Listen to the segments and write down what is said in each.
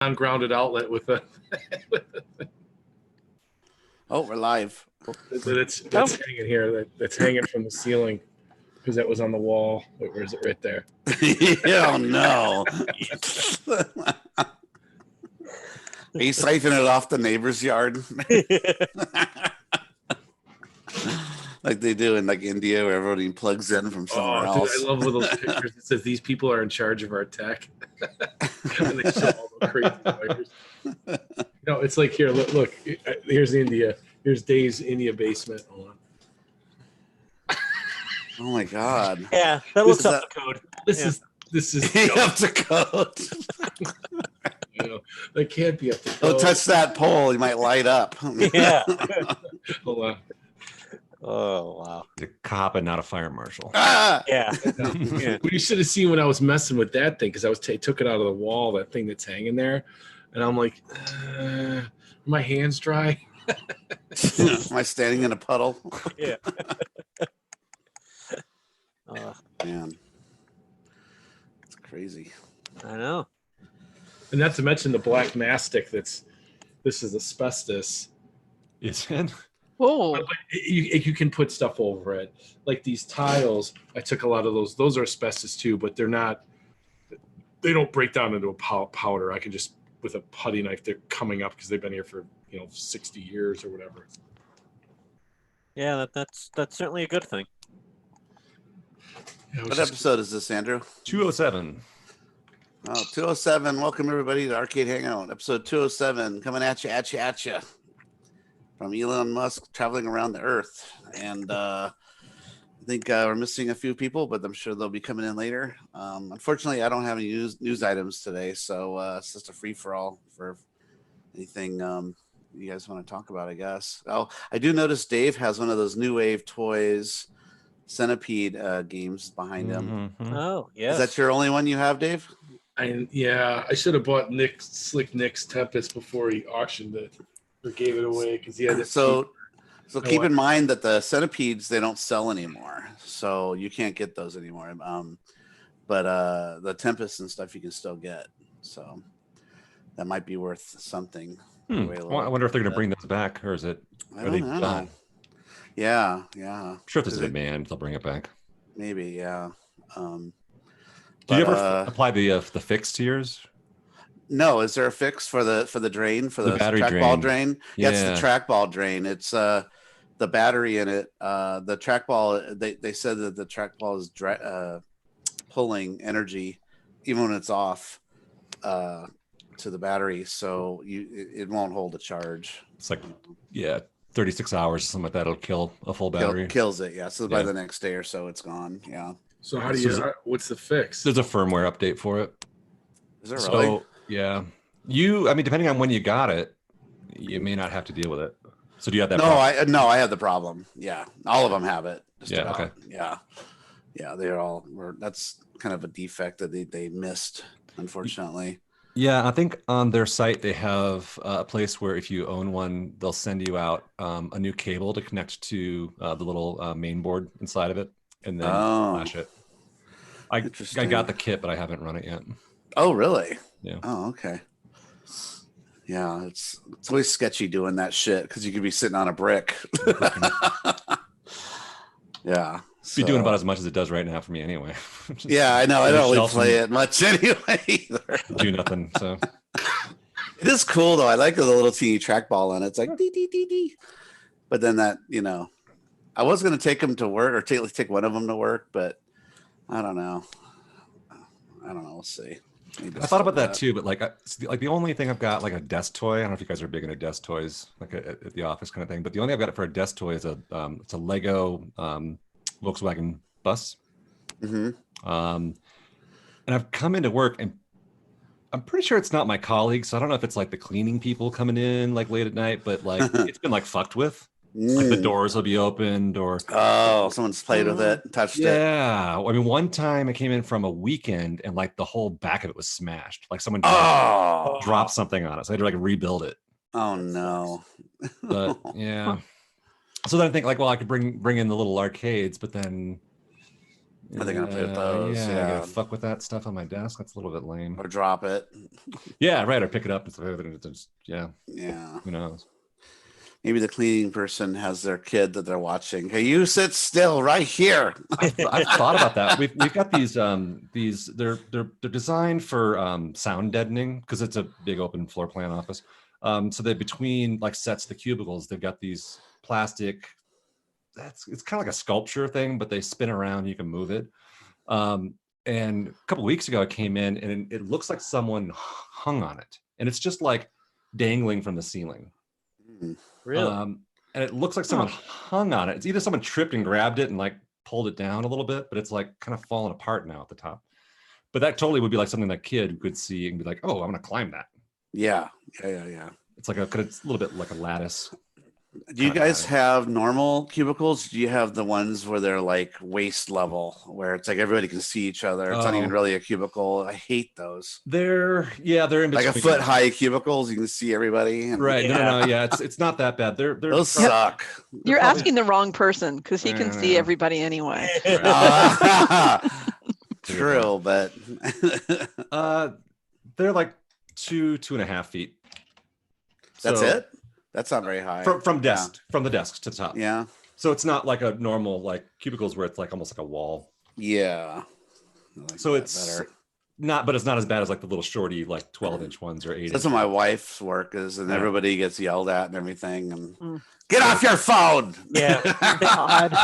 non-grounded outlet with a. Oh, we're live. That's hanging here. That's hanging from the ceiling because that was on the wall. Where is it? Right there. Oh no! Are you siphoning it off the neighbor's yard? Like they do in like India, where everybody plugs in from somewhere else. Dude, I love those pictures. It says these people are in charge of our tech, and they show all the crazy wires. No, it's like here. Look. Here's India. Here's Dave's India basement. Hold on. Oh my god! Yeah, that looks up to code. This is up to code. That can't be up to code. Don't touch that pole; you might light up. Yeah. Hold on. Oh wow! The cop and not a fire marshal. Ah! Yeah. Yeah. You should have seen when I was messing with that thing because I was took it out of the wall, that thing that's hanging there, and I'm like, my hands dry. Am I standing in a puddle? Yeah. Man, it's crazy. I know. And not to mention the black mastic. This is asbestos. Is it? Whoa. But you can put stuff over it, like these tiles. I took a lot of those. Those are asbestos too, but they're not. They don't break down into a powder. I can just with a putty knife. They're coming up because they've been here for 60 years or whatever. Yeah, that's certainly a good thing. Yeah, What episode is this, Andrew? 207. Oh, 207. Welcome everybody to Arcade Hangout, episode 207, coming at you. From Elon Musk traveling around the Earth, and I think we're missing a few people, but I'm sure they'll be coming in later. Unfortunately, I don't have any news items today, so it's just a free for all for anything you guys want to talk about, I guess. Oh, I do notice Dave has one of those New Wave Toys Centipede games behind him. Mm-hmm. Oh, yeah. Is that your only one you have, Dave? I should have bought Slick Nick's Tempest before he auctioned it or gave it away because he had it. So keep in mind that the centipedes, they don't sell anymore, so you can't get those anymore. But the Tempest and stuff you can still get, so that might be worth something. Well, I wonder if they're going to bring those back, or is it? I don't know. Yeah. I'm sure if there's a demand, they'll bring it back. Maybe, yeah. Did you ever apply the fix to yours? No, is there a fix for the drain, for the battery trackball drain? Yeah, it's the trackball drain. It's the battery in it. The trackball. They said that the trackball is pulling energy even when it's off to the battery, so it won't hold a charge. It's like 36 hours, something like that. It'll kill a full battery. Kills it, yeah. So by the next day or so, it's gone. Yeah. So how do you? What's the fix? There's a firmware update for it. Is there really? So, yeah. Depending on when you got it, you may not have to deal with it. So do you have that? No, I have the problem. Yeah, all of them have it. Okay. Yeah. They're all. That's kind of a defect that they missed, unfortunately. Yeah, I think on their site they have a place where if you own one, they'll send you out a new cable to connect to the little main board inside of it, and then flash it. I got the kit, but I haven't run it yet. Oh, really? Yeah. Oh, okay. Yeah, it's always sketchy doing that shit because you could be sitting on a brick. Yeah. Be doing about as much as it does right now for me anyway. Yeah, I know. I don't really play it much anyway either. Do nothing. So it is cool though. I like the little teeny trackball on it. It's like dee dee dee dee. But then that, I was gonna take them to work or take one of them to work, but I don't know. We'll see. I thought about that too, but like the only thing I've got like a desk toy. I don't know if you guys are big into desk toys, like at the office kind of thing. But the only I've got it for a desk toy is it's a Lego Volkswagen bus. Mm-hmm. And I've come into work and I'm pretty sure it's not my colleagues. So I don't know if it's like the cleaning people coming in like late at night, but like it's been like fucked with. Like the doors will be opened or someone's played with it, touched it. Yeah. I mean, one time I came in from a weekend and like the whole back of it was smashed. Like someone dropped something on it. So I had to like rebuild it. Oh no. But yeah. So then I think like, well, I could bring in the little arcades, but then Are they gonna put those? I Yeah. gotta fuck with that stuff on my desk. That's a little bit lame. Or drop it. Yeah, right. Or pick it up. And yeah. Yeah. Who knows? Maybe the cleaning person has their kid that they're watching. Hey, you sit still right here. I've thought about that. We've got these they're designed for sound deadening because it's a big open floor plan office. So that between like sets the cubicles, they've got these plastic. It's kind of like a sculpture thing, but they spin around. You can move it. And a couple weeks ago, I came in and it looks like someone hung on it, and it's just like dangling from the ceiling. Really? And it looks like someone hung on it. It's either someone tripped and grabbed it and like pulled it down a little bit, but it's like kind of falling apart now at the top. But that totally would be like something that kid could see and be like, "Oh, I'm gonna climb that." Yeah. It's like it's a little bit like a lattice. Do you guys have normal cubicles? Do you have the ones where they're like waist level, where it's like everybody can see each other? It's not even really a cubicle. I hate those. They're in between. Like a foot high cubicles, you can see everybody. Right. No. Yeah, it's not that bad. They're those suck. You're asking the wrong person because he can see everybody anyway. True, but they're like 2.5 feet. That's it. That's not very high. From the desk to the top. Yeah. So it's not like a normal like cubicles where it's like almost like a wall. Yeah. So it's better. But it's not as bad as like the little shorty like 12-inch ones or 8. That's what my wife's work is, and everybody gets yelled at and everything. And get off your phone. Yeah.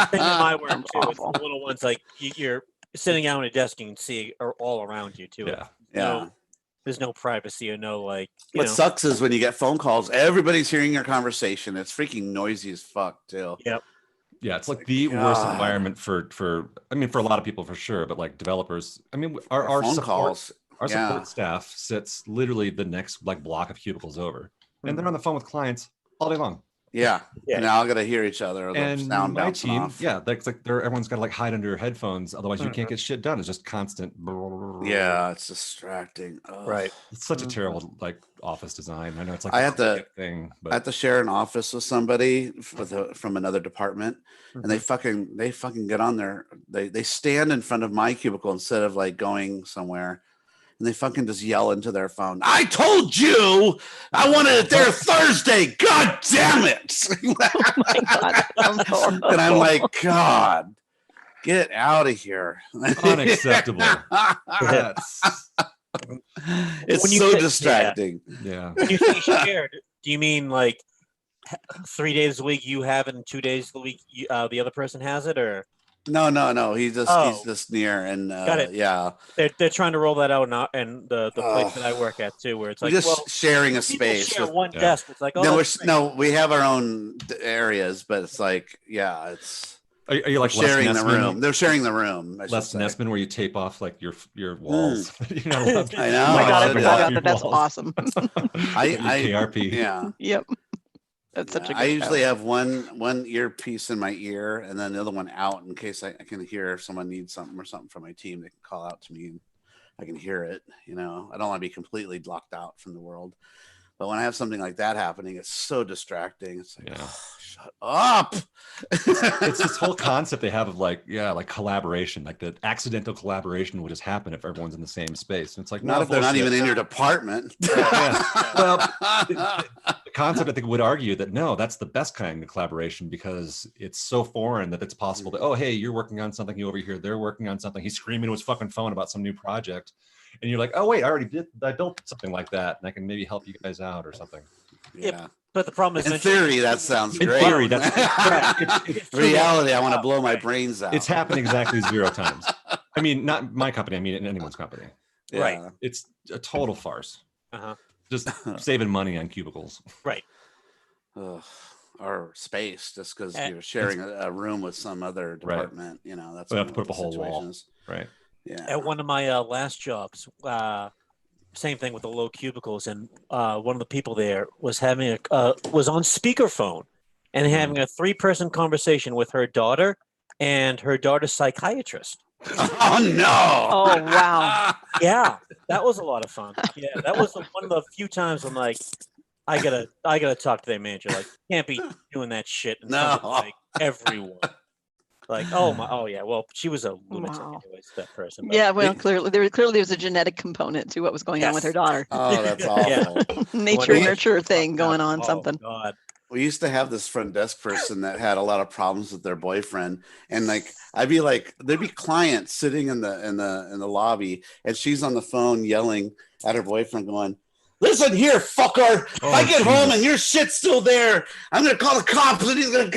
Thing in my work too. It's the little ones like you're sitting down at a desk and you can see all around you too. Yeah. There's no privacy or no like. What sucks is when you get phone calls, everybody's hearing your conversation. It's freaking noisy as fuck too. Yep. Yeah, it's like the worst environment for I mean for a lot of people for sure, but like developers. I mean our phone support calls. Our support staff sits literally the next like block of cubicles over, and they're on the phone with clients all day long. Yeah. Now I gotta hear each other. And sound my team, off. that's like everyone's got to like hide under headphones, otherwise you can't get shit done. It's just constant. Yeah, it's distracting. Ugh. Right. It's such a terrible like office design. I know it's like I had to thing, but I had to share an office with somebody from another department, and they fucking get on there. They stand in front of my cubicle instead of like going somewhere. And they fucking just yell into their phone. I told you I wanted it there Thursday. God damn it. Oh my God. And I'm like, God, get out of here. Unacceptable. It's so distracting. Yeah. When you say shared, do you mean like 3 days a week you have it and 2 days a week the other person has it, or? No. He's just near, and Got it. Yeah. They're trying to roll that out now, and the place that I work at too, where it's like just sharing a space. Share one desk. It's like we have our own areas, but it's like it's. Are you like sharing the room? They're sharing the room. Les Nessman, where you tape off like your walls. I know. Oh my God, I forgot about that. That's awesome. KRP. Yeah. Yep. That's such a good I usually have one earpiece in my ear and then the other one out in case I can hear if someone needs something or something from my team. They can call out to me and I can hear it. I don't want to be completely blocked out from the world. But when I have something like that happening, it's so distracting. It's like, shut up. It's this whole concept they have of like collaboration, like the accidental collaboration would just happen if everyone's in the same space. And it's like, not if they're not even in your department. Well, the concept I think would argue that no, that's the best kind of collaboration because it's so foreign that it's possible to, oh, hey, you're working on something, you over here, they're working on something. He's screaming to his fucking phone about some new project. And you're like, oh, wait, I built something like that. And I can maybe help you guys out or something. Yeah. But the problem is, in theory, that sounds great. In theory, that's it's reality. I want to blow my brains out. It's happened exactly 0 times. I mean, not my company. I mean, in anyone's company. Yeah. Right. It's a total farce. Uh-huh. Just saving money on cubicles. Right. Or space, just because you're sharing a room with some other department. Right. That's we have to put up a whole wall. Right. Yeah. At one of my last jobs, same thing with the low cubicles, and one of the people there was having was on speakerphone and having a 3-person conversation with her daughter and her daughter's psychiatrist. Oh no! Oh wow! Yeah, that was a lot of fun. Yeah, that was one of the few times I'm like, I gotta talk to their manager. Like, can't be doing that shit in front of, like everyone. Like, oh yeah, well, she was a lunatic Wow. anyways, that person. But, Yeah, well, clearly there was a genetic component to what was going on with her daughter. Oh, that's Yeah. awful. Nature why nurture she thing fucked up. going on, Oh, something. God. We used to have this front desk person that had a lot of problems with their boyfriend, and like I'd be like, there'd be clients sitting in the lobby, and she's on the phone yelling at her boyfriend, going, "Listen here, fucker! If I get home and your shit's still there, I'm gonna call the cops, and he's gonna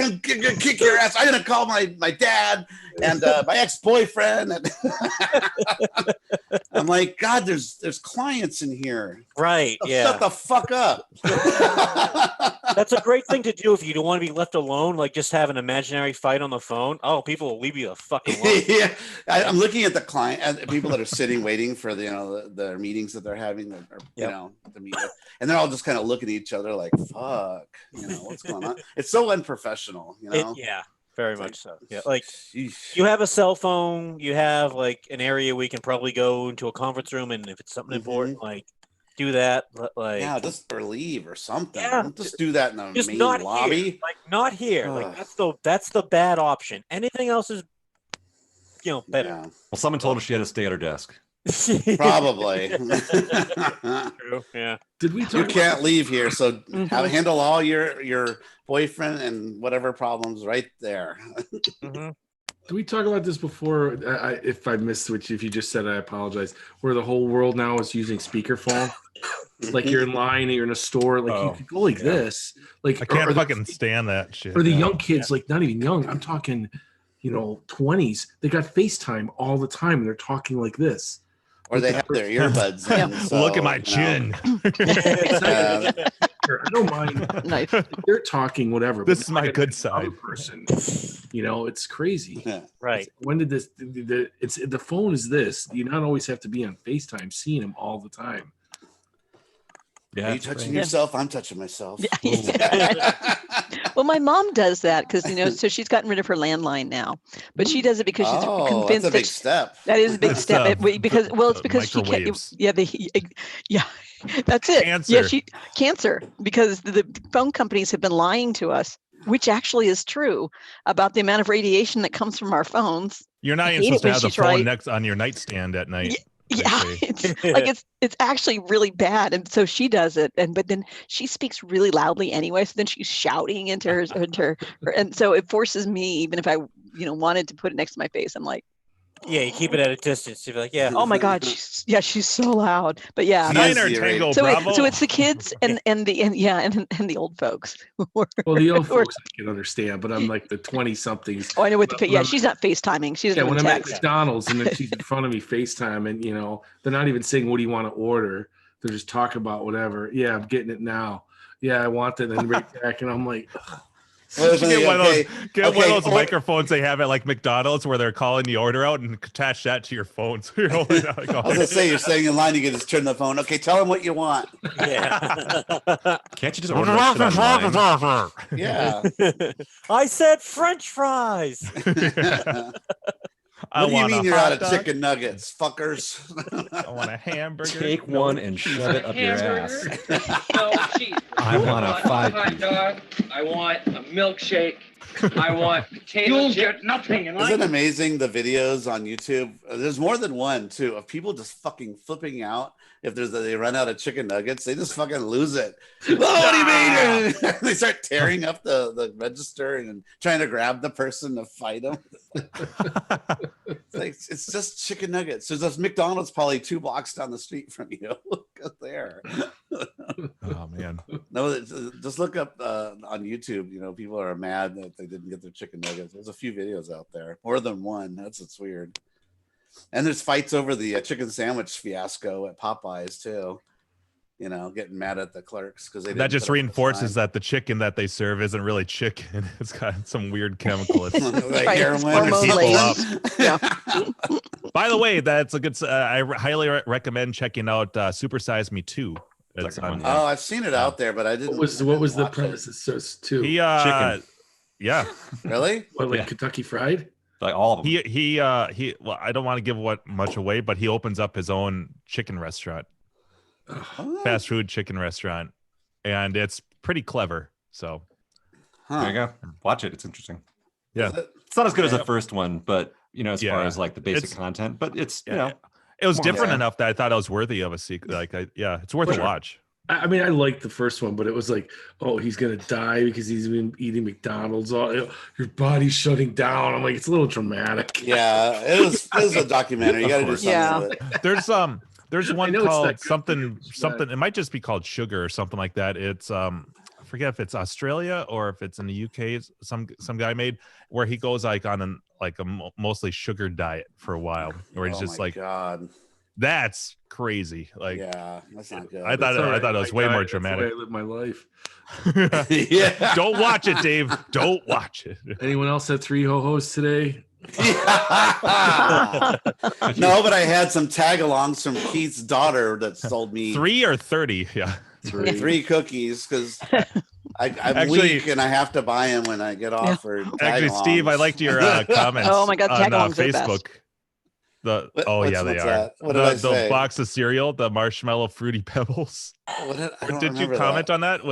kick your ass. I'm gonna call my dad and my ex-boyfriend." And I'm like, God, there's clients in here. Right. So Yeah. shut the fuck up. That's a great thing to do if you don't want to be left alone. Like just have an imaginary fight on the phone. Oh, people will leave you the fucking alone. Yeah, I'm looking at the client and people that are sitting waiting for the meetings that they're having, or to meet with, and they're all just kind of looking at each other like, "Fuck, what's going on?" It's so unprofessional, Yeah, very much so. Yeah, like sheesh. you have a cell phone, you have like an area we can probably go into a conference room, and if it's something important, like do that. Like just or leave or something. Yeah, Don't just do that in the just main not lobby. here. Like not here. Like that's the bad option. Anything else is better. Yeah. Well, someone told her she had to stay at her desk. Probably. True. Yeah. Did we You talk can't leave here, so handle all your boyfriend and whatever problems right there. Did we talk about this before? If I missed, which if you just said, I apologize. Where the whole world now is using speakerphone. Like you're in line, and you're in a store, like you could go like this. Like I can't fucking stand that shit. Or the young kids, like not even young. I'm talking, 20s. They got FaceTime all the time, and they're talking like this. Or they have their earbuds in. So, look at my chin. I don't mind. Nice. They're talking whatever. This but is my now good another side. person. It's crazy. Yeah. Right. When did this? The phone is this. You not always have to be on FaceTime, seeing them all the time. Yeah. Are you touching yourself? I'm touching myself. Well, my mom does that because so she's gotten rid of her landline now, but she does it because she's convinced that's a big step. That is a big It's step. Because it's because she can't. microwaves. Yeah, that's it. Cancer. Yeah, cancer because the phone companies have been lying to us, which actually is true about the amount of radiation that comes from our phones. You're not even supposed to have the phone next on your nightstand at night. Yeah, it's actually really bad, and so she does it, but then she speaks really loudly anyway. So then she's shouting into her, and so it forces me, even if I wanted to put it next to my face, I'm like, Yeah, you keep it at a distance. You're like, yeah. oh my God, she's so loud. But yeah, Niner Tango so Bravo. so it's the kids and the old folks. Well, the old folks I can understand, but I'm like the 20-somethings. Oh, I know what she's not FaceTiming. She's when I'm at text. McDonald's and then she's in front of me FaceTime, and they're not even saying, "What do you want to order?" They're just talking about whatever. Yeah, I'm getting it now. Yeah, I want it, and right back, and I'm like. Get one of those microphones they have at like McDonald's where they're calling the order out and attach that to your phone. So you're holding out, like, I was gonna say, you're staying in line, you can just turn the phone. Okay, tell them what you want. Yeah. Can't you just order that shit online? Yeah. I said French fries. What do you mean you're out of chicken nuggets, fuckers? I want a hamburger. Take one and shove it up your ass. No cheese. I want a hot dog. I want a milkshake. I want potato chip. Nothing. Isn't it amazing the videos on YouTube? There's more than one too of people just fucking flipping out if they run out of chicken nuggets. They just fucking lose it. Oh, what do you mean? They start tearing up the register and trying to grab the person to fight them. It's just chicken nuggets. There's this McDonald's probably 2 blocks down the street from you. Look up there. Oh man. No, just look up on YouTube. People are mad that they didn't get their chicken nuggets. There's a few videos out there, more than one. It's weird. And there's fights over the chicken sandwich fiasco at Popeyes too. Getting mad at the clerks because they that just reinforces that the chicken that they serve isn't really chicken. It's got some weird chemical. It's like heroin. Yeah. By the way, that's a good. I highly recommend checking out Super Size Me 2. It's on, Oh, I've seen it out there, but I didn't. What was the premise? Too he chicken. Yeah. Really? What, like Kentucky Fried? Like all of them. He well, I don't want to give much away, but he opens up his own chicken restaurant. Fast food chicken restaurant, and it's pretty clever. So there you go. Watch it. It's interesting. Yeah. It's not as good as the first one, but as Yeah. far as like the basic It's- content, but it's It was more different yeah. enough that I thought it was worthy of a sequel. Like, it's worth a Sure. watch. I mean, I liked the first one, but it was like, oh, he's gonna die because he's been eating McDonald's. Oh, your body's shutting down. I'm like, it's a little dramatic. Yeah, it was a documentary. You got to do something Yeah. with it. There's one know it's called not good, something it's not. something. It might just be called Sugar or something like that. It's I forget if it's Australia or if it's in the UK. Some guy made where he goes like on a mostly sugar diet for a while, where he's Oh just my like, God. that's crazy. Like, Yeah, that's not good. I thought it was way more dramatic. I live my life. Yeah. Don't watch it, Dave. Don't watch it. Anyone else had 3 ho-hos today? No, but I had some tag-alongs from Keith's daughter that sold me 3 or 30. Yeah. 3 cookies because I'm Actually- weak and I have to buy them when I get offered. Actually, Steve, I liked your comments. Oh my God, on tag-alongs are the best. Facebook. What- They what's are. that? What did I The say? box of cereal, the marshmallow fruity pebbles. What did, I don't Did you remember comment that. on that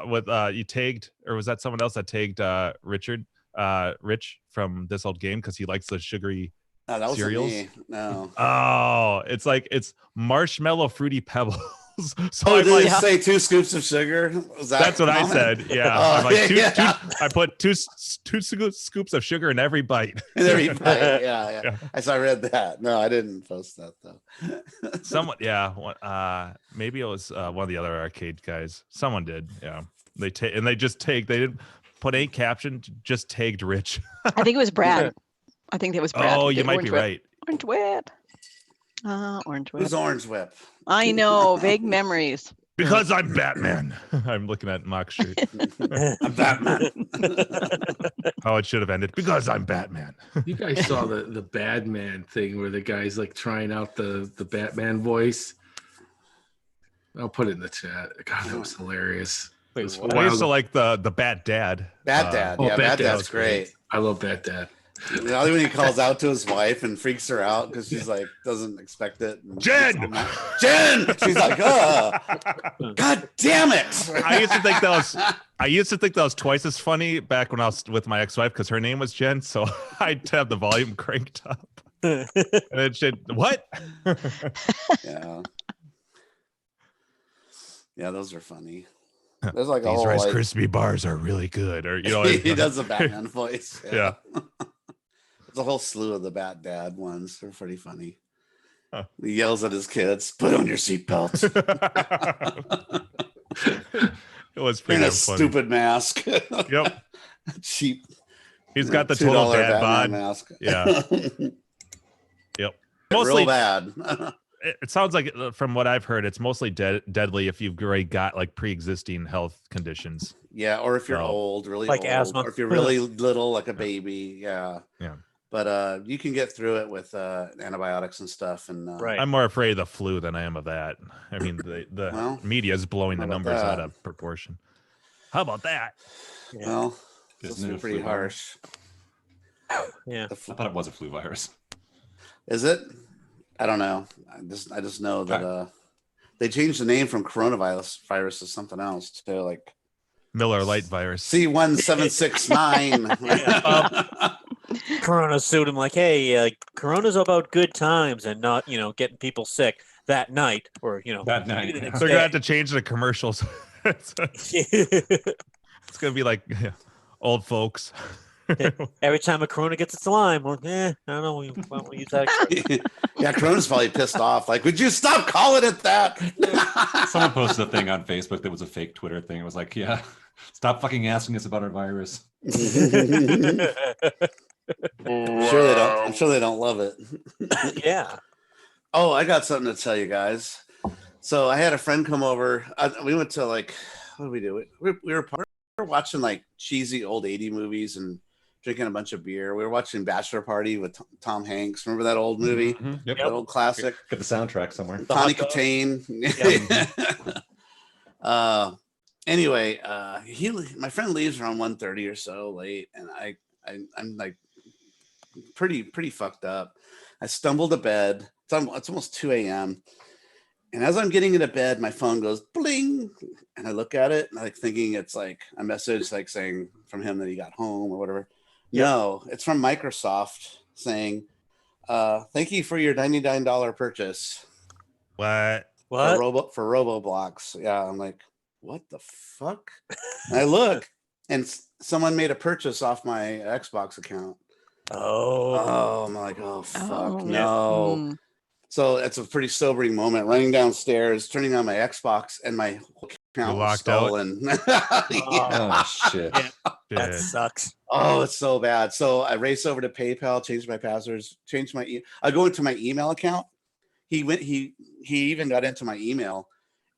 with you tagged, or was that someone else that tagged Rich from This Old Game because he likes the sugary No, that wasn't cereals? me. No. Oh, it's marshmallow fruity pebbles. So Oh, I'm did like, it say 2 scoops of sugar? Was that that's what I comment? said. Yeah, Oh, I'm like, yeah. I put two scoops of sugar in every bite. And everybody, yeah. Yeah. I read that. No, I didn't post that though. Someone, maybe it was one of the other arcade guys. Someone did, yeah. They just tagged. They didn't put any caption, just tagged Rich. I think it was Brad. I think it was Brad. Oh, who you did might Orange be Whip. right. Orange Whip. Orange Whip. Who's Orange Whip? I know, vague memories. Because I'm Batman. I'm looking at Mock's shirt. I'm Batman. How it should have ended. Because I'm Batman. You guys saw the Bad Man thing where the guy's like trying out the Batman voice. I'll put it in the chat. God, that was hilarious. Wait, It was what? I used to wild. like the Bat Dad. Bad Dad. Oh, Yeah, Bad Bad Dad Dad's was great. I love Bad Dad. Only when he calls out to his wife and freaks her out because she's like doesn't expect it. And Jen! Jen! She's like, God damn it! I used to think that was twice as funny back when I was with my ex-wife because her name was Jen, so I'd have the volume cranked up. And it should what? Yeah. Yeah, those are funny. There's like a These whole Rice like, Krispie bars are really good, or he does the Batman voice. Yeah. There's a whole slew of the Bat Dad ones. They're pretty funny. Huh. He yells at his kids, "Put on your seatbelt." It was pretty In a damn funny. stupid mask. Yep. Cheap. He's got the total $2 dad Batman bod. mask. Yeah. Yep. Real Mostly bad. it sounds like from what I've heard, it's mostly deadly if you've already got like pre-existing health conditions. Yeah, or if you're So, old, really like old, asthma. or if you're really little, like a baby. Yeah. Yeah. But you can get through it with antibiotics and stuff. And Right. I'm more afraid of the flu than I am of that. I mean, the Well, media is blowing the how about numbers out that? of proportion. How about that? Yeah. Well, this Isn't it is a pretty flu virus? harsh. Yeah. The I thought it was a flu virus. Is it? I don't know. I just know that they changed the name from coronavirus to something else to like Miller Lite virus. C1769. Corona sued him like, hey, Corona's about good times and not, getting people sick that night or, That night. the They're next gonna day. have to change the commercials. It's gonna be like old folks. Every time a Corona gets its lime, well, I don't know. We won't use that. Yeah, Corona's probably pissed off. Like, would you stop calling it that? Someone posted a thing on Facebook that was a fake Twitter thing. It was like, yeah, stop fucking asking us about our virus. I'm sure they don't love it. Yeah. Oh, I got something to tell you guys. So I had a friend come over. We went to like, what did we do? We were watching like cheesy old 80 movies and drinking a bunch of beer. We were watching Bachelor Party with Tom Hanks. Remember that old movie? Mhm. Yep. That old classic. Get the soundtrack somewhere. Tawny hot dog. Katane. Anyway, my friend leaves around 1:30 or so late, and I'm like pretty fucked up. I stumble to bed. It's almost 2 a.m. And as I'm getting into bed, my phone goes bling, and I look at it, and I'm like thinking it's like a message like saying from him that he got home or whatever. No, it's from Microsoft saying, thank you for your $99 purchase What? What? for Roboblocks. Yeah, I'm like, what the fuck? And I look, and someone made a purchase off my Xbox account. Oh. I'm like, oh fuck, Oh, no. mm. So it's a pretty sobering moment. Running downstairs, turning on my Xbox, and my account was locked out? stolen. Oh shit. Yeah, that Shit. sucks. Oh, it's so bad. So I race over to PayPal, change my passwords, change my. I go into my email account. He even got into my email,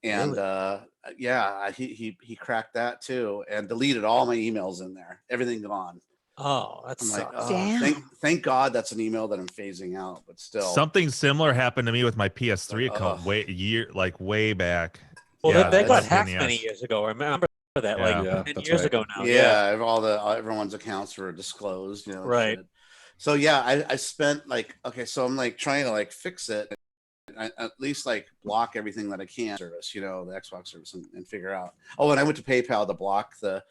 and Really? yeah, he cracked that too, and deleted all my emails in there. Everything gone. Oh, that I'm like, sucks. oh, Damn. thank God that's an email that I'm phasing out, but still. Something similar happened to me with my PS3 account Ugh. way back. Well, Yeah, they got that's pain in hacked the many ass. years ago. I remember that, Yeah. like Yeah, 10 that's years right. ago now. Yeah, everyone's accounts were disclosed, Right. shit. So yeah, I spent like, okay, so I'm like trying to like fix it. I at least like block everything that I can service, the Xbox service, and figure out. Oh, and I went to PayPal to block the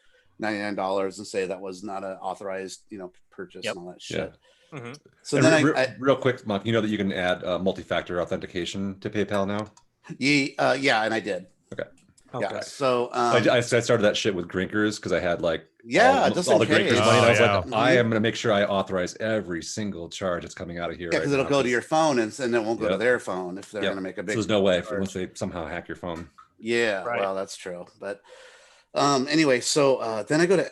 $99 and say that was not an authorized, purchase and all that shit. Yeah. Mm-hmm. So And then real quick, Monk, you know that you can add multi-factor authentication to PayPal now? yeah, and I did. Okay. Yeah. So I started that shit with Grinkers because I had like just all in the Grinkers case. money. And I was Oh, like, yeah. I am going to make sure I authorize every single charge that's coming out of here. Yeah, because it'll go to your phone and it won't go to Yep. their phone if they're Yep. going to make a So big. there's no way charge. once they somehow hack your phone. Yeah, Right. well, that's true. But anyway, so then I go to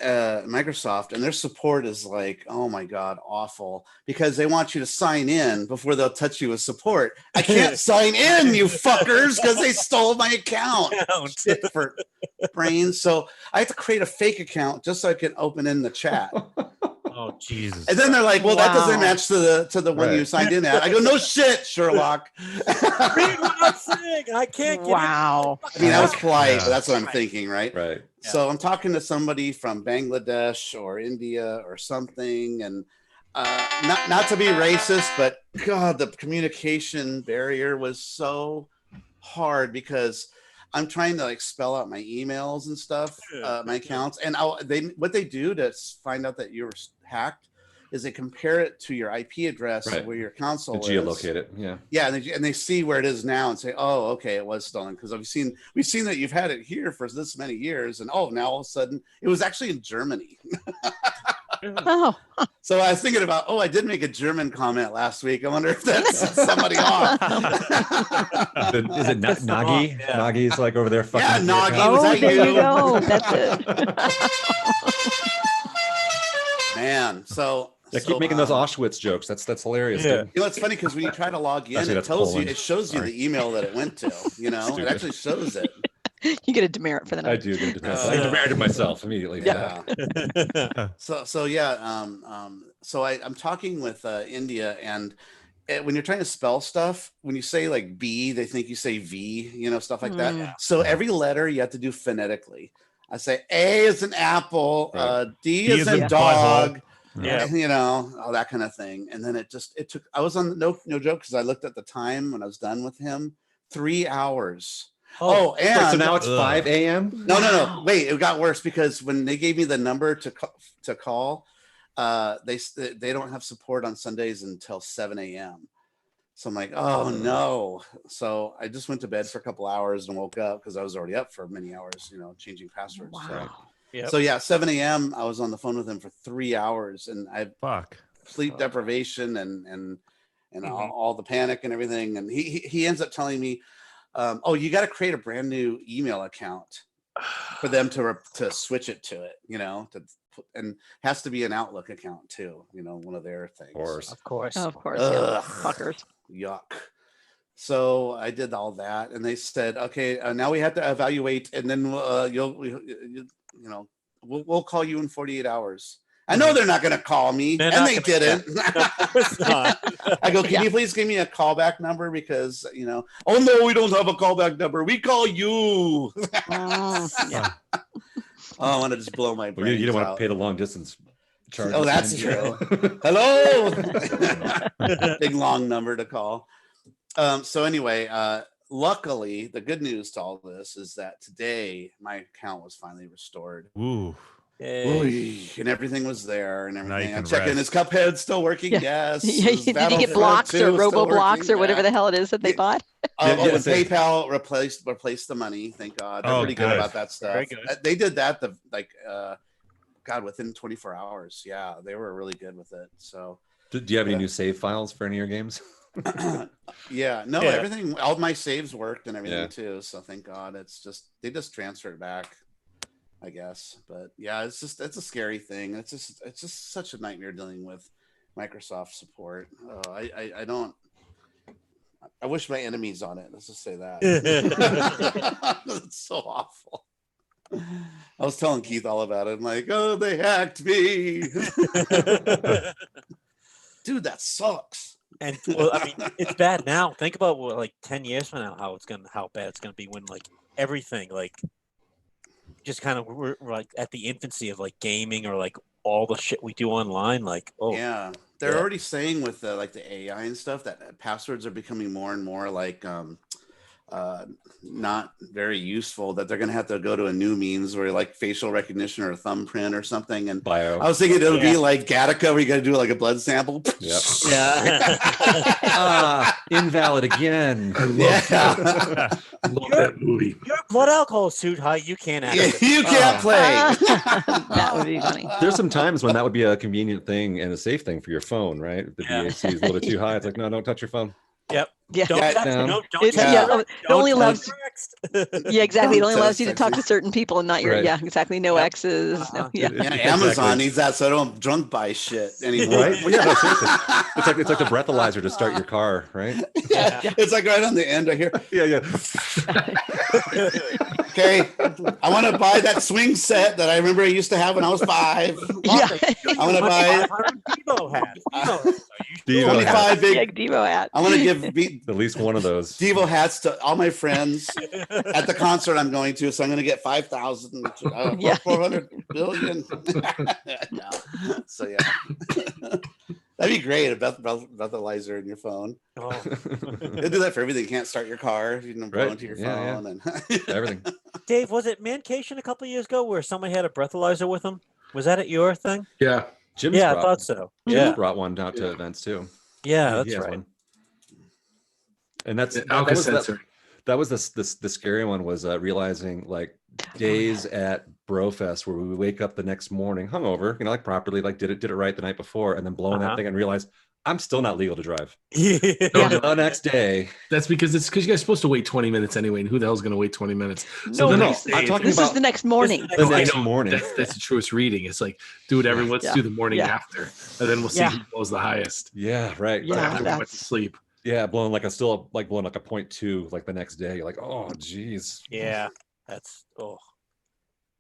Microsoft, and their support is like, oh my God, awful, because they want you to sign in before they'll touch you with support. I can't sign in, you fuckers, because they stole my account. Shit for brains. So I have to create a fake account just so I can open in the chat. Oh, Jesus. And then they're like, well, that doesn't Wow. match to the one you Right. signed in at. I go, no shit, Sherlock. Read what I'm saying. I can't get Wow. I mean, I was polite, Yeah. but that's what I'm Right. thinking, right? Right. So I'm talking to somebody from Bangladesh or India or something, and not to be racist, but God, the communication barrier was so hard because I'm trying to like spell out my emails and stuff, my accounts, and what they do to find out that you were hacked is they compare it to your IP address Right. where your console is. Geolocate it. Yeah. Yeah, and they see where it is now and say, "Oh, okay, it was stolen." Because we've seen that you've had it here for this many years, and now all of a sudden it was actually in Germany. Oh, So I was thinking about, I did make a German comment last week. I wonder if that's somebody off. Is it Nagi? Yeah. Nagi's like over there fucking. Yeah, with your Nagi. account? Was oh, that there you you? go. That's it. Man, so Yeah, keep making those Auschwitz jokes. That's hilarious. Yeah. Dude. It's funny because when you try to log in, Actually, it that's tells Poland. it shows you Sorry. the email that it went to. It Stupid. actually shows it. You get a demerit for the I night. do get depressed. Uh, I demerted myself immediately. for Yeah. that. So yeah, so I'm talking with India, and when you're trying to spell stuff, when you say like B, they think you say V, stuff like that. Mm. So every letter you have to do phonetically. I say A is an apple, Right. D B is is a a dog, Yeah. all that kind of thing. And then it took. I was on no joke because I looked at the time when I was done with him, 3 hours. Oh, and Wait, so now it's Ugh. 5 a.m. no. Wow. Wait, it got worse because when they gave me the number to call, they don't have support on Sundays until 7 a.m. So I'm like, oh no. So I just went to bed for a couple hours and woke up because I was already up for many hours, changing passwords. Wow. Yep. So yeah, 7 a.m. I was on the phone with him for 3 hours, and I Fuck. sleep deprivation and Mhm. all the panic and everything. And he ends up telling me, you got to create a brand new email account for them to switch it to it, and has to be an Outlook account too, one of their things. Of course. Of course. Of course. Ugh. Yeah. Fuckers. Yuck. So I did all that, and they said, okay, now we have to evaluate, and then we'll call you in 48 hours. I know they're not going to call me, They're and not they gonna- didn't. Of course not. I go, can you please give me a callback number? Because, oh no, we don't have a callback number. We call you. Yeah. Oh, I want to just blow my Well, brains you don't want to out. pay the long distance charge. Oh, that's true. Hello. Big long number to call. So anyway, luckily, the good news to all this is that today my account was finally restored. Ooh. Yay. And everything was there and Now you everything. I'm can checking. rest. Is Cuphead still working? Yeah. Yes. Yeah, Is did you get Battlefront blocks 2 or still Robo Blocks working? or whatever Yeah. the hell it is that they Yeah. bought? Oh, Yeah, when same. PayPal replaced the money, thank God. They're Oh, pretty good good. about that stuff. Very good. They did that God, within 24 hours. Yeah, they were really good with it. So Do you have any new save files for any of your games? yeah, no, Yeah. everything, all my saves worked and everything Yeah. too. So thank God. They just transferred it back, I guess. But yeah, it's a scary thing. It's just such a nightmare dealing with Microsoft support. I wish my enemies on it. Let's just say that. It's so awful. I was telling Keith all about it. I'm like, oh, they hacked me. Dude, that sucks. And well, I mean, it's bad now. Think about like 10 years from now, how bad it's gonna be when like everything like just kind of we're like at the infancy of like gaming or like all the shit we do online. Like, oh Yeah, they're yeah. already saying with the AI and stuff that passwords are becoming more and more like not very useful, that they're going to have to go to a new means where like facial recognition or a thumbprint or something. And Bio. I was thinking it'll be like Gattaca where you got to do like a blood sample. Yep. Yeah. Invalid again. Yeah. Love that movie. Your blood alcohol is too high. You can't access it. You can't play. That would be funny. There's some times when that would be a convenient thing and a safe thing for your phone, right? If the Yeah. VAC is a little bit too high. It's like, no, don't touch your phone. Yep. Yeah. Don't Yeah, text, no. don't It's, text, yeah, don't it only allows text. Yeah, exactly. It Don't only allows text you to talk to texting. certain people and not your Right. yeah, exactly. No Yep. X's. No, Uh-huh. yeah. Yeah, Exactly. Amazon needs that so I don't drunk buy shit anymore. Right? Well, yeah, no, seriously. It's like the breathalyzer to start your car, right? Yeah, it's like right on the end right here. Yeah, yeah. Okay, I want to buy that swing set that I remember I used to have when I was 5. Yeah. I want to buy 500 Devo hats. Devo hats. Are you Devo sure? hats. 25 Big big. Devo hat. I want to give At least one of those. Devo hats to all my friends at the concert I'm going to. So I'm going to get 5,000, Yeah. 400 billion. No. So yeah, that'd be great. A breathalyzer in your phone. Oh. They do that for everything. You can't start your car. You can blow Right. into your Yeah, phone. Everything. Dave, was it Mancation a couple of years ago where somebody had a breathalyzer with them? Was that at your thing? Yeah. Jim's Yeah, I brought, thought so. Jim's Yeah, brought one out to Yeah. events too. yeah, He that's has right. one. And that's The that Alka was sensor. that was the scary one was realizing like days at Brofest where we would wake up the next morning hungover, like properly, like did it right the night before, and then blowing that Uh-huh. thing and realize I'm still not legal to drive. Yeah. The next day. That's because you guys are supposed to wait 20 minutes anyway, and who the hell's going to wait 20 minutes? No, the no, next day, I'm talking This about is the next morning. the I next know, morning. That's the truest reading. It's like, dude, everyone, let's Yeah. do the morning Yeah. after, and then we'll see Yeah. who blows the highest. Yeah, right. Yeah, After we went to that's- sleep. Yeah, blowing like a 0.2 like the next day. You're like, oh geez. Yeah, that's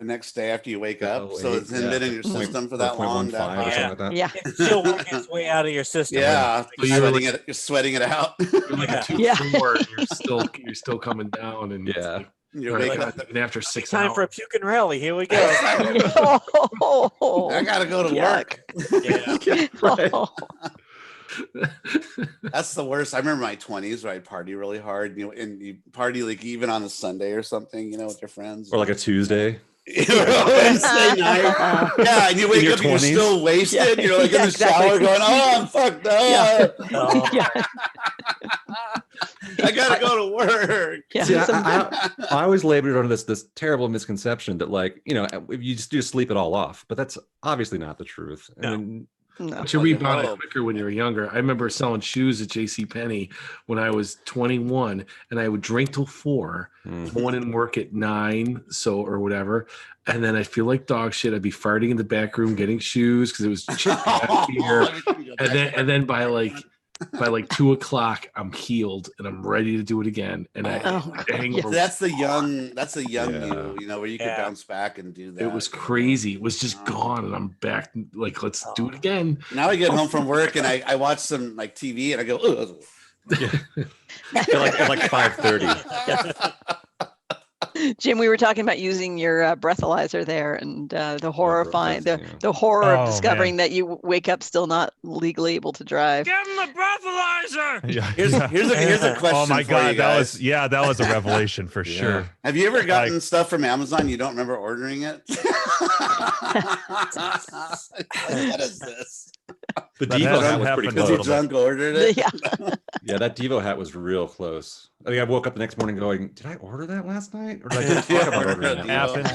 The next day after you wake up, so it's yeah. been in your system for that long. 0.15 That or high. something like that. Yeah. it's still working its way out of your system. Yeah, So you were you're sweating it out. You're like Yeah. a 2 Yeah. 4, and you're still coming down, and it's Yeah. like, You all right, wake like, up. even after 6 Time hours. for a puke and rally. Here we go. Oh, I gotta go to yuck. work. Yeah. Right. Oh. That's the worst. I remember my 20s where I'd party really hard, and you party like even on a Sunday or something, with your friends. Or like a Tuesday. Wednesday night. Yeah, and you wake your up and you're 20s. still wasted. Yeah. You're like in Yeah, the shower exactly. going, "Oh, I'm fucked up. Oh, Yeah. I gotta go to work." Yeah. See, Some- I always labored under this terrible misconception that like, if you just sleep it all off, but that's obviously not the truth. No. And no. But you Well, you rebounded hope. quicker when you were younger. I remember selling shoes at JCPenney when I was 21, and I would drink till 4, go in and work at 9, or whatever. And then I feel like dog shit. I'd be farting in the back room getting shoes because it was chilly out here. And then by like 2 o'clock, I'm healed and I'm ready to do it again. And I Oh, the hangover was That's the young Yeah. you, where you could Yeah. bounce back and do that. It was crazy. It was just gone, and I'm back. Like, let's do it again. Now I get home from work and I watch some like TV and I go, "Ugh." at like 5:30. Jim, we were talking about using your breathalyzer there, and the horrifying, breathalyzer, yeah. the horror Oh, of discovering that you wake up still not legally able to drive. Give him the breathalyzer. Yeah. Here's a question. Oh my for god, you that guys. was a revelation for Yeah. sure. Have you ever gotten Like- stuff from Amazon you don't remember ordering it? What is this? The That Devo has hat was pretty happened Because a he little close. bit. drunk ordered it. Yeah. Yeah, that Devo hat was real close. I think I woke up the next morning going, "Did I order that last night, or did I just talk about ordering it?" Happened.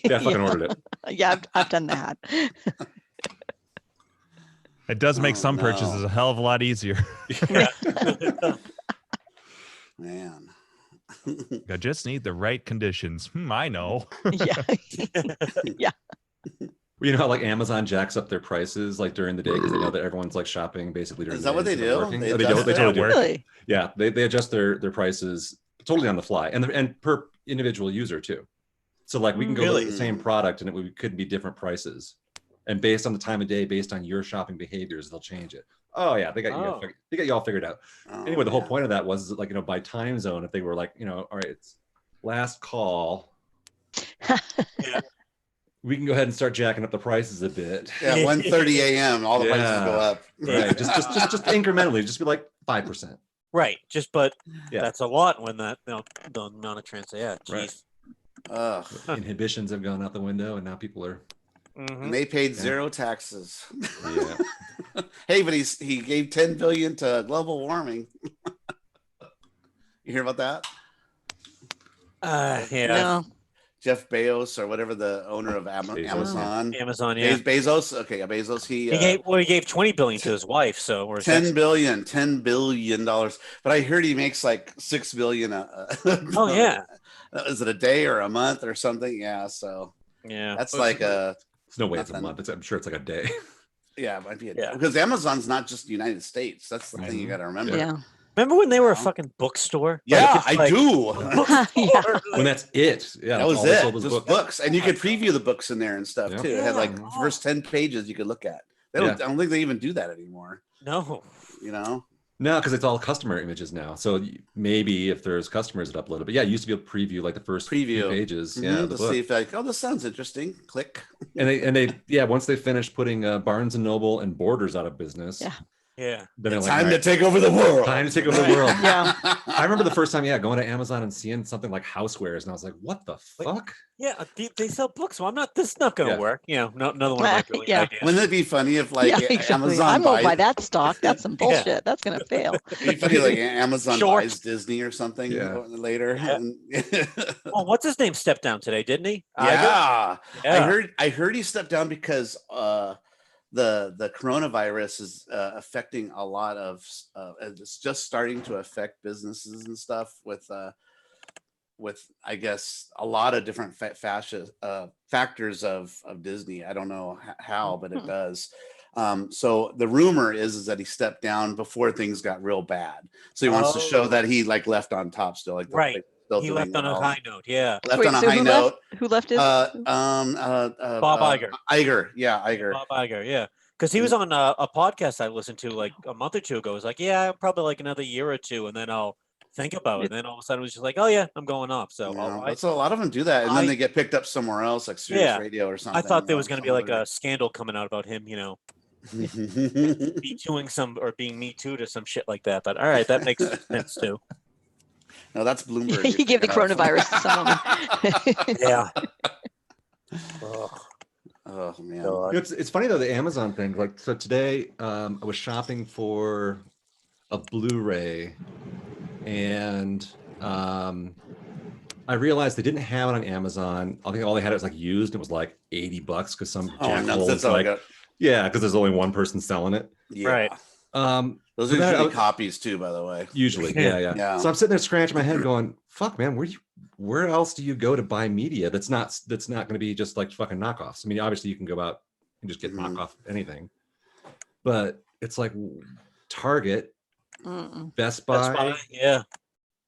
Yeah, I fucking ordered it. Yeah, I've done that. It does make Oh, some no. purchases a hell of a lot easier. Man. I just need the right conditions. I know. Yeah. You know how like Amazon jacks up their prices like during the day because they know that everyone's like shopping basically during Is the that day what they instead of do? working. They Oh, they adjust do. They it? totally do. Really? Yeah, they adjust their prices totally on the fly and per individual user too. So like we can go look at the same product and it could be different prices, and based on the time of day, based on your shopping behaviors, they'll change it. Oh yeah, they got you all figured out. Oh, Anyway, the whole man. point of that was like by time zone, if they were like all right, it's last call. Yeah. We can go ahead and start jacking up the prices a bit. Yeah, 1:30 a.m. All the prices go up. Right. just incrementally. Just be like 5%. Right. But Yeah. that's a lot when the amount of transit. Yeah. Geez. Ugh. Inhibitions have gone out the window, and now people are. And they paid zero taxes. Yeah. Hey, but he gave 10 billion to global warming. You hear about that? Yeah. No. Jeff Bezos or whatever, the owner of Amazon. Amazon. Yeah. Bezos. Okay, yeah, Bezos. He gave 20 billion to his wife. So or $10 billion. But I heard he makes like $6 billion. Oh yeah. Is it a day or a month or something? Yeah. So Yeah. that's like a. It's no way it's a nothing. month. I'm sure it's like a day. Yeah, it might be Yeah. because Amazon's not just the United States. That's the thing you got to remember. Yeah. Remember when they were a fucking bookstore? Yeah, Like, I do. Yeah. When that's it. Yeah. That was all they it. sold was Just books, and you could preview the books in there and stuff Yeah. too. It had like Yeah. first 10 pages you could look at. They don't. I don't think they even do that anymore. No. You know. No, because it's all customer images now. So maybe if there's customers that upload it, but yeah, you used to be able to preview like the first few pages. Yeah, to see if like, oh, this sounds interesting. Click. And they once they finished putting Barnes and Noble and Borders out of business. Yeah. Yeah. Then they're like, Time all to right, take over the world. time to take over the world. Yeah. I remember the first time, going to Amazon and seeing something like housewares, and I was like, "What the fuck?" Yeah. They sell books. Well, this is not going to Yeah. work. Another one of my brilliant Yeah. ideas. Wouldn't it be funny if like Yeah, exactly. Amazon I won't buy buys? that stock. That's some bullshit. That's gonna fail. It'd be funny like Amazon Short. buys Disney or something Yeah. later. Yeah. And- Oh, what's his name stepped down today, didn't he? yeah. Yeah. I heard he stepped down because the coronavirus is affecting a lot of it's just starting to affect businesses and stuff with I guess a lot of different factors of Disney. I don't know how, but it does. So the rumor is that he stepped down before things got real bad. So he wants to show that he like left on top still, like Right. Still He doing left on a well. high note. Yeah. Left Wait, on a so high who note. Who left his? Bob Iger. Iger, yeah, Iger. Bob Iger. Yeah. Because he was on a podcast I listened to like a month or two ago. It was like, yeah, probably like another year or two, and then I'll think about it. And then all of a sudden it was just like, oh yeah, I'm going off. So So a lot of them do that, and then they get picked up somewhere else, like Sirius Radio or something. I thought there was going to be like a scandal coming out about him, me tooing some or being me too to some shit like that. But all right, that makes sense too. No, that's Bloomberg. He gave the coronavirus to someone. Yeah. Oh man. It's funny though, the Amazon thing. Like, so today I was shopping for a Blu-ray, and I realized they didn't have it on Amazon. I think all they had it was like used. It was like $80 because some jackhole was like, because there's only one person selling it. Yeah. Right. Those are usually copies too, by the way. Usually, yeah. So I'm sitting there scratching my head, going, "Fuck, man, where else do you go to buy media that's not going to be just like fucking knockoffs?" I mean, obviously you can go out and just get knockoff anything, but it's like Target, Best Buy, yeah,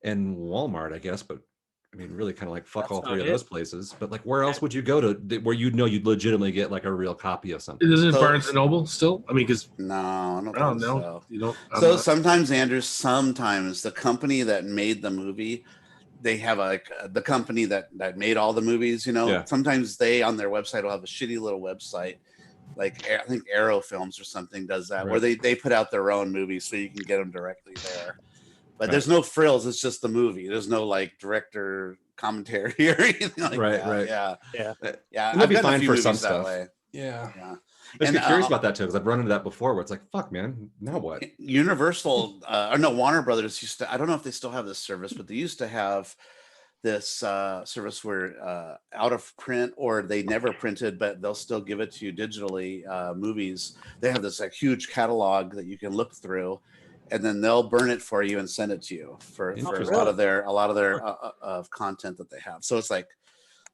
and Walmart, I guess. But I mean, really, kind of like fuck all three of those places. But like, where else would you go to where you'd legitimately get like a real copy of something? Isn't it Barnes and Noble still? I mean, because no, I don't think know. so. You don't. So sometimes, Andrew, sometimes the company that made the movie, they have like the company that made all the movies. Sometimes they on their website will have a shitty little website, like I think Arrow Films or something does that, where they put out their own movies so you can get them directly there. But there's no frills. It's just the movie. There's no like director commentary or anything like Right, that. right. Yeah. Yeah. Yeah. And that'd be I've done a fine few for movies some that stuff. way. Yeah. Yeah. I just And, get curious about that too, because I've run into that before where it's like, fuck, man, now what? Universal, or no, Warner Brothers used to, I don't know if they still have this service, but they used to have this service where out of print, or they never printed, but they'll still give it to you digitally, movies. They have this like huge catalog that you can look through, and then they'll burn it for you and send it to you for a lot of their content that they have. So it's like,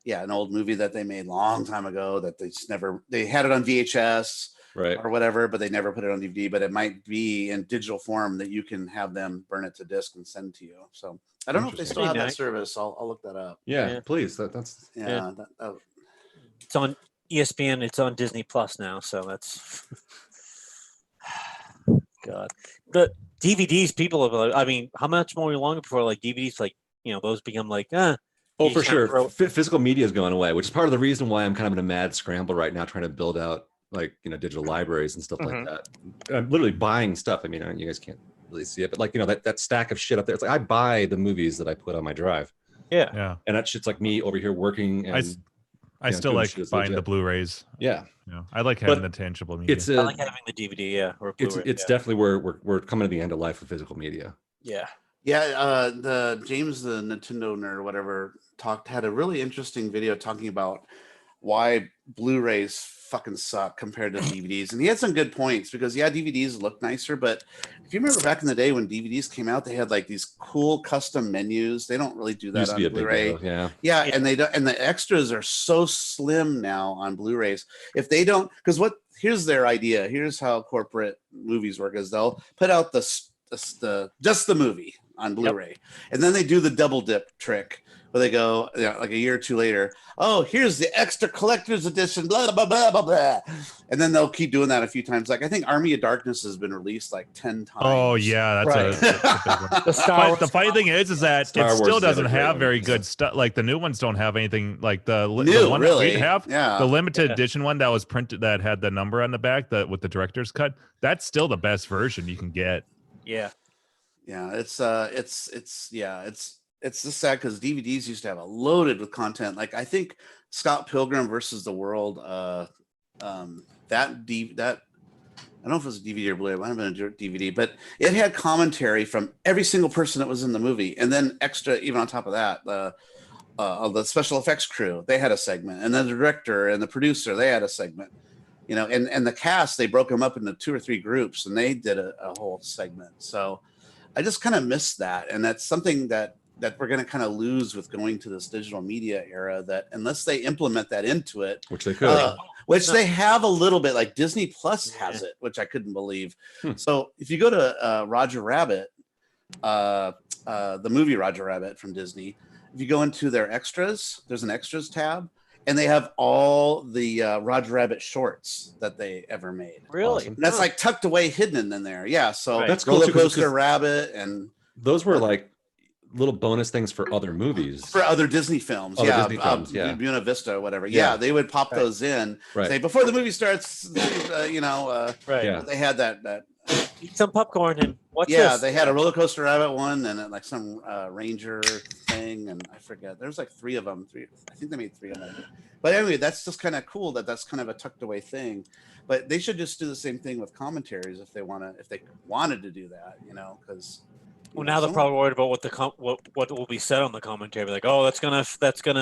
yeah, an old movie that they made long time ago that they just never, they had it on VHS Right. or whatever, but they never put it on DVD, but it might be in digital form that you can have them burn it to disc and send to you. So I don't know if they still have that service. I'll look that up. Yeah. Please. That's It's on ESPN. It's on Disney Plus now. So that's God. The DVDs, people are like, I mean, how much more longer before like DVDs, like, those become like, Oh, for sure. Physical media is going away, which is part of the reason why I'm kind of in a mad scramble right now, trying to build out like, digital libraries and stuff like that. I'm literally buying stuff. I mean, you guys can't really see it, but like, that stack of shit up there. It's like, I buy the movies that I put on my drive. Yeah. And that shit's like me over here working. And I still like buying the Blu-rays. Yeah. I like having the tangible media. I like having the DVD, or Blu-ray. It's definitely where we're coming to the end of life for physical media. Yeah. Yeah, the James, the Nintendo nerd, or whatever, had a really interesting video talking about why Blu-rays fucking suck compared to DVDs, and he had some good points because DVDs look nicer, but if you remember back in the day when DVDs came out, they had like these cool custom menus. They don't really do that on Blu-ray. And they don't, and the extras are so slim now on Blu-rays. If they don't, because here's their idea. Here's how corporate movies work: is they'll put out just the movie on Blu-ray, and then they do the double dip trick where they go like a year or two later, oh, here's the extra collector's edition, blah blah blah blah blah, and then they'll keep doing that a few times. Like I think Army of Darkness has been released like 10 times. Oh yeah, that's a big one. But the funny thing is that it still doesn't have very good stuff. Like the new ones don't have anything like the one that we have. The limited edition one that was printed that had the number on the back with the director's cut. That's still the best version you can get. Yeah. Yeah, it's just sad because DVDs used to have a loaded with content. Like I think Scott Pilgrim versus the World, that I don't know if it was a DVD or Blu-ray, it might have been a DVD, but it had commentary from every single person that was in the movie, and then extra even on top of that, the special effects crew, they had a segment, and then the director and the producer, they had a segment. And the cast, they broke them up into 2 or 3 groups, and they did a whole segment. So I just kind of missed that, and that's something that we're going to kind of lose with going to this digital media era, that unless they implement that into it, which they could, they have a little bit, like Disney Plus has it, which I couldn't believe. So if you go to Roger Rabbit, the movie Roger Rabbit from Disney, if you go into their extras, there's an extras tab, and they have all the Roger Rabbit shorts that they ever made. Really? Awesome. That's like tucked away, hidden in there. Yeah. So that's cool. Roller Coaster Rabbit, and those were like little bonus things for other movies, for other Disney films. Disney films, Buena Vista or whatever. Yeah, they would pop those in. Say before the movie starts. They had that. Eat some popcorn and watch this. They had a Roller Coaster Rabbit one, and like some Ranger thing, and I forget. There's like 3 of them. I think they made 3 of them. But anyway, that's just kind of cool that's kind of a tucked away thing. But they should just do the same thing with commentaries if they wanted to do that, because. Well, now they're probably worried about what will be said on the commentary. Like, oh, that's gonna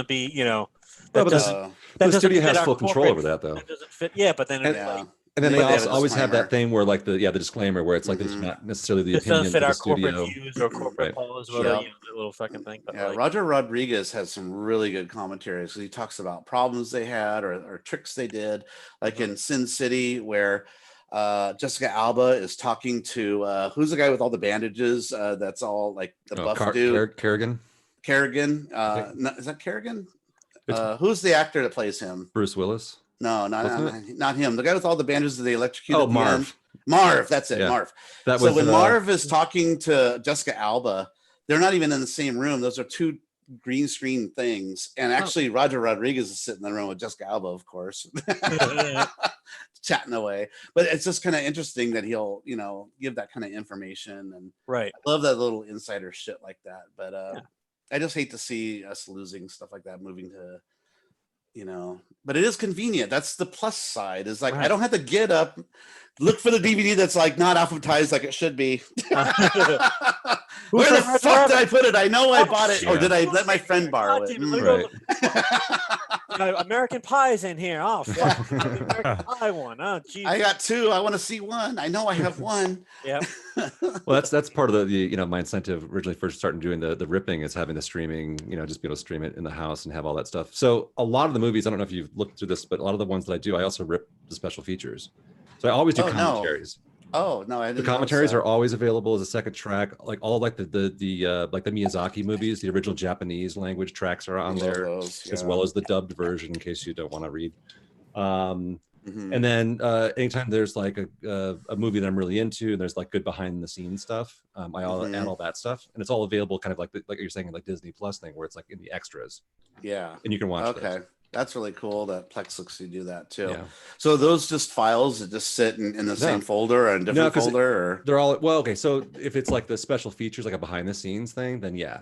be, the studio has full control over that, though. That doesn't fit. Yeah, but then and then they always have that thing where like the disclaimer where it's like it's not necessarily the opinion of the studio. Corporate views or corporate policies, whatever, that little fucking thing. But Roger Rodriguez has some really good commentaries. He talks about problems they had or tricks they did, like in Sin City, where Jessica Alba is talking to who's the guy with all the bandages? That's all like the buff dude. Kerrigan. Is that Kerrigan? Who's the actor that plays him? Bruce Willis. No, not him. The guy with all the bandages that they electrocute. Oh, Marv. Marv, that's it. Yeah. Marv. When Marv is talking to Jessica Alba, they're not even in the same room. Those are 2 green screen things. And actually, Roger Rodriguez is sitting in the room with Jessica Alba, of course, chatting away. But it's just kind of interesting that he'll, give that kind of information. And right. I love that little insider shit like that. But I just hate to see us losing stuff like that, moving to, but it is convenient. That's the plus side, is like, I don't have to get up, look for the DVD that's like not alphabetized like it should be. Where the fuck did I put it? I know I bought it, or did I let my friend borrow it? American Pie's in here. Oh, fuck. American Pie one. Oh, geez. I got 2. I want to see 1. I know I have 1. Yeah. Well, that's part of the my incentive originally for starting doing the ripping is having the streaming, just be able to stream it in the house and have all that stuff. So a lot of the movies, I don't know if you've looked through this, but a lot of the ones that I do, I also rip the special features. So I always do commentaries. Oh no, I didn't. The commentaries are always available as a second track. Like all like the Miyazaki movies, the original Japanese language tracks are on there, as well as the dubbed version in case you don't want to read. And then anytime there's like a movie that I'm really into, and there's like good behind the scenes stuff, I add all that stuff, and it's all available kind of like you're saying, like Disney Plus thing, where it's like in the extras. Yeah, and you can watch. Okay. Those. That's really cool that Plex lets you do that too. Yeah. So those just files that just sit in the same folder or in a different folder? Or? They're all, well, okay. So if it's like the special features, like a behind the scenes thing, then yeah.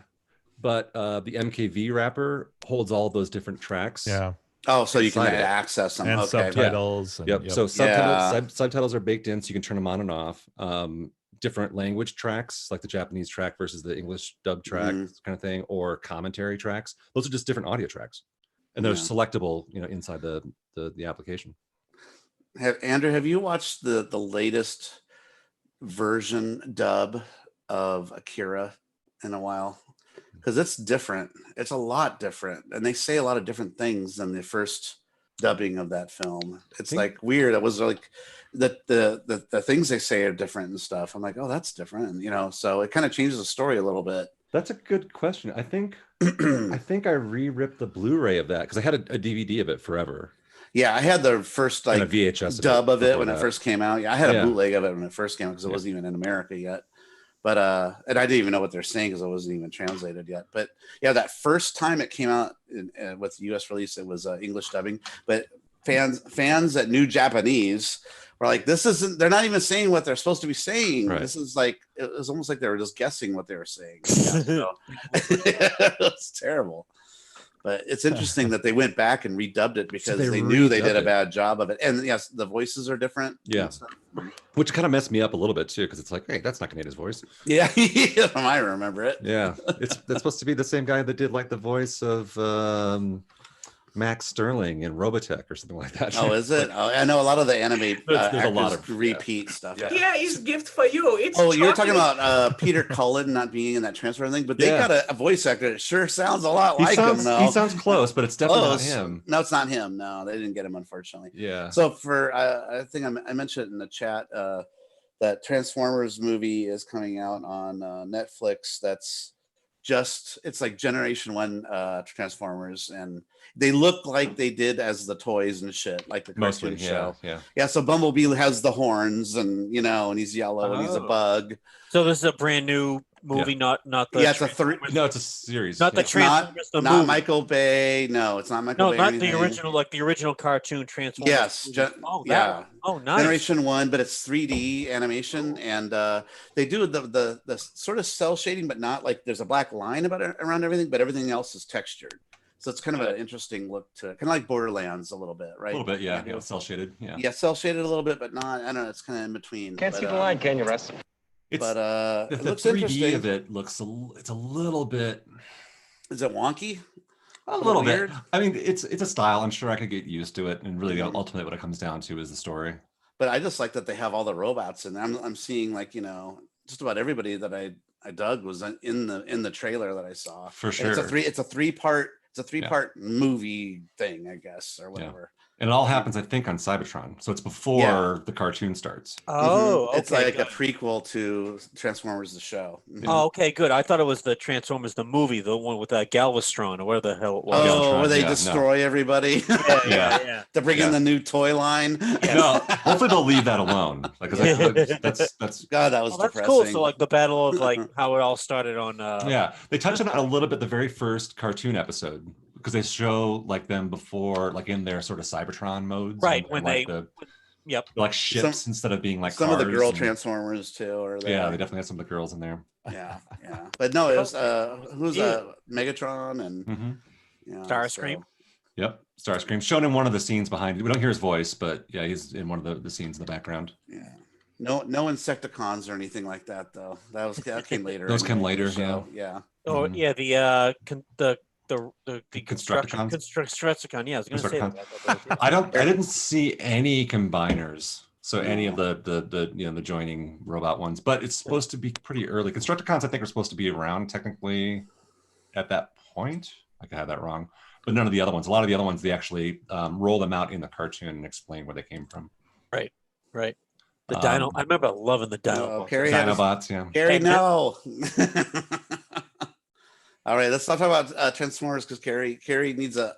But the MKV wrapper holds all those different tracks. Yeah. Oh, so you can access them. And subtitles. Yeah. So subtitles are baked in, so you can turn them on and off. Different language tracks, like the Japanese track versus the English dub track kind of thing, or commentary tracks. Those are just different audio tracks. And they're selectable, inside the application. Andrew, have you watched the latest version dub of Akira in a while? Because it's different. It's a lot different, and they say a lot of different things than the first dubbing of that film. It's like weird. It was like the things they say are different and stuff. I'm like, oh, that's different, So it kind of changes the story a little bit. That's a good question. I think I re-ripped the Blu-ray of that because I had a DVD of it forever. Yeah, I had the first like VHS dub of it when it first came out. Yeah, I had a bootleg of it when it first came out because it wasn't even in America yet. But and I didn't even know what they're saying because it wasn't even translated yet. But yeah, that first time it came out with the U.S. release, it was English dubbing. But fans that knew Japanese were like, this isn't, they're not even saying what they're supposed to be saying. Right. This is like, it was almost like they were just guessing what they were saying. It's terrible. But it's interesting that they went back and redubbed it because they knew they did a bad job of it. And yes, the voices are different. Yeah. Which kind of messed me up a little bit too, because it's like, hey, that's not Kanada's voice. Yeah, I remember it. Yeah. That's supposed to be the same guy that did like the voice of Max Sterling in Robotech or something like that. Oh, is it? I know a lot of the anime there's a lot of repeat stuff. Yeah, it's gift for you. It's you're talking about Peter Cullen not being in that transfer thing, but they got a voice actor that sure sounds a lot like him though. He sounds close, but it's definitely not him. No, it's not him. No, they didn't get him, unfortunately. Yeah. So for I think I mentioned in the chat that Transformers movie is coming out on Netflix. That's it's like Generation 1 Transformers, and they look like they did as the toys and shit, like the cartoon show. Yeah. So Bumblebee has the horns, and and he's yellow and he's a bug. So this is a brand new movie, not the it's a no, it's a series. Not the Transformers, the not movie. Michael Bay. No, it's not Michael Bay. No, not the original, like the original cartoon Transformers. Yes. Oh, nice. Generation 1, but it's 3D animation, and they do the sort of cell shading, but not like there's a black line around everything, but everything else is textured. So it's kind of an interesting look to it, kind of like Borderlands a little bit, right? A little bit, yeah. Cell shaded, yeah. Yeah, cell shaded a little bit, but not. I don't know. It's kind of in between. Can't see the line, can you, Russ? But it looks 3D interesting. Of it looks it's a little bit. Is it wonky? A little bit. I mean, it's a style. I'm sure I could get used to it, and really, ultimately, what it comes down to is the story. But I just like that they have all the robots, and I'm seeing like just about everybody that I dug was in the trailer that I saw. For sure, and it's a three part movie thing, I guess, or whatever. And it all happens, I think, on Cybertron. So it's before the cartoon starts. Oh, okay, it's like a prequel to Transformers the show. Oh, okay, good. I thought it was the Transformers the movie, the one with Galvatron, or where the hell it was. Oh, where they destroy everybody. Yeah. To bring in the new toy line. No, hopefully they'll leave that alone. Like, that's God, that was depressing. That's cool. So like the battle of like how it all started on. They touched on it a little bit the very first cartoon episode. Because they show like them before, like in their sort of Cybertron modes, right? When Yep. Like ships instead of being like some cars of the girl Transformers too. Or yeah, they definitely had some of the girls in there. Yeah. But no, it was who's Megatron and Starscream. Yep, Starscream shown in one of the scenes behind. We don't hear his voice, but yeah, he's in one of the scenes in the background. Yeah. No Insecticons or anything like that though. That came later. Those came later. Yeah. Oh yeah, the Constructicons. Constructicon. Yeah, I was going to say that. I didn't see any combiners. So any of the joining robot ones, but it's supposed to be pretty early. Constructicons, I think, are supposed to be around technically at that point. I could have that wrong, but none of the other ones. A lot of the other ones, they actually roll them out in the cartoon and explain where they came from. Right. The Dino. I remember loving the Dino. Dinobots, yeah. Carrie, no. All right, let's not talk about Transformers because Carrie needs a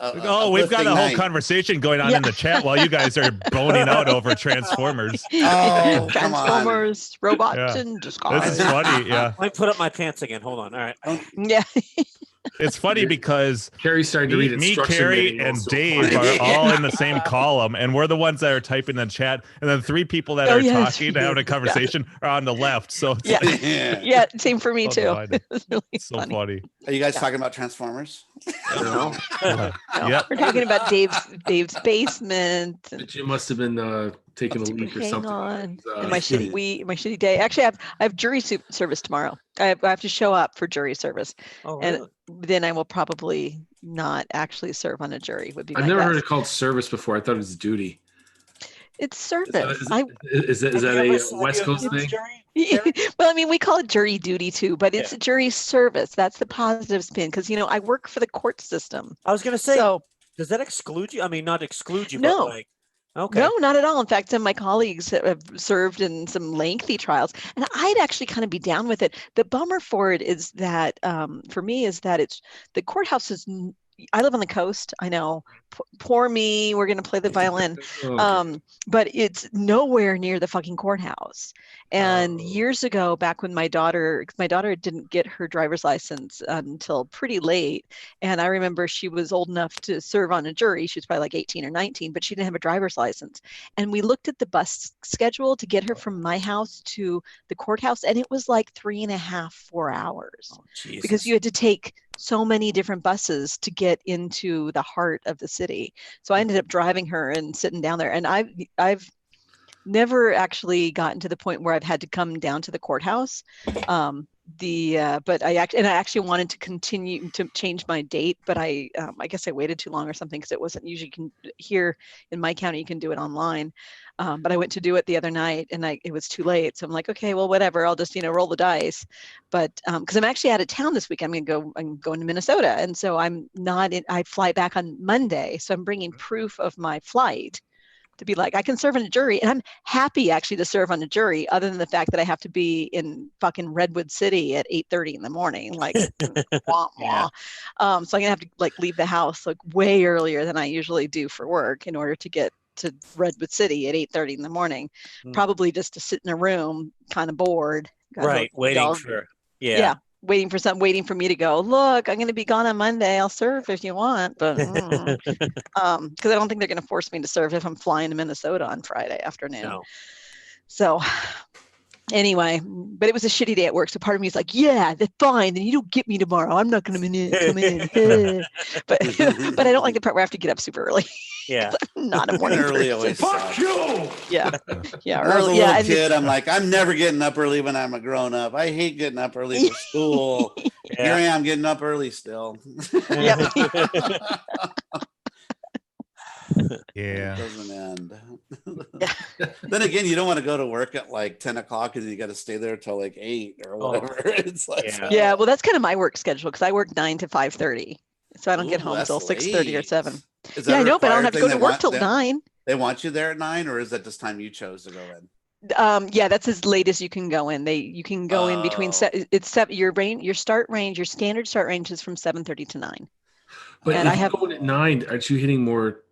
we've got a whole conversation going on in the chat while you guys are boning out over Transformers. Oh, Transformers, robots in disguise. This is funny, yeah. Let me put up my pants again. Hold on. All right. Yeah. It's funny because Carrie's starting to read instruction Carrie, and Dave are all in the same column, and we're the ones that are typing in the chat. And then three people that are talking and having a conversation are on the left. So yeah, same for me too. It's really so funny. Are you guys talking about Transformers? No. Yep. We're talking about Dave's basement. You must have been taking a leak or something. And my shitty day. Actually, I have jury service tomorrow. I have to show up for jury service. Oh, really? And then I will probably not actually serve on a jury. Would be. I've never heard it called service before. I thought it was duty. It's service. Is that a West Coast thing? Well, I mean, we call it jury duty too, but it's jury service. That's the positive spin because I work for the court system. I was going to say, does that exclude you? I mean, not exclude you, no. But like, okay. No, not at all. In fact, some of my colleagues have served in some lengthy trials, and I'd actually kind of be down with it. The bummer for it is that, for me, is that it's the courthouse is. I live on the coast. I know. Poor me. We're going to play the violin. But it's nowhere near the fucking courthouse. And years ago, back when my daughter didn't get her driver's license until pretty late. And I remember she was old enough to serve on a jury. She was probably like 18 or 19, but she didn't have a driver's license. And we looked at the bus schedule to get her from my house to the courthouse. And it was like 3.5, 4 hours because you had to take so many different buses to get into the heart of the city. So I ended up driving her and sitting down there. And I've never actually gotten to the point where I've had to come down to the courthouse. But I actually wanted to continue to change my date, but I guess I waited too long or something because it wasn't usually here in my county you can do it online. But I went to do it the other night and it was too late. So I'm like, okay, well, whatever. I'll just roll the dice. But because I'm actually out of town this week, I'm going to Minnesota, and so I'm not in. I fly back on Monday, so I'm bringing proof of my flight to be like, I can serve on a jury. And I'm happy actually to serve on a jury, other than the fact that I have to be in fucking Redwood City at 8:30 in the morning. Like, wah, wah. So I'm gonna have to leave the house way earlier than I usually do for work in order to get to Redwood City at 8:30 in the morning, probably just to sit in a room, kind of bored. Right. Waiting for, waiting for me to go, look, I'm going to be gone on Monday. I'll serve if you want, but because I don't think they're going to force me to serve if I'm flying to Minnesota on Friday afternoon. No. So anyway, but it was a shitty day at work. So part of me is like, yeah, that's fine. Then you don't get me tomorrow. I'm not going to come in. but I don't like the part where I have to get up super early. Yeah. I'm not a morning early. Fuck you. Yeah. Yeah. When I was a little kid, I'm like, I'm never getting up early when I'm a grown up. I hate getting up early for school. Here I am getting up early still. Yeah. It doesn't end. Then again, you don't want to go to work at 10 o'clock and you got to stay there till 8 or whatever. It's well, that's kind of my work schedule because I work 9 to 5:30, so I don't get home until 6:30 or 7. I know, but I don't have to go to work till 9. They want you there at 9, or is that just time you chose to go in? Yeah, that's as late as you can go in. You can go in between your start range, your standard start range is from 7:30 to 9. But if you're going at 9, aren't you hitting more?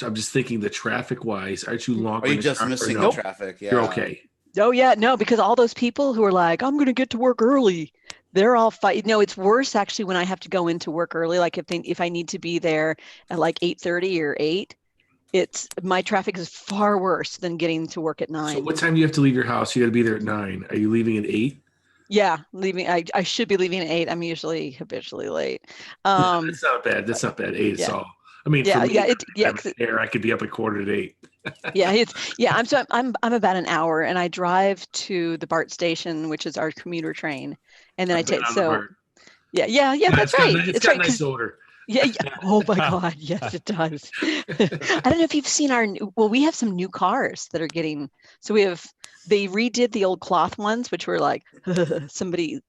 I'm just thinking the traffic wise, aren't you longer? Are you just missing the traffic? Yeah. You're okay. Oh yeah, no, because all those people who are like, I'm going to get to work early, they're all fighting. No, it's worse actually when I have to go into work early. Like if I need to be there at 8:30 or 8, my traffic is far worse than getting to work at 9. So what time do you have to leave your house? You got to be there at 9. Are you leaving at 8? Yeah, leaving. I should be leaving at 8. I'm usually habitually late. That's not bad. That's not bad. 8 is all. I mean, for me, I could be up at 7:45. I'm about an hour, and I drive to the BART station, which is our commuter train, and then I take that's right. It's got nice odor. Yeah. Oh my God. Yes, it does. I don't know if you've seen we have some new cars that are getting, they redid the old cloth ones, which were like, somebody,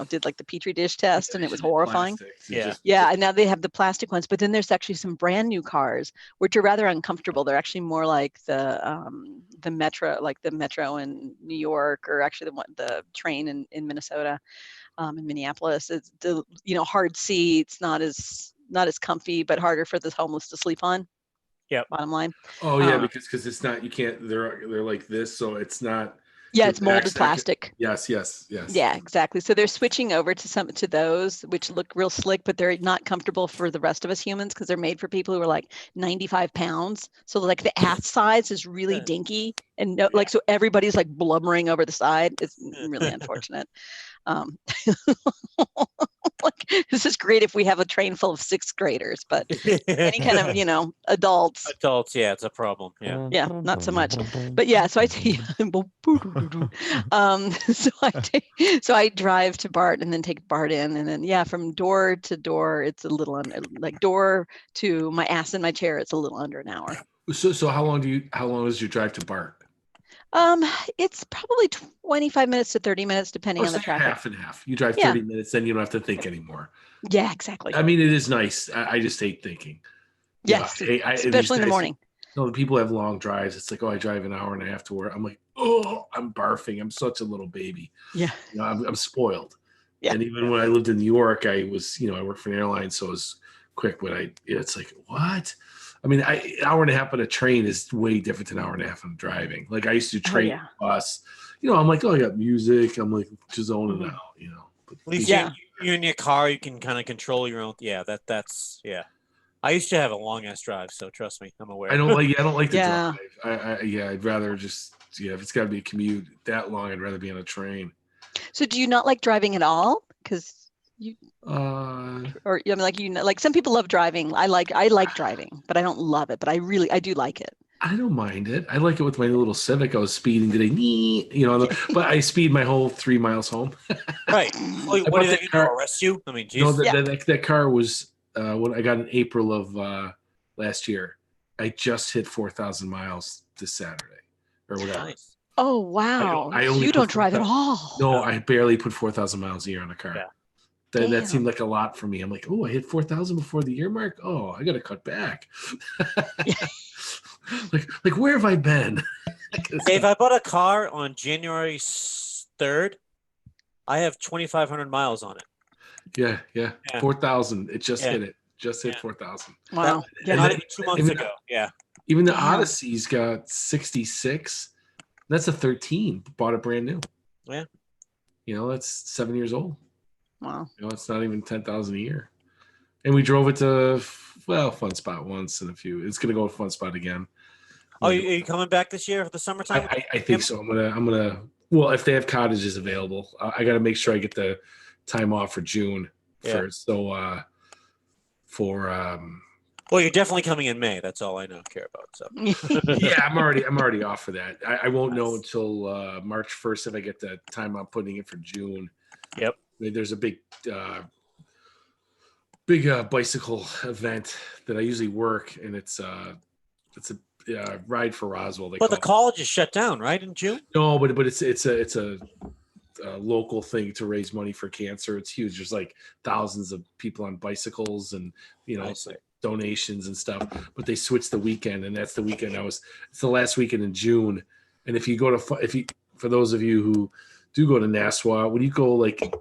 did like the Petri dish test and it was horrifying. And now they have the plastic ones, but then there's actually some brand new cars, which are rather uncomfortable. They're actually more like the metro in New York, or actually the train in Minnesota, in Minneapolis. It's the, hard seats, not as comfy, but harder for the homeless to sleep on. Yeah. Bottom line. Oh yeah, because it's not, you can't, they're like this, so it's not. Yeah, it's molded plastic. Yes. Yeah, exactly. So they're switching over to those, which look real slick, but they're not comfortable for the rest of us humans because they're made for people who are like 95 pounds. So like the ass size is really dinky, and so everybody's like blubbering over the side. It's really unfortunate. This is great if we have a train full of 6th graders, but any kind of adults, yeah, it's a problem. Not so much. But so I take so I drive to BART and then take BART in, and then from door to door it's a little under, like door to my ass in my chair, it's a little under an hour. So how long is your drive to BART? It's probably 25 minutes to 30 minutes, depending on the traffic. Half and half. You drive 30 minutes, then you don't have to think anymore. Yeah, exactly. I mean, it is nice. I just hate thinking. Yes, especially in the morning. No, the people have long drives. It's like, I drive an hour and a half to work. I'm like, I'm barfing. I'm such a little baby. Yeah. I'm spoiled. Yeah. And even when I lived in New York, I was, I worked for an airline, so it was quick. But it's like, what? I mean, an hour and a half on a train is way different than an hour and a half on driving. Like I used to train bus. I'm like, I got music. I'm like just zoning out. But at least you're in your car. You can kind of control your own. Yeah, that's. I used to have a long ass drive, so trust me, I'm aware. I don't like the drive. I'd rather just if it's got to be a commute that long, I'd rather be on a train. So do you not like driving at all? Because like some people love driving. I like driving, but I don't love it. But I do like it. I don't mind it. I like it with my little Civic. I was speeding today, but I speed my whole 3 miles home. Right. What are they going to arrest you? I mean, Jesus. That car was when I got in April of last year. I just hit 4,000 miles this Saturday or whatever. Nice. Oh wow! You don't drive at all. No, I barely put 4,000 miles a year on a car. Yeah. That seemed like a lot for me. I'm like, I hit 4,000 before the year mark. Oh, I got to cut back. like where have I been? If I bought a car on January 3rd, I have 2,500 miles on it. Yeah. 4,000. It just hit it. Just hit 4,000. Wow. Not even 2 months ago. Yeah. Even the Odyssey's got 66. That's a 13. Bought it brand new. Yeah. That's 7 years old. Wow. It's not even 10,000 a year. And we drove it to Fun Spot once and a few. It's gonna go to Fun Spot again. Are you coming back this year for the summertime? I think so. I'm gonna if they have cottages available. I gotta make sure I get the time off for June first. So well, you're definitely coming in May. That's all I care about. So yeah, I'm already off for that. I won't know until March 1st if I get the time I'm putting in for June. Yep. There's a big bicycle event that I usually work, and it's a ride for Roswell. But the college is shut down, right, in June? No, but it's a local thing to raise money for cancer. It's huge. There's like thousands of people on bicycles, and donations and stuff. But they switched the weekend, and that's the weekend it's the last weekend in June. And if you go to for those of you who do go to Nassau, when you go like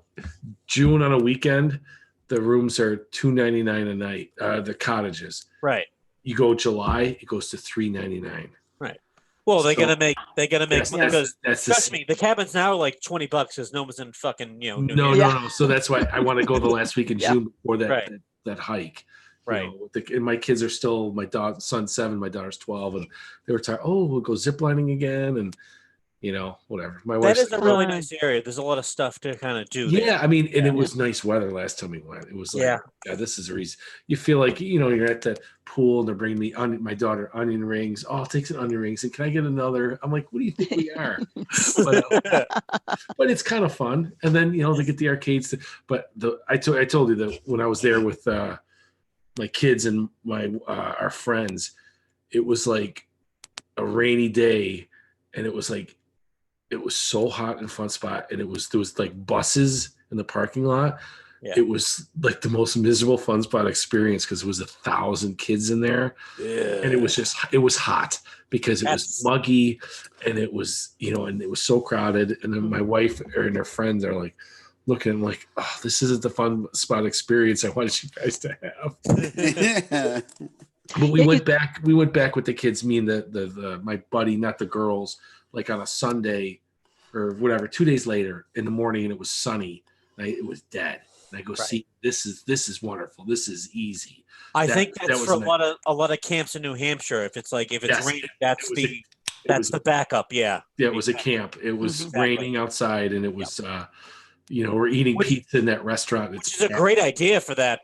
June on a weekend, the rooms are $299 a night. The cottages, right? You go July, it goes to $399. Right. Well, they gotta make money because trust me, the cabins now are like $20 because no one's in fucking No. So that's why I want to go the last week in June before that hike. Right. You know, and my kids are still, son's 7, my daughter's 12, and they were tired. Oh, we'll go ziplining again, and you know, whatever. My That wife's is a really nice area. There's a lot of stuff to kind of do. Yeah, there. I mean, and it was nice weather last time we went. It was like, yeah, this is a reason. You feel like, you know, you're at the pool and they're bringing me my daughter onion rings. Oh, I'll take some onion rings, and can I get another? I'm like, what do you think we are? But it's kind of fun. And then, you know, they get the arcades. But I told you that when I was there with my kids and our friends, it was like a rainy day, and it was like, it was so hot in Fun Spot, and there was like buses in the parking lot. Yeah. It was like the most miserable Fun Spot experience because it was 1,000 kids in there. Yeah. And it was hot because it was muggy, and it was, you know, and it was so crowded. And then my wife and her friends are like looking like, oh, this isn't the Fun Spot experience I wanted you guys to have. But we went back with the kids, me and the my buddy, not the girls, like on a Sunday or whatever, 2 days later in the morning, and it was sunny. And it was dead. And I go, see, this is wonderful. This is easy. I think that's for a lot of camps in New Hampshire. If it's raining, that's the backup. Yeah. Yeah, it was a camp. It was raining outside, and it was you know, we're eating pizza in that restaurant. Which is a great idea for that,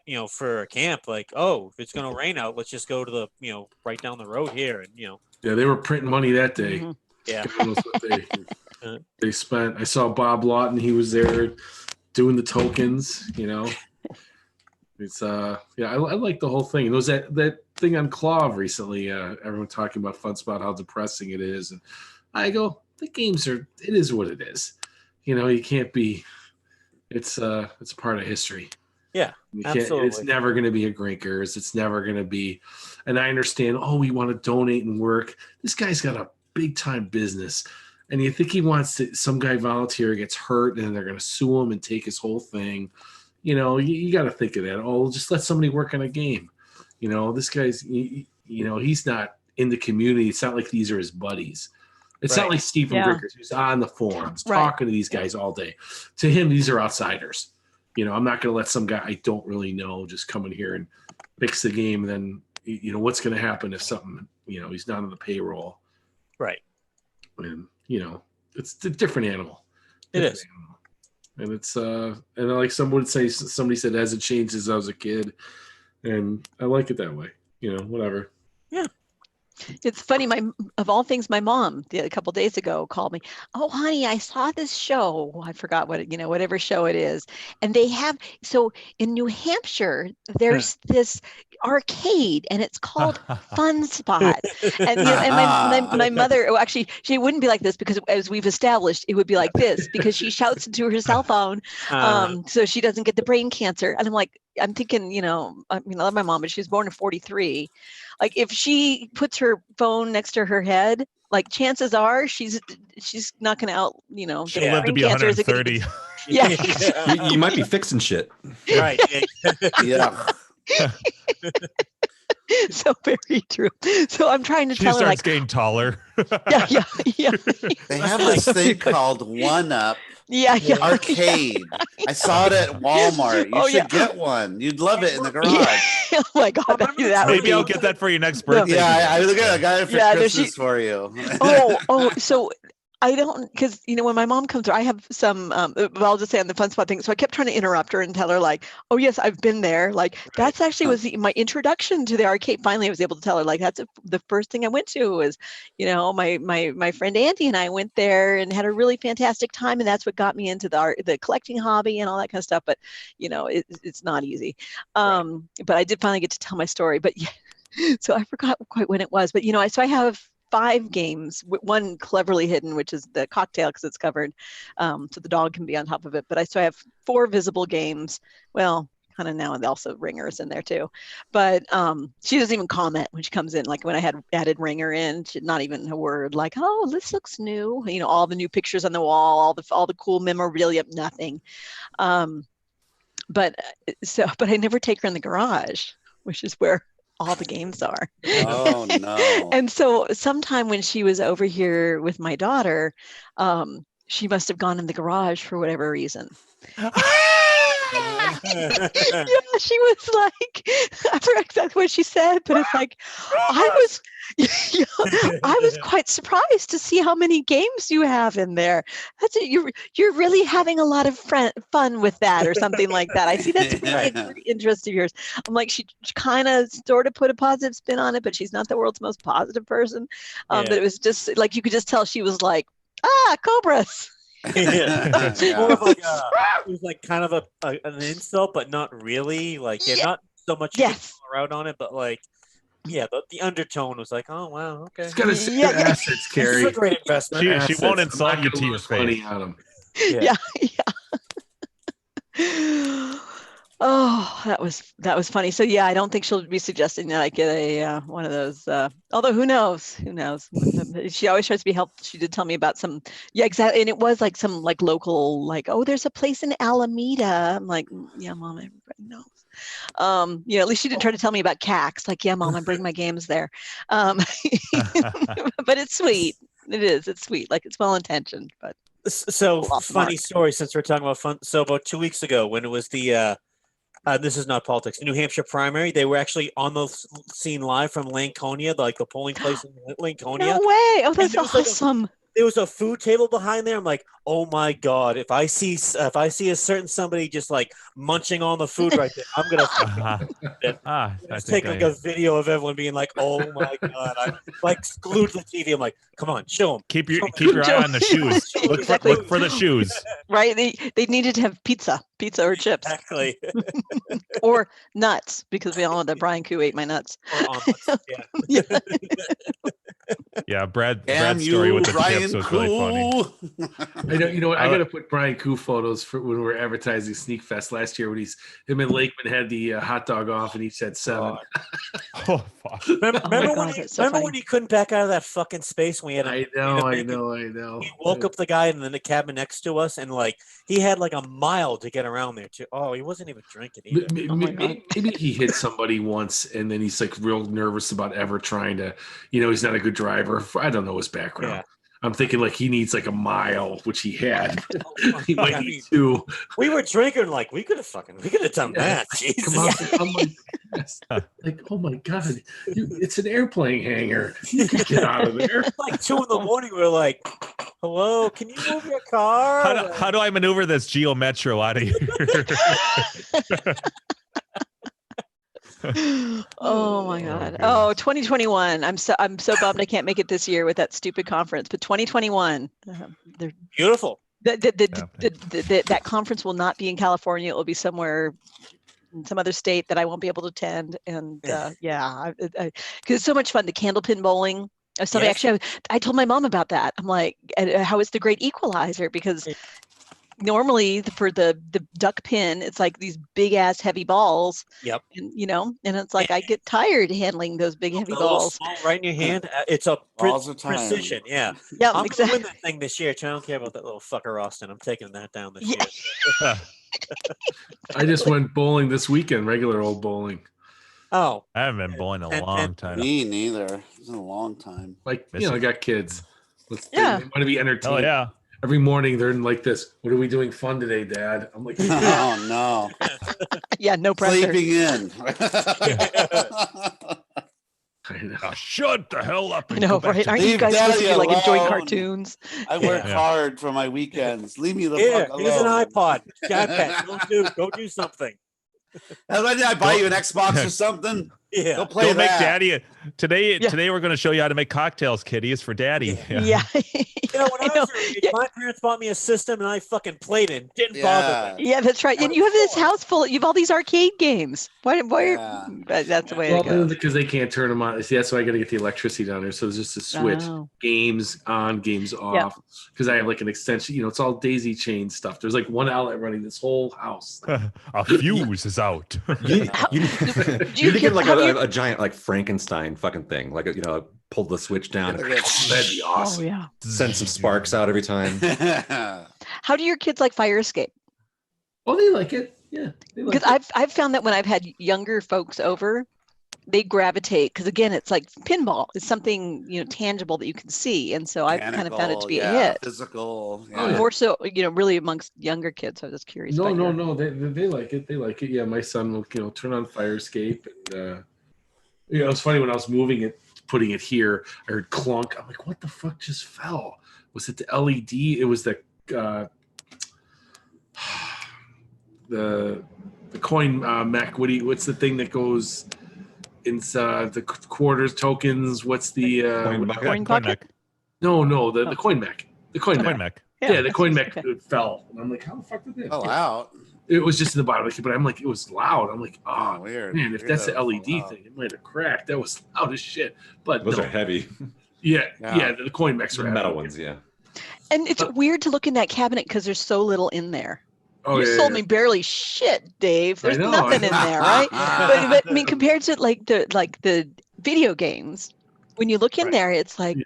you know, for a camp. Like, oh, if it's gonna rain out, let's just go to the, you know, right down the road here, and you know. Yeah, they were printing money that day. Mm-hmm. Yeah. God knows what they spent. I saw Bob Lawton. He was there doing the tokens, you know. It's I like the whole thing. There was that thing on Clav recently, everyone talking about Fun Spot, how depressing it is. And I go, the games it is what it is. You know, you can't be, it's a part of history. Yeah, absolutely. It's never going to be a Grinkers. It's never going to be, and I understand, we want to donate and work. This guy's got a big time business. And you think he wants to, some guy volunteer gets hurt and they're going to sue him and take his whole thing. You know, you got to think of that. Oh, just let somebody work on a game. You know, this guy's, you know, he's not in the community. It's not like these are his buddies. It's not like Steve from Grinkers, who's on the forums talking to these guys all day. To him, these are outsiders. You know, I'm not going to let some guy I don't really know just come in here and fix the game. And then, you know, what's going to happen if something, you know, he's not on the payroll. Right. And, you know, it's a different animal. It is. And it's, and like somebody said, it hasn't changed since I was a kid. And I like it that way. You know, whatever. Yeah. It's funny. Of all things, my mom a couple of days ago called me. Oh, honey, I saw this show. I forgot whatever show it is. And they have, so in New Hampshire, there's this arcade, and it's called Fun Spot. And, you know, and my mother, well, actually, she wouldn't be like this because, as we've established, it would be like this because she shouts into her cell phone, so she doesn't get the brain cancer. And I'm thinking, you know, I mean, I love my mom, but she was born in 1943. Like, if she puts her phone next to her head, like, chances are she's not going to out, you know, she'll live to be 130. Yeah. You might be fixing shit. Right. Yeah. So very true. So I'm trying to tell her, starts getting taller. Yeah. They have this thing called One Up. Yeah. Arcade. I saw it at Walmart. You should get one. You'd love it in the garage. Oh my God. Maybe I'll get that for your next birthday. Yeah, I got it for Christmas for you. So I don't, because, you know, when my mom comes, I have some, I'll just say on the Fun Spot thing. So I kept trying to interrupt her and tell her, like, oh, yes, I've been there. Like, that's actually was my introduction to the arcade. Finally, I was able to tell her, like, that's the first thing I went to was, you know, my friend Andy and I went there and had a really fantastic time. And that's what got me into the collecting hobby and all that kind of stuff. But, you know, it's not easy. But I did finally get to tell my story. But yeah, so I forgot quite when it was. But, you know, so I have 5 games, one cleverly hidden, which is the cocktail because it's covered, so the dog can be on top of it. But I have 4 visible games. Well, kind of now, and also Ringer's in there too. But she doesn't even comment when she comes in. Like when I had added Ringer in, not even a word. Like, oh, this looks new. You know, all the new pictures on the wall, all the cool memorabilia, nothing. But I never take her in the garage, which is where all the games are. Oh no. And so sometime when she was over here with my daughter, she must have gone in the garage for whatever reason. Yeah, she was like, I forgot exactly what she said, but it's like, I was quite surprised to see how many games you have in there. That's it. You're really having a lot of fun with that, or something like that. I see that's really a great interest of yours. I'm like, she kind of sort of put a positive spin on it, but she's not the world's most positive person. But it was just like, you could just tell she was like, cobras. More of like it was like kind of an insult, but not really. Like not so much you could call her out on it, but like the undertone was like, oh wow, okay. It's gotta say assets, Carrie. It's a great investment. She won't insult you to your face. On them. Yeah. Oh, that was funny. So yeah, I don't think she'll be suggesting that I get a one of those. Although who knows? Who knows? She always tries to be helpful. She did tell me about some. Yeah, exactly. And it was like some like local, like, oh, there's a place in Alameda. I'm like, yeah, Mom, everybody knows. At least she didn't try to tell me about CAX. Like, yeah, Mom, I bring my games there. But it's sweet. It is. It's sweet. Like, it's well intentioned, but. So funny story, since we're talking about fun. So about 2 weeks ago, when it was the this is not politics, New Hampshire primary, they were actually on the scene live from Lanconia, like the polling place in Lanconia. No way! Oh, that's awesome. There was a food table behind there. I'm like, oh my god! If I see a certain somebody just like munching on the food right there, I'm gonna take like a video of everyone being like, oh my god! I'm like glued to the TV. I'm like, come on, show them. Keep your eye on the shoes. Look for the shoes. Right? They needed to have pizza or chips. Exactly. Or nuts, because we all know that Brian Koo ate my nuts. Or almonds. Yeah. Yeah, Brad's story with the chips was really funny. I know. You know what? I got to put Brian Koo photos for when we were advertising Sneak Fest last year. When him and Lakeman had the hot dog off, and each had 7. Oh fuck! Remember when he couldn't back out of that fucking space when we had? I know. He woke up the guy in the cabin next to us, and like he had like a mile to get around there too. Oh, he wasn't even drinking either. Maybe he hit somebody once, and then he's like real nervous about ever trying to. He's not a good driver. I don't know his background. Yeah. I'm thinking like he needs like a mile, which he had. He might need 2. We were drinking like we could have done that. Jesus. Come on, I'm like, oh my god, it's an airplane hangar. You can get out of there. Like 2 a.m. We were like, hello, can you move your car? How do I maneuver this Geo Metro out of here? Oh my god. Oh, 2021. I'm so bummed I can't make it this year with that stupid conference. But 2021, they're beautiful. That conference will not be in California. It will be somewhere in some other state that I won't be able to attend. And because it's so much fun. The candlepin bowling. Somebody actually, I told my mom about that. I'm like, how is the Great Equalizer? Because normally for the duck pin, it's like these big ass heavy balls. Yep. And it's like I get tired handling those big heavy balls. Small, right in your hand. It's a precision. Yeah. Yeah. I'm gonna win that thing this year. I don't care about that little fucker Austin. I'm taking that down this year. I just went bowling this weekend. Regular old bowling. Oh, I haven't been bowling in a long time. Me neither. It's been a long time. Like I got kids. They want to be entertained. Oh yeah. Every morning they're in like this. What are we doing fun today, Dad? I'm like, oh no. Yeah, no pressure. Sleeping in. I know. Shut the hell up. I know, right? Aren't you guys supposed to be like enjoying cartoons? I work hard for my weekends. Leave me the fuck alone. Here's an iPod. Go do something. Did I buy you an Xbox or something? Yeah. Go play that. Make Daddy today we're going to show you how to make cocktails, Kitty. It's for Daddy. Yeah. When I was your age, my parents bought me a system and I fucking played it. Didn't bother me. Yeah, that's right. And you have this house full. You have all these arcade games. Why that's the way it goes. Because they can't turn them on. See, that's why I got to get the electricity down there. So there's just a switch. Games on, games off. Because I have like an extension. It's all daisy chain stuff. There's like one outlet running this whole house. A fuse is out. You need to get like a giant like Frankenstein fucking thing, like pull the switch down. That'd be awesome. Oh yeah. Send some sparks out every time. How do your kids like fire escape? Oh, they like it. Yeah. Because I've found that when I've had younger folks over, they gravitate, because again, it's like pinball. It's something, tangible that you can see, and so I kind of found it to be a hit. Physical. Oh, yeah. More so, really amongst younger kids. So I was just curious. No, they like it. They like it. Yeah, my son will turn on Fire Escape, and it was funny when I was moving it, putting it here. I heard clunk. I'm like, what the fuck just fell? Was it the LED? It was the coin mech. What's the thing that goes inside the quarters tokens? What's the coin pocket? No, the coin mech. The coin mech. Yeah, the coin mech fell, and I'm like, how the fuck did that fell out? It was just in the bottom of the, but I'm like, it was loud. I'm like, oh, weird. Man, if that's an LED thing, it might have cracked. That was loud as shit. But those are heavy. Yeah, the coin mechs are metal heavy. ones, yeah. And it's weird to look in that cabinet because there's so little in there. Oh, you sold me barely shit, Dave. There's nothing in there, right? but I mean, compared to like the video games, when you look in there, it's like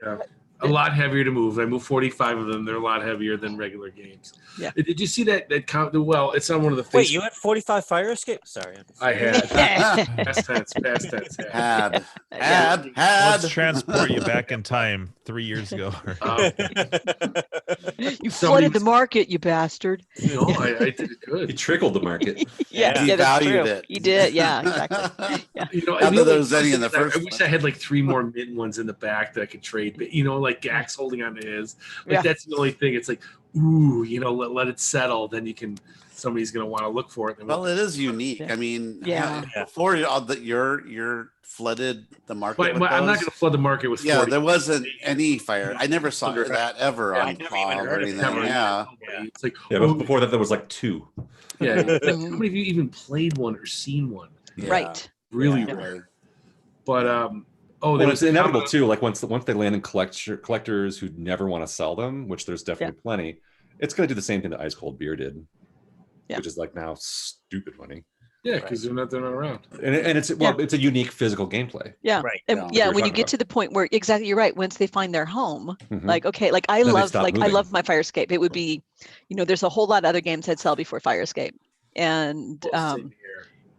a lot heavier to move. I moved 45 of them. They're a lot heavier than regular games. Yeah. Did you see that count? Well, it's on one of the. Wait, you had 45 Fire Escape? Sorry. I had. Past tense. Had. Let's transport you back in time 3 years ago. You flooded the market, you bastard. I did it good. He trickled the market. He valued it. He did. Yeah, exactly. Yeah. Not that there was any in the first. I wish I had like 3 more mint ones in the back that I could trade. But like Gax holding on to his. Like that's the only thing. It's like, ooh, let it settle. Then somebody's gonna want to look for it. Well, it is unique. I mean, before you're flooded the market. But I'm not gonna flood the market with. 40. There wasn't any fire. I never saw that ever on Claw or anything. It's like but before that there was like 2. Yeah. How many of you even played one or seen one? Yeah. Right. Really rare. But it's inevitable too. Like once they land in collectors who never want to sell them, which there's definitely plenty. It's going to do the same thing that Ice Cold Beer did, which is like now stupid money. Yeah, because they're not around. And it's it's a unique physical gameplay. Yeah, right. And when you get to the point where you're right. Once they find their home, like I love my Fire Escape. It would be, there's a whole lot of other games I'd sell before Fire Escape, and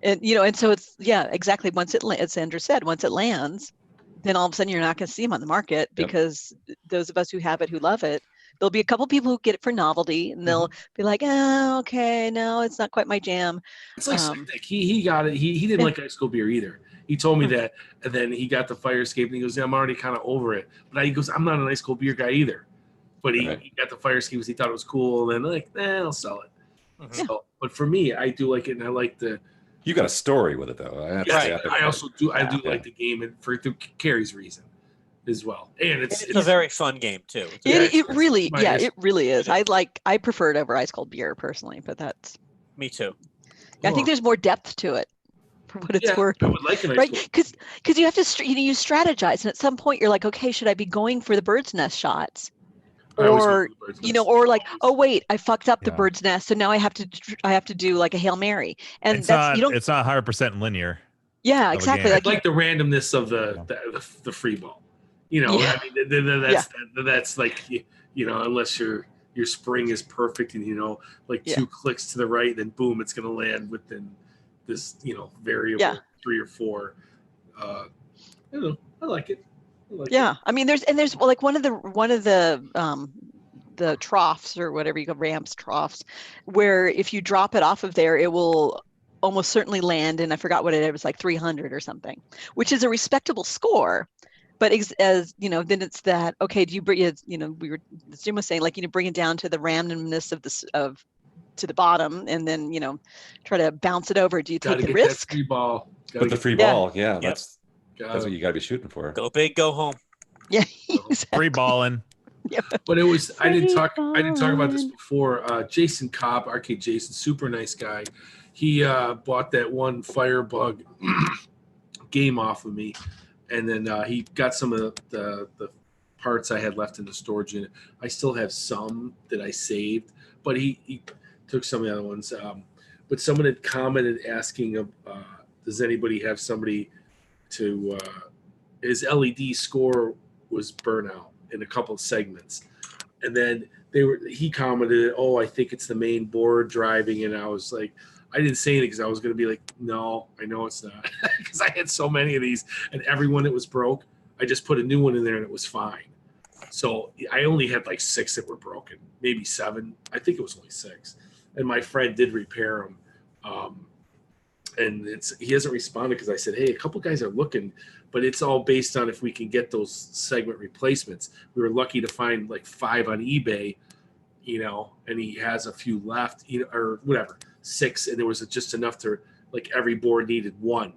and so it's exactly. Once as Andrew said, once it lands, then all of a sudden you're not going to see them on the market because those of us who have it, who love it, there'll be a couple people who get it for novelty, and they'll be like, "Oh, okay, no, it's not quite my jam." It's like he got it. He didn't like Ice Cold Beer either. He told me that, and then he got the Fire Escape, and he goes, "Yeah, I'm already kind of over it." But he goes, "I'm not an Ice Cold Beer guy either." But he got the Fire Escape because he thought it was cool, and then I'll sell it. So, but for me, I do like it, and I like the. You got a story with it though. I also do. I do like the game, and for Carrie's reason as well. And it's a very fun game too. It really is. I prefer it over Ice Cold Beer personally, but that's me too. I think there's more depth to it for what it's worth. I would like an right? Because you have to you strategize, and at some point you're like, okay, should I be going for the bird's nest shots? Or or like, oh wait, I fucked up the bird's nest, so now I have to do like a Hail Mary, and it's not 100% linear. Yeah, exactly. I like the randomness of the free ball. I mean, that's like unless your spring is perfect and like 2 clicks to the right, then boom, it's gonna land within this variable 3 or 4. I don't know. I like it. I mean, there's like one of the troughs or whatever you call ramps, troughs, where if you drop it off of there, it will almost certainly land. And I forgot what it was, like 300 or something, which is a respectable score. But as then it's that, okay, do you bring as Jim was saying, like, bring it down to the randomness of to the bottom, and then try to bounce it over. Do you take the risk? That free ball. But the free ball, that's what you got to be shooting for. Go big, go home. Yeah, exactly. Free balling. But it was. I didn't talk about this before. Jason Cobb, Arcade Jason, super nice guy. He bought that one Firebug game off of me, and then he got some of the parts I had left in the storage unit. I still have some that I saved, but he took some of the other ones. But someone had commented asking, does anybody have somebody to his LED score was burnout in a couple of segments, and then he commented, oh, I think it's the main board driving, and I was like, I didn't say anything because I was going to be like, no, I know it's not, because I had so many of these, and every one that was broke, I just put a new one in there and it was fine. So I only had like 6 that were broken, maybe 7. I think it was only 6, and my friend did repair them. And he hasn't responded because I said, hey, a couple guys are looking, but it's all based on if we can get those segment replacements. We were lucky to find like 5 on eBay, and he has a few left, or whatever, 6, and there was just enough to, like, every board needed 1,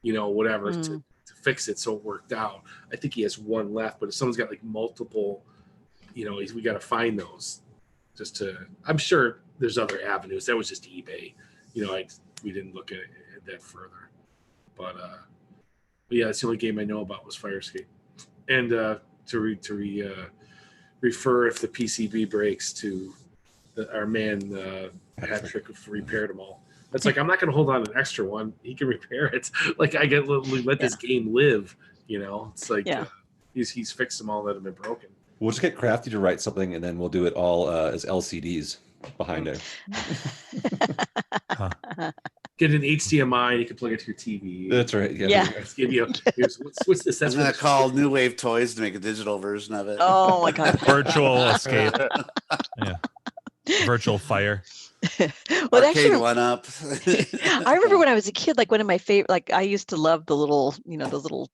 whatever, to fix it, so it worked out. I think he has 1 left, but if someone's got like multiple, we got to find those. I'm sure there's other avenues. That was just eBay, we didn't look at that further, but yeah, that's the only game I know about was Fire Escape. And to refer, if the PCB breaks, to our man Patrick, who repaired them all. That's like, I'm not going to hold on an extra one. He can repair it. Like, I get let this game live. It's like he's fixed them all that have been broken. We'll just get Crafty to write something, and then we'll do it all as LCDs behind it. Get an HDMI, you can plug it to your TV. That's right. Yeah. What's this? That's I'm going to call New Wave Toys to make a digital version of it. Oh my God. Virtual escape. Yeah. Virtual fire. Well, Arcade actually, 1-up. I remember when I was a kid, like one of my favorite, like I used to love the little, those little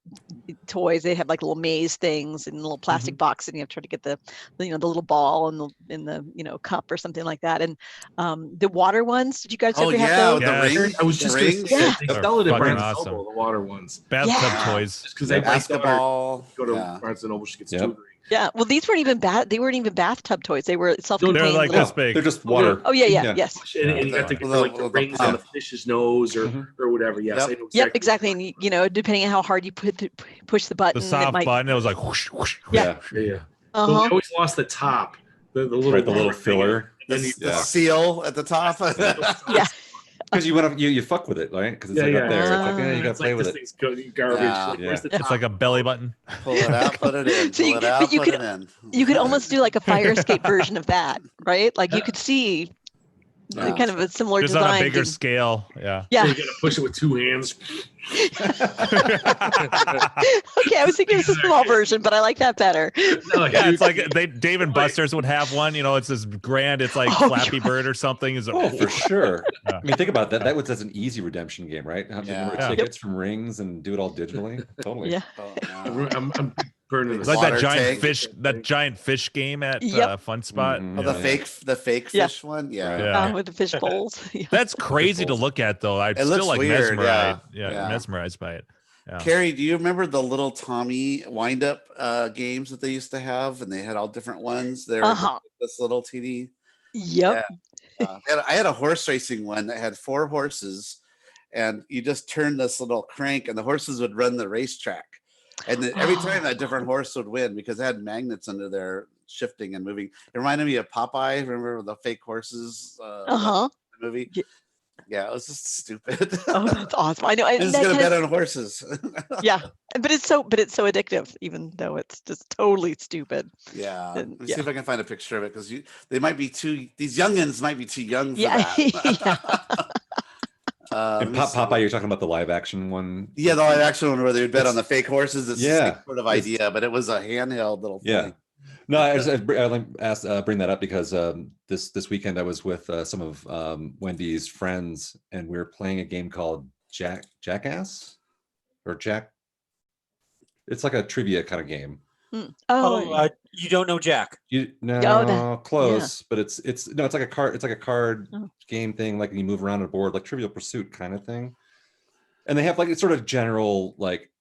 toys. They have like little maze things in a little plastic box, and you have to try to get the little ball in the cup or something like that. And the water ones, did you guys ever have those? Yeah, the rings. I was just going to say, they sell it at Barnes & awesome. Noble, the water ones. Bathtub toys. Just because they basketball. Go to Barnes & Noble, she gets 2 rings. Yeah, well, these weren't even they weren't even bathtub toys. They were self-contained. They're like this big. They're just water. Oh yeah. Yes. And you got the rings on the fish's nose or whatever. Yes. Yep, exactly. And depending on how hard you push the button, the soft button, it was like whoosh, whoosh. Yeah. So I always lost the top, the little filler. The seal at the top. Yeah. Because you fuck with it, right? Because it's up there. It's like, you got to play with it. This thing's garbage. Where's the top? It's like a belly button. Pull it out, put it in. Pull it out, put it in. You could almost do like a fire escape version of that, right? Like you could see kind of a similar just design. on a bigger scale. Yeah. So you got to push it with 2 hands. Okay, I was thinking it was a small version, but I like that better. Yeah, it's like Dave and Buster's would have one. It's this grand. It's like Flappy Bird or something. For sure. Yeah. I mean, think about that. That's an easy redemption game, right? Have to remember tickets from rings and do it all digitally. Totally. Yeah. I'm burning it's like that giant fish game at Fun Spot. The fake fish one. Yeah. With the fish bowls. That's crazy to look at, though. I'm still like weird, mesmerized by it. Yeah. Carrie, do you remember the little Tommy wind-up games that they used to have, and they had all different ones? They're this little teeny. Yep. Yeah. I had a horse racing one that had 4 horses, and you just turned this little crank, and the horses would run the racetrack. And then every time a different horse would win because it had magnets under there shifting and moving. It reminded me of Popeye. Remember the fake horses? The movie. Yeah, it was just stupid. Oh, that's awesome. I know. I'm just gonna bet on horses. Yeah, but it's so addictive, even though it's just totally stupid. Yeah. Let me see if I can find a picture of it because these youngins might be too young for that. Popeye, you're talking about the live action one? Yeah, the live action one where they would bet on the fake horses. It's the same sort of idea, but it was a handheld little thing. Yeah. No, I bring that up because this weekend I was with some of Wendy's friends, and we were playing a game called Jackass or Jack. It's like a trivia kind of game. You don't know Jack? Close, but it's like a card. It's like a card game thing. Like you move around a board, like Trivial Pursuit kind of thing. And they have like it's sort of general like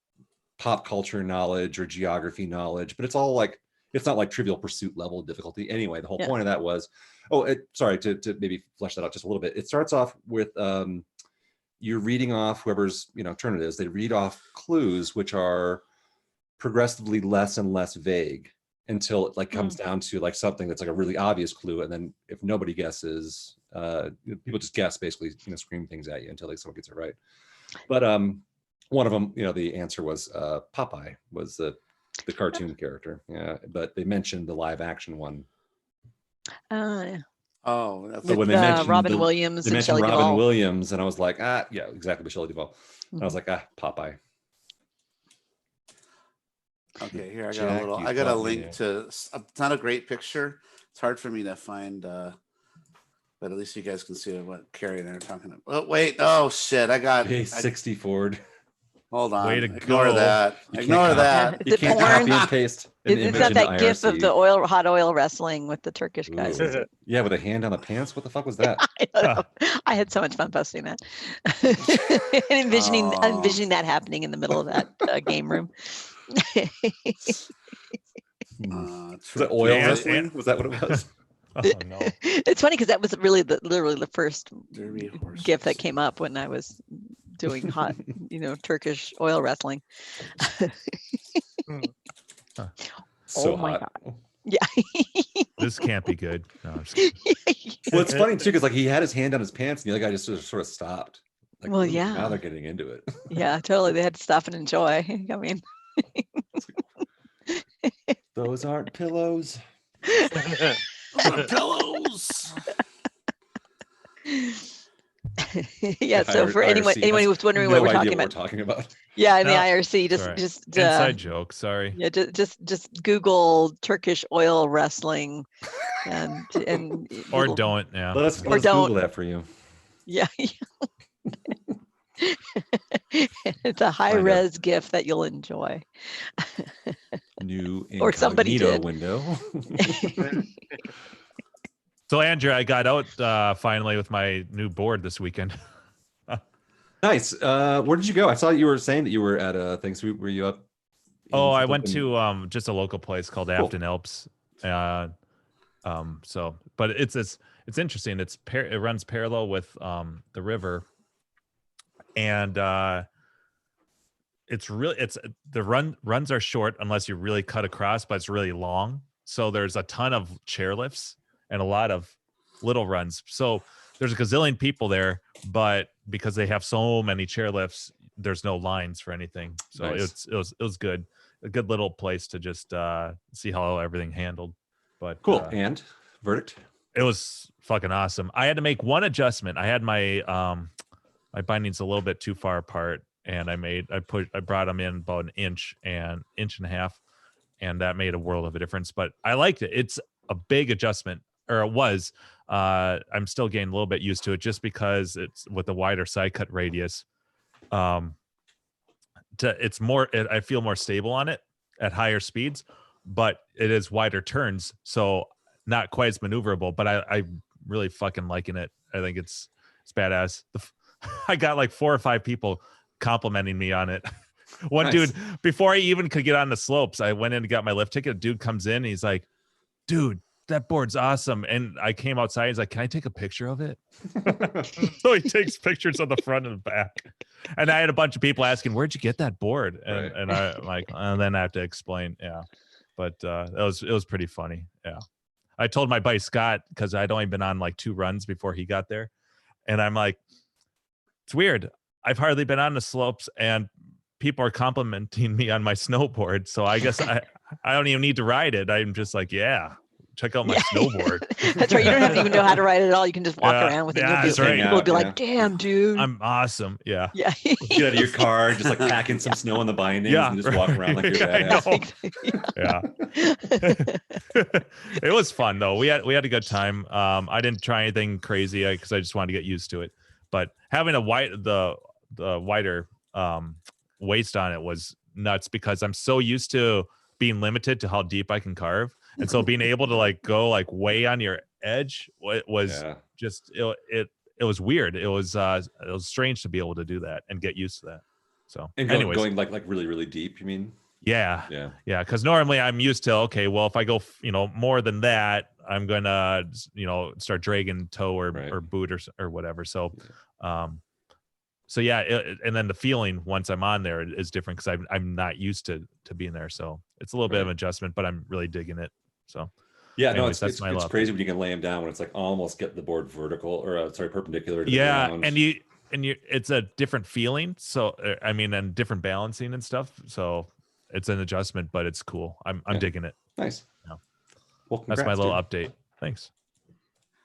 pop culture knowledge or geography knowledge, but it's all like it's not like Trivial Pursuit level difficulty. Anyway, the whole point of that was, to maybe flesh that out just a little bit. It starts off with you're reading off whoever's turn it is. They read off clues which are progressively less and less vague until it like comes down to like something that's like a really obvious clue, and then if nobody guesses, people just guess basically, scream things at you until someone gets it right. But one of them, the answer was Popeye was the cartoon character. Yeah, but they mentioned the live action one. Oh, that's so when they mentioned Robin Williams they and mentioned Shelley Robin Duvall. Williams, and I was like, yeah, exactly, Shelley Duvall. And I was like, Popeye. Okay, here Jack, I got a link to. It's not a great picture. It's hard for me to find, but at least you guys can see what Carrie and I are talking about. Oh wait, oh shit, I got A60 Ford. Hold on, Way to ignore go. that. Ignore that. Is You it can't porn? copy and paste. It's not that gif of the hot oil wrestling with the Turkish guys. Is it? Yeah, with a hand on the pants. What the fuck was that? I don't know. I had so much fun posting that. envisioning that happening in the middle of that game room. Was it oil wrestling? Was that what it was? Oh, no. It's funny because that was literally the first gif that came up when I was doing hot, Turkish oil wrestling. So oh my hot. God. Yeah. This can't be good. No, I'm just kidding. Well, it's funny too because like he had his hand on his pants, and the other guy just sort of stopped. Like, well, ooh, yeah. Now they're getting into it. Yeah, totally. They had to stop and enjoy. I mean, those aren't pillows. Those are pillows. Yeah. So for anyone who was wondering what we're talking about, yeah, in the IRC, just inside joke. Sorry. Yeah, just Google Turkish oil wrestling, and or don't. Yeah. Let's Google that for you. Yeah. It's a high res GIF that you'll enjoy. New or somebody did. Window. So Andrew, I got out finally with my new board this weekend. Nice. Where did you go? I saw you were saying that you were at a thing. So were you up? Oh, I went to just a local place called Afton Alps. But it's interesting. It runs parallel with the river, and the runs are short unless you really cut across, but it's really long. So there's a ton of chairlifts and a lot of little runs. So there's a gazillion people there, but because they have so many chairlifts, there's no lines for anything. So nice. it was good. A good little place to just see how everything handled. But cool. And verdict? It was fucking awesome. I had to make one adjustment. I had my my bindings a little bit too far apart, and I brought them in about an inch and a half, and that made a world of a difference. But I liked it. It's a big adjustment, or it was. I'm still getting a little bit used to it just because it's with the wider side cut radius. It's more. I feel more stable on it at higher speeds, but it is wider turns, so not quite as maneuverable. But I really fucking liking it. I think it's badass. I got like 4 or 5 people complimenting me on it. One nice. Dude, before I even could get on the slopes, I went in and got my lift ticket. A dude comes in, and he's like, "Dude, that board's awesome." And I came outside. He's like, "Can I take a picture of it?" So he takes pictures of the front and the back. And I had a bunch of people asking, "Where'd you get that board?" And and I'm like, and then I have to explain. Yeah, but it was pretty funny. Yeah, I told my buddy Scott because I'd only been on like 2 runs before he got there, and I'm like, it's weird. I've hardly been on the slopes, and people are complimenting me on my snowboard. So I guess I don't even need to ride it. I'm just like, yeah, check out my snowboard. That's right. You don't have to even know how to ride it at all. You can just walk around with it. That's right. People will be like, "Damn, dude, I'm awesome." Yeah. Yeah. Get out of your car, just like packing some snow on the bindings, and just walk around like you're badass. Yeah. It was fun though. We had a good time. I didn't try anything crazy because I just wanted to get used to it. But having the wider waist on it was nuts because I'm so used to being limited to how deep I can carve, and so being able to like go like way on your edge was just it was weird. It was strange to be able to do that and get used to that. So and going like really really deep, you mean? Yeah. Because normally I'm used to, okay, well, if I go more than that, I'm gonna start dragging toe or boot or whatever. So so yeah, and then the feeling once I'm on there is different because I'm not used to being there. So it's a little bit of an adjustment, but I'm really digging it. So yeah, anyways, it's crazy when you can lay them down when it's like almost get the board vertical or perpendicular to the ground. and you it's a different feeling. So I mean, and different balancing and stuff. So it's an adjustment, but it's cool. I'm digging it. Nice. Yeah. Well, that's my little update. Thanks.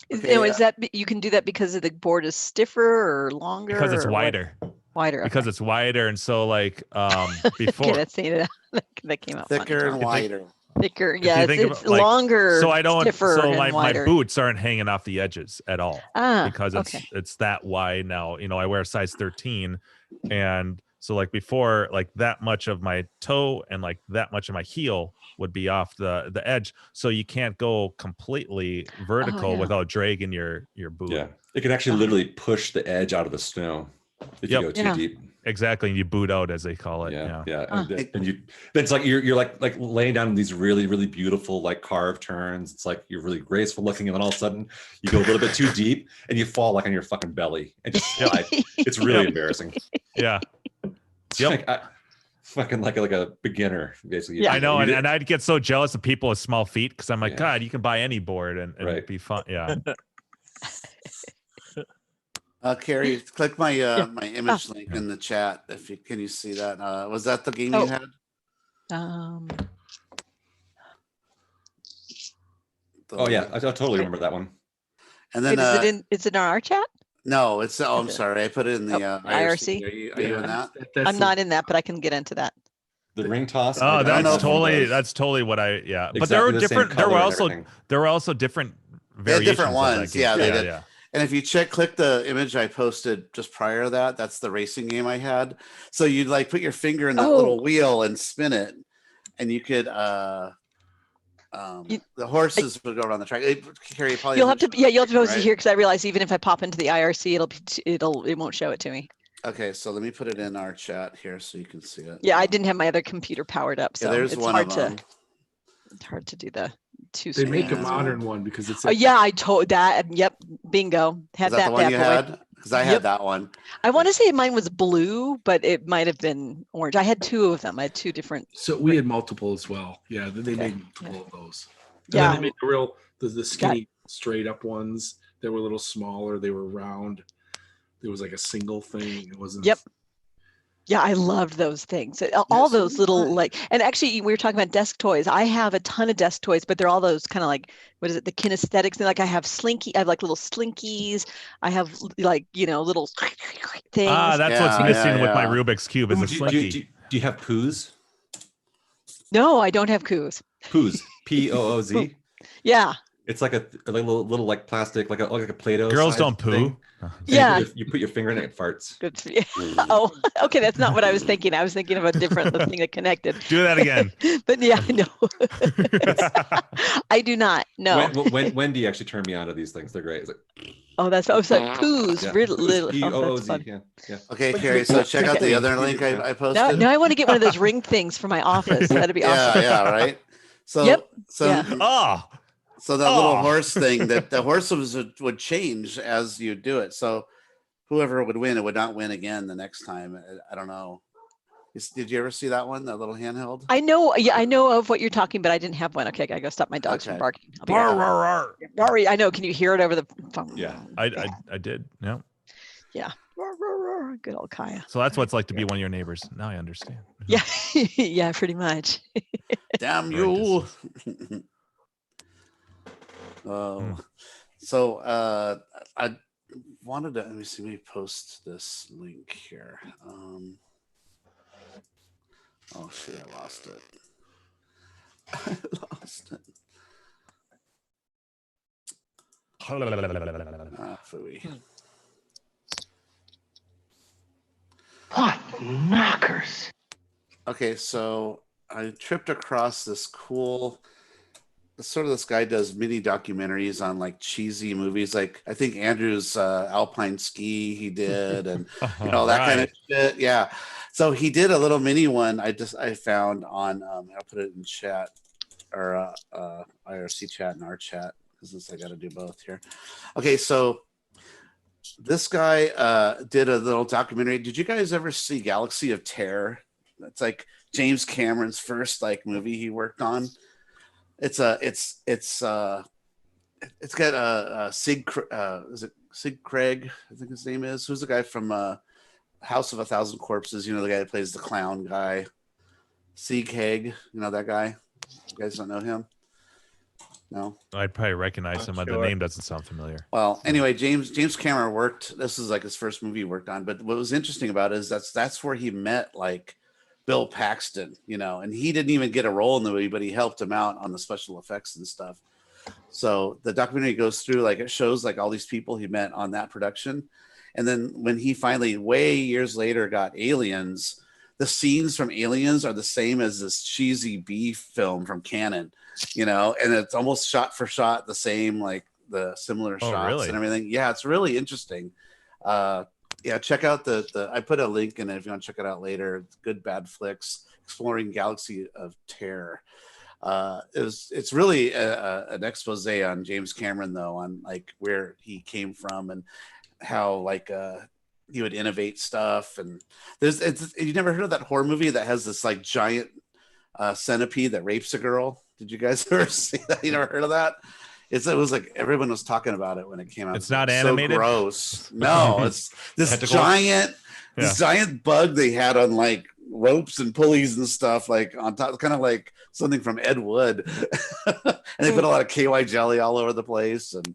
Is that you can do that because the board is stiffer or longer? Because it's wider. Wider. Because okay. it's wider, and so like before. Okay, that's saying it. That came out thicker funny, and wider. Thicker, yeah, it's about, like, longer. So I don't. Stiffer So and my wider. boots aren't hanging off the edges at all because it's that wide now. I wear a size 13, and so like before, like that much of my toe and like that much of my heel would be off the edge. So you can't go completely vertical without dragging your boot. Yeah, it can actually literally push the edge out of the snow if you go too deep. Exactly, and you boot out, as they call it. Yeah. And you, it's like you're like laying down in these really, really beautiful like carved turns. It's like you're really graceful looking, and then all of a sudden you go a little bit too deep and you fall like on your fucking belly and just slide. It's really embarrassing. Yeah. Like, fucking like a beginner, basically. Yeah, I know, and I'd get so jealous of people with small feet because I'm like, God, you can buy any board and it'd be fun. Yeah. Carrie, click my my image link in the chat. Can you see that? Was that the game you had? Oh yeah, I totally remember that one. And then is it in our chat? No, it's I'm sorry, I put it in the IRC. Are you in that? I'm not in that, but I can get into that. The ring toss. Oh, that's totally what I Exactly, but there were different. There were also different variations. Different ones. They did. Yeah. And if you click the image I posted just prior to that, that's the racing game I had. So you'd like put your finger in that little wheel and spin it, and you could the horses would go around the track. Carrie, you'll have to post it here because I realize even if I pop into the IRC, it won't show it to me. Okay, so let me put it in our chat here so you can see it. Yeah, I didn't have my other computer powered up, so there's it's one hard of them. It's hard to do the two. They make a modern one because it's. I told that. Yep, bingo. Had that the one you had? Because I had that one. I want to say mine was blue, but it might have been orange. I had two of them. I had two different. So we had multiple as well. Yeah, they made multiple of those. And then they made the skinny straight up ones. They were a little smaller. They were round. There was like a single thing. It wasn't. Yep. Yeah, I loved those things. All those little and actually we were talking about desk toys. I have a ton of desk toys, but they're all those kind of like, what is it? The kinesthetics. Like I have I have like little slinkies. I have like, little things. That's what's missing with my Rubik's Cube is a slinky. Do you have poos? No, I don't have coos. Poos. P-O-O-Z. Yeah. It's like a little like plastic, like a Play-Doh. Girls don't poo. Yeah. You put your finger in it, it farts. Good for you. Oh, okay. That's not what I was thinking. I was thinking of a different thing that connected. Do that again. But yeah, no. I do not. No. When do you actually turn me on to these things? They're great. That's poos. Yeah. Little. P-O-O-Z. Yeah. Okay, Carrie. So check out the other link I posted. Now I want to get one of those ring things for my office. That'd be awesome. Yeah, right. So So that little horse thing, that the horses would change as you do it. So whoever would win, it would not win again the next time. I don't know. Did you ever see that one, that little handheld? I know. Yeah, I know of what you're talking, but I didn't have one. Okay, I gotta go stop my dogs from barking. Rory, I know. Can you hear it over the phone? Yeah, I did. Yeah. Yeah. Good old Kaya. So that's what it's like to be one of your neighbors. Now I understand. Yeah. Yeah, pretty much. Damn you. So I wanted to, let me post this link here. Oh shit, I lost it. Phooey. What knockers? Okay, so I tripped across this cool, sort of, this guy does mini documentaries on like cheesy movies. Like I think Andrew's Alpine Ski he did, and that kind of shit. Yeah. So he did a little mini one. I found on I'll put it in chat or IRC chat and our chat because I got to do both here. Okay, so this guy did a little documentary. Did you guys ever see Galaxy of Terror? It's like James Cameron's first movie he worked on. It's got Sig is it Sig Craig, I think his name is. Who's the guy from House of a Thousand Corpses? The guy that plays the clown guy. Sig Haig, that guy. You guys don't know him? No, I'd probably recognize him, but the name doesn't sound familiar. Well, anyway, James Cameron worked. This is like his first movie he worked on. But what was interesting about it is that's where he met like Bill Paxton, and he didn't even get a role in the movie, but he helped him out on the special effects and stuff. So the documentary goes through, like, it shows like all these people he met on that production. And then when he finally, way years later, got Aliens, the scenes from Aliens are the same as this cheesy B film from Cannon, and it's almost shot for shot the same, like the similar shots and everything. Yeah, it's really interesting. Yeah, check out the I put a link in it if you want to check it out later. It's Good Bad Flicks, Exploring Galaxy of Terror. It's really an expose on James Cameron, though, on like where he came from and how like he would innovate stuff. And you never heard of that horror movie that has this like giant centipede that rapes a girl? Did you guys ever see that? You never heard of that? It was like everyone was talking about it when it came out. It's not animated. So gross. No, it's this giant bug they had on like ropes and pulleys and stuff, like on top, kind of like something from Ed Wood. And they put a lot of KY jelly all over the place. And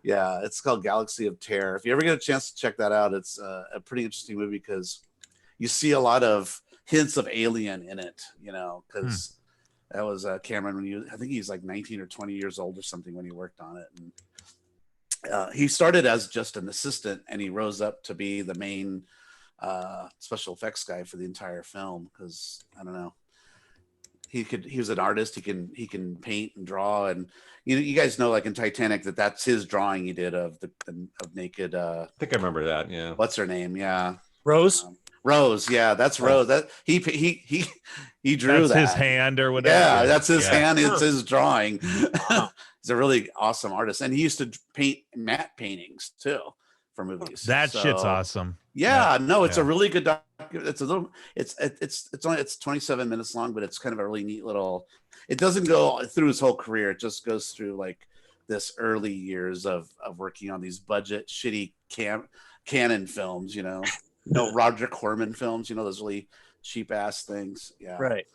yeah, it's called Galaxy of Terror. If you ever get a chance to check that out, it's a pretty interesting movie because you see a lot of hints of Alien in it, because that was Cameron when I think he's like 19 or 20 years old or something when he worked on it. And he started as just an assistant, and he rose up to be the main special effects guy for the entire film because I don't know, he was an artist. He can paint and draw, and you guys know, like in Titanic, that's his drawing he did of naked. I think I remember that. Yeah. What's her name? Yeah. Rose. Rose, yeah, that's Rose. That he drew that's that. His hand or whatever. Yeah, that's his hand. It's his drawing. Wow. He's a really awesome artist, and he used to paint matte paintings too for movies. That shit's awesome. Yeah, no, it's a really good it's a little. It's 27 minutes long, but it's kind of a really neat little. It doesn't go through his whole career. It just goes through like this early years of working on these budget shitty Canon films. Roger Corman films, those really cheap ass things. Yeah. Right.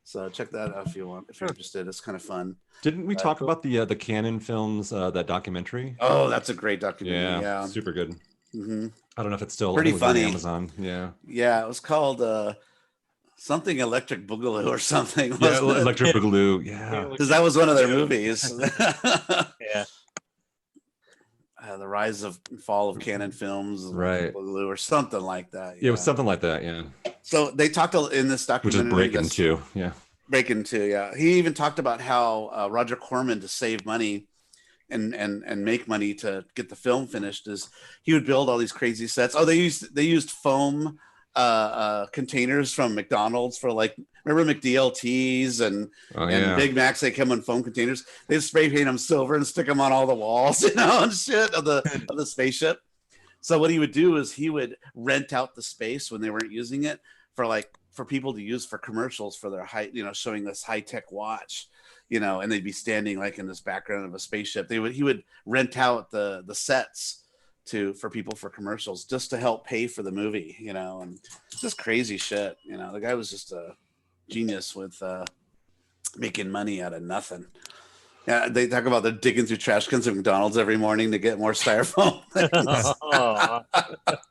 So check that out if you want, if you're interested. It's kind of fun. Didn't we talk about the Canon films, that documentary? Oh, that's a great documentary. Yeah. Super good. Mm-hmm. I don't know if it's still pretty funny on Amazon. Yeah. Yeah. It was called something Electric Boogaloo or something. Yeah, Electric Boogaloo. Yeah. Because that was one of their movies. Yeah. The Rise of Fall of Canon Films, right? Boogaloo or something like that. Yeah, it was something like that. Yeah. So they talked in this documentary, which is Breaking too. Yeah. Breaking too. Yeah. He even talked about how Roger Corman, to save money and make money to get the film finished, is he would build all these crazy sets. Oh, they used foam containers from McDonald's for, like, remember McDLTs and Big Macs? They come in foam containers. They spray paint them silver and stick them on all the walls, and shit of the spaceship. So what he would do is he would rent out the space when they weren't using it for people to use for commercials for their showing this high tech watch, and they'd be standing like in this background of a spaceship. He would rent out the sets for people for commercials just to help pay for the movie, and just crazy shit. The guy was just a genius with making money out of nothing. Yeah, they talk about they're digging through trash cans at McDonald's every morning to get more styrofoam.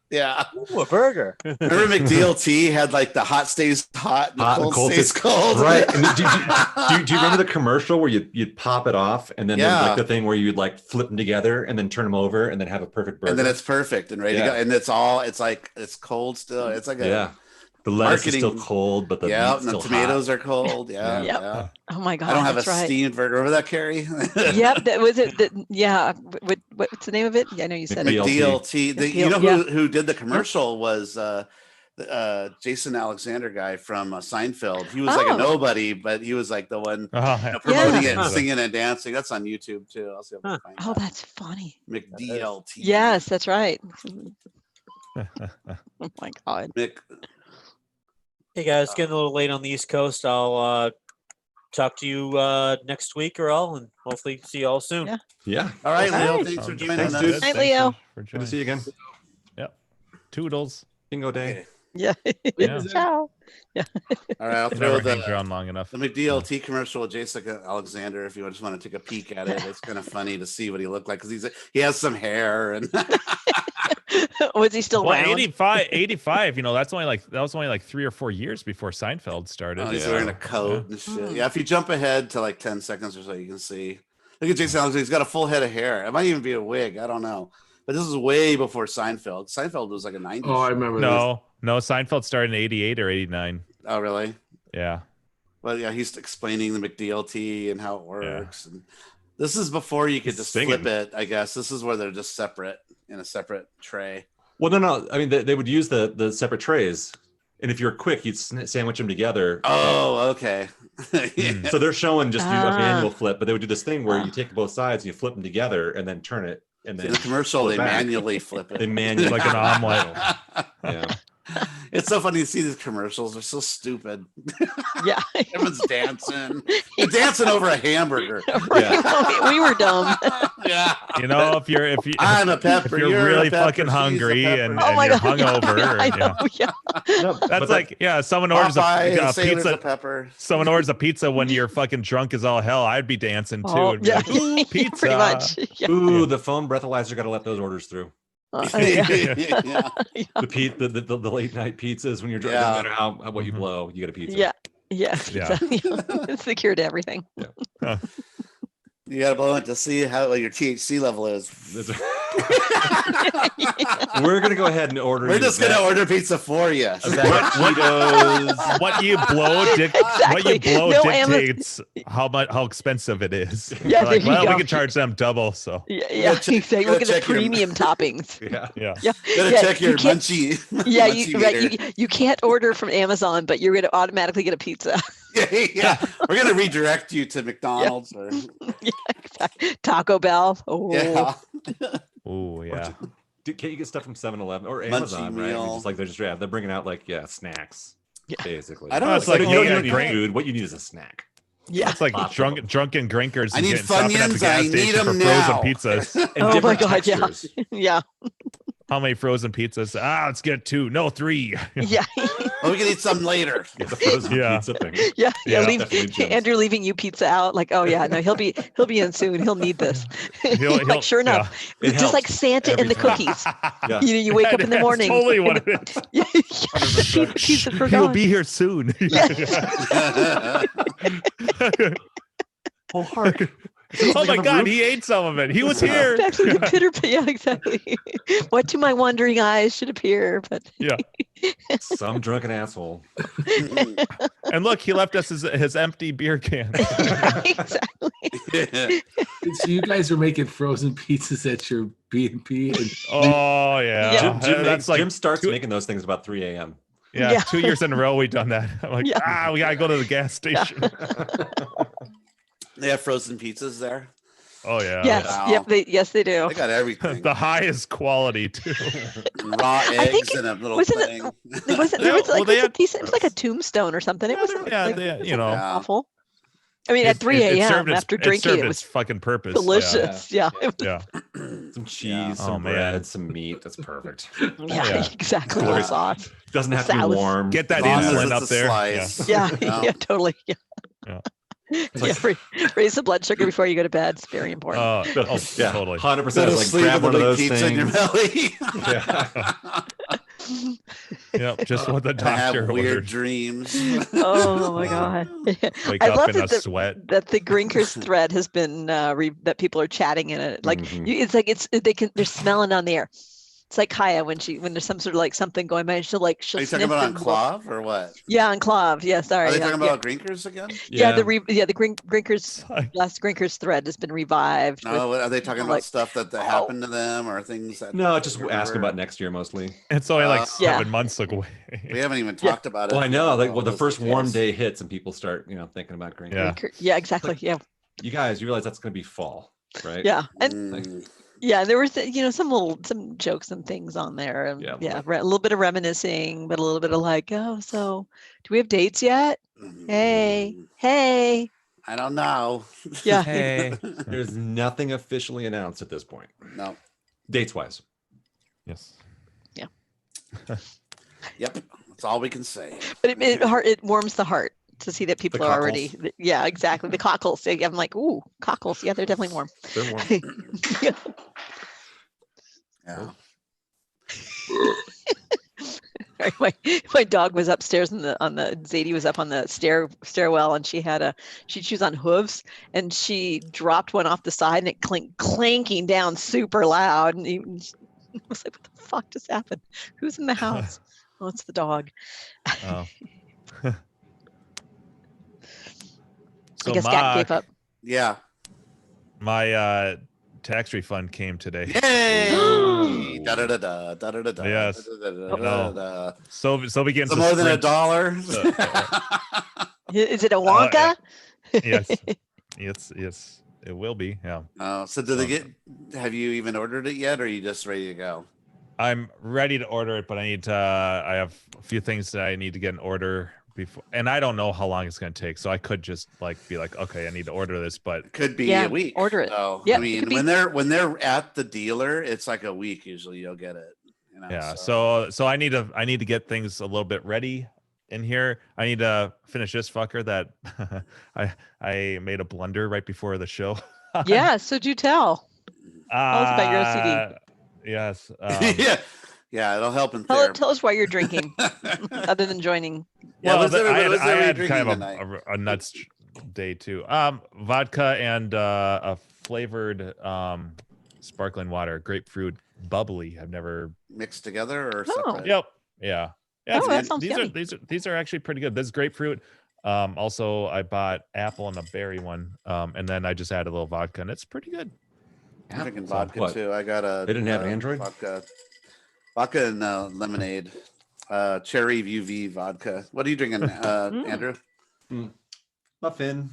Yeah. Ooh, a burger. Remember McDLT had like the hot stays hot and the cold stays cold? Right. And do you remember the commercial where you'd pop it off and then like the thing where you'd like flip them together and then turn them over and then have a perfect burger? And then it's perfect and ready to go. And it's cold still. It's like the lettuce is still cold, but the meat's still tomatoes hot. Are cold. Yeah, yeah. Oh my god! I don't have a steamed burger. Remember that, Carrie? Yep, that was it. Yeah, what's the name of it? I know you said McDLT. Who did the commercial was Jason Alexander guy from Seinfeld. He was like a nobody, but he was like the one promoting it, and singing and dancing. That's on YouTube too. I'll see if I can find that. That's funny. McDLT. Yes, that's right. Oh my god. Hey guys, getting a little late on the East Coast. I'll talk to you next week and hopefully see you all soon. Yeah. All right, Leo. Thanks for joining us. Night, Leo. Good to see you again. Yep. Toodles. Bingo day. Okay. Yeah. Yeah. Ciao. Yeah. All right, I'll It throw never hangs around long enough. the McDLT commercial with Jessica Alexander if you just want to take a peek at it. It's kind of funny to see what he looked like because he has some hair and Was he still Well, around? 85, that was only like 3 or 4 years before Seinfeld started. he's wearing a coat and shit. Yeah, if you jump ahead to like 10 seconds or so, you can see. Look at Jason Alexander. He's got a full head of hair. It might even be a wig. I don't know. But this is way before Seinfeld. Seinfeld was like a 90s. Oh, I remember No, Seinfeld started in 88 or 89. Oh, really? Yeah. Well, yeah, he's explaining the McDLT and how it works. Yeah. And this is before you could just flip it, I guess. This is where they're just separate in a separate tray. Well, no. I mean, they would use the separate trays. And if you're quick, you'd sandwich them together. Oh, okay. Yeah. So they're showing just do a manual flip, but they would do this thing where you take both sides and you flip them together and then turn it. And then in the commercial, they manually flip it. They manually like an omelet. Yeah. It's so funny to see these commercials. They're so stupid. Yeah. Everyone's dancing. They're dancing over a hamburger. Yeah. We were dumb. Yeah. I'm a pepper. If you're really fucking hungry and you're hungover. That's like, someone orders a pizza. Someone orders a pizza when you're fucking drunk as all hell. I'd be dancing too. Yeah. Pizza. Pretty much. Yeah. Ooh, the phone breathalyzer got to let those orders through. The late night pizzas when you're drunk, no matter what you blow, you get a pizza. Yeah. It's the cure to everything. Yeah. You gotta blow it to see how your THC level is. We're gonna go ahead and order. We're just gonna order pizza for you. What you blow dictates how expensive it is. Yeah, like, well, we can charge them double. So yeah, exactly. Look at the premium toppings. Yeah. Gotta check your munchie. Yeah, you can't order from Amazon, but you're gonna automatically get a pizza. Yeah. We're gonna redirect you to McDonald's or exactly. Taco Bell. Oh yeah. Oh yeah. Can't you get stuff from 7-Eleven or Amazon? Right? Just like they're bringing out snacks. Basically. I don't know. It's like you don't need food. What you need is a snack. Yeah, it's like drunken grinkers. I need Funyuns. I need them now. Frozen pizzas. Oh my god! Textures. Yeah. How many frozen pizzas? Let's get 2. No, 3. Yeah. We can eat some later. It's a frozen pizza thing. Yeah. Andrew leaving you pizza out. Like, oh yeah, no, he'll be in soon. He'll need this. Like, sure enough, it's just like Santa and the cookies. Yeah. You wake up in the morning. Totally what it is. Yeah. He'll be here soon. Oh, heart. Oh my god, he ate some of it. He was here. Exactly. Yeah, exactly. What to my wandering eyes should appear, but yeah. Some drunken asshole. And look, he left us his empty beer can. Exactly. So you guys are making frozen pizzas at your B&B? Oh yeah. Jim starts making those things about 3 a.m. Yeah, 2 years in a row we've done that. I'm like, we gotta go to the gas station. Yeah. They have frozen pizzas there. Oh yeah. Yes. Wow. Yep. Yes, they do. They got everything. The highest quality too. Raw eggs in a little thing. There was like a decent, it was like a tombstone or something. It wasn't awful. I mean, at 3 a.m. after drinking, it was fucking purpose. Delicious. Yeah. Some cheese, some bread, some meat. That's perfect. Yeah. Exactly. A sauce. Doesn't have to be warm. Get that insulin up there. Yeah. Totally. Yeah. Raise the blood sugar before you go to bed. It's very important. Yeah, totally. 100%. Like grab one of those things. In your belly. Yep, just what the doctor have weird ordered. Dreams. Oh my god! Wake up in a sweat. That the Grinkers thread has been that people are chatting in it. Like it's like they're smelling on the air. It's like Kaya when there's some sort of like something going by, she'll Are you talking about on Clav or what? Yeah, on Clav. Yeah, sorry. Are they talking about Grinkers again? Yeah, the Grinkers last Grinkers thread has been revived. No, are they talking about stuff that happened to them or things that? No, just asking about next year mostly. It's only like 7 months away. We haven't even talked about it. Well, I know. Like, the first warm day hits and people start, thinking about Grinkers. Yeah, exactly. Yeah. You guys, you realize that's going to be fall, right? Yeah, and. Yeah, there were some jokes and things on there. A little bit of reminiscing, but a little bit of like, so do we have dates yet? Hey. I don't know. Yeah. Hey. There's nothing officially announced at this point. No. Dates wise. Yes. Yeah. Yep. That's all we can say. But it warms the heart to see that people are already. Yeah, exactly. The cockles. I'm like, ooh, cockles. Yeah, they're definitely warm. They're warm. Yeah. My dog was upstairs on the Zadie was up on the stairwell, and she was on hooves, and she dropped one off the side, and it clanking down super loud, and I was like, what the fuck just happened? Who's in the house? Oh, it's the dog. Oh. I guess Gat gave up. Yeah. My tax refund came today. Yay! Da da da da da da da. Yes. So we getting some more than $1. Is it a Wonka? Yes, it will be. Yeah. So have you even ordered it yet, or are you just ready to go? I'm ready to order it, but I have a few things that I need to get in order before, and I don't know how long it's going to take. So I could just be like, okay, I need to order this, but it could be a week. Order it. So, yeah, I mean, when they're at the dealer, it's like a week usually. You'll get it. Yeah. So I need to get things a little bit ready in here. I need to finish this fucker that I made a blunder right before the show. Yeah. So do tell. Tell us about your OCD. Yes. Yeah, it'll help in therapy. Tell us why you're drinking, other than joining. Well, I had kind of a nuts day too. Vodka and a flavored sparkling water, grapefruit bubbly. I've never mixed together or separate. Yep. Yeah. That sounds yummy. These are actually pretty good. This grapefruit. Also, I bought apple and a berry one, and then I just added a little vodka, and it's pretty good. I'm drinking vodka too. I got They didn't have Android vodka and lemonade, cherry UV vodka. What are you drinking, Andrew? Muffin.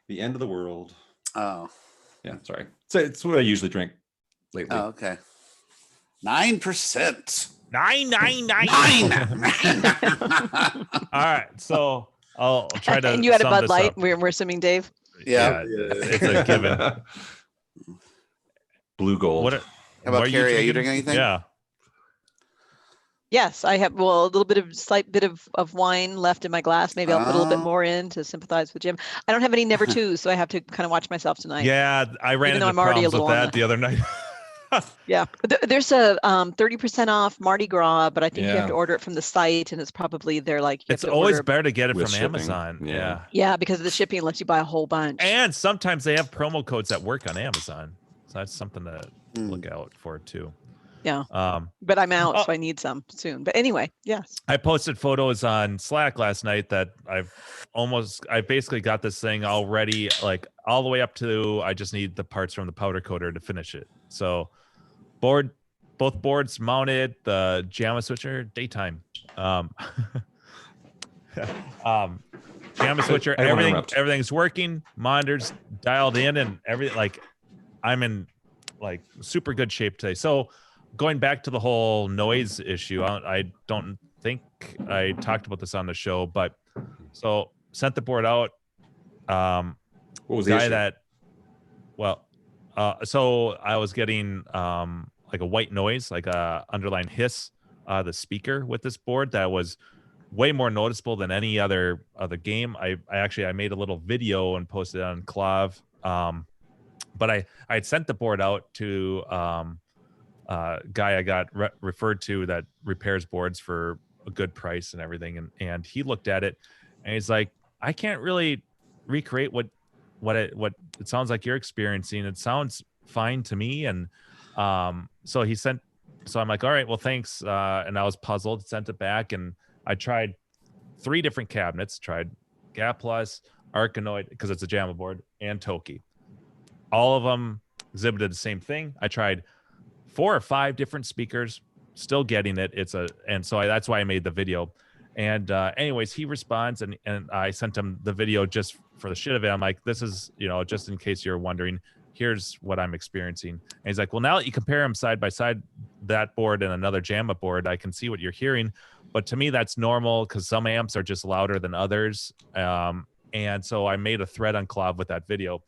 The end of the world. Oh, yeah. Sorry. So it's what I usually drink lately. Oh, okay. 9%. 9. All right, so I'll try to. And you had a Bud Light. We're assuming, Dave. Yeah, it's a given. Blue gold. How about Carrie? Are you drinking anything? Yeah. Yes, I have. Well, slight bit of wine left in my glass. Maybe I'll put a little bit more in to sympathize with Jim. I don't have any number twos, so I have to kind of watch myself tonight. Yeah, I ran into problems with that the other night. Yeah, there's a 30% off Mardi Gras, but I think you have to order it from the site, and it's probably it's always better to get it from Amazon. Yeah, because of the shipping unless you buy a whole bunch. And sometimes they have promo codes that work on Amazon, so that's something to look out for too. Yeah. But I'm out, so I need some soon. But anyway, yes. I posted photos on Slack last night that I basically got this thing already, like all the way up to I just need the parts from the powder coater to finish it. So both boards mounted, the JAMA switcher, daytime. JAMA switcher, everything's working, monitors dialed in, and everything. Like I'm in like super good shape today. So going back to the whole noise issue, I don't think I talked about this on the show, but so sent the board out. What was the issue? So I was getting like a white noise, like a underlying hiss, the speaker with this board that was way more noticeable than any other game. I made a little video and posted it on Clav. But I had sent the board out to guy I got referred to that repairs boards for a good price and everything, and he looked at it and he's like, I can't really recreate what it sounds like you're experiencing. It sounds fine to me. And so I'm like, all right, well, thanks. And I was puzzled, sent it back, and I tried 3 different cabinets, tried Gap Plus, Arkanoid, because it's a JAMA board, and Toki. All of them exhibited the same thing. I tried 4 or 5 different speakers, still getting it. And so that's why I made the video. And anyways, he responds, and I sent him the video just for the shit of it. I'm like, this is, just in case you're wondering, here's what I'm experiencing. And he's like, well, now that you compare them side by side, that board and another JAMA board, I can see what you're hearing. But to me, that's normal because some amps are just louder than others. And so I made a thread on Clav with that video,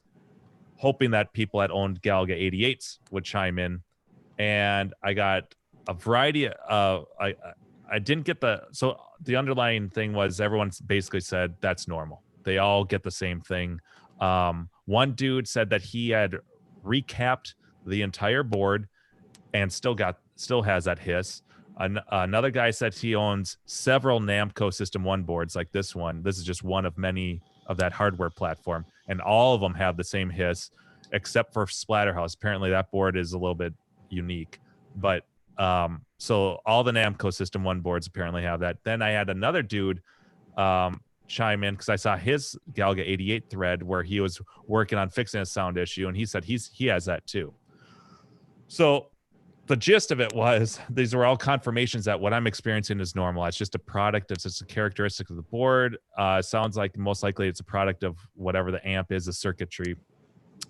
hoping that people that owned Galaga 88s would chime in. And I got a variety of, I didn't get so the underlying thing was everyone's basically said that's normal. They all get the same thing. One dude said that he had recapped the entire board and still has that hiss. Another guy said he owns several Namco System 1 boards like this one. This is just one of many of that hardware platform, and all of them have the same hiss except for Splatterhouse. Apparently that board is a little bit unique, but so all the Namco System 1 boards apparently have that. Then I had another dude chime in because I saw his Galga 88 thread where he was working on fixing a sound issue, and he said he has that too. So the gist of it was these were all confirmations that what I'm experiencing is normal. It's just a product. It's just a characteristic of the board. Sounds like most likely it's a product of whatever the amp is, the circuitry.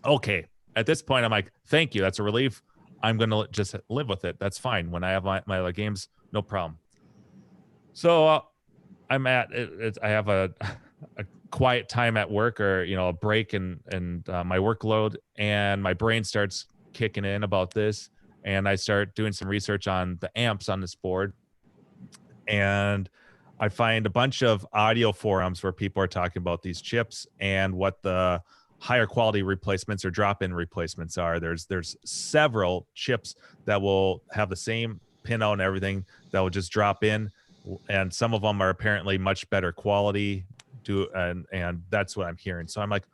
Okay. At this point, I'm like, thank you. That's a relief. I'm going to just live with it. That's fine. When I have my other games, no problem. So I'm at it. I have a quiet time at work, or, a break and my workload, and my brain starts kicking in about this. And I start doing some research on the amps on this board. And I find a bunch of audio forums where people are talking about these chips and what the higher quality replacements or drop-in replacements are. There's several chips that will have the same pinout and everything that will just drop in. And some of them are apparently much better quality. And that's what I'm hearing. So I'm like,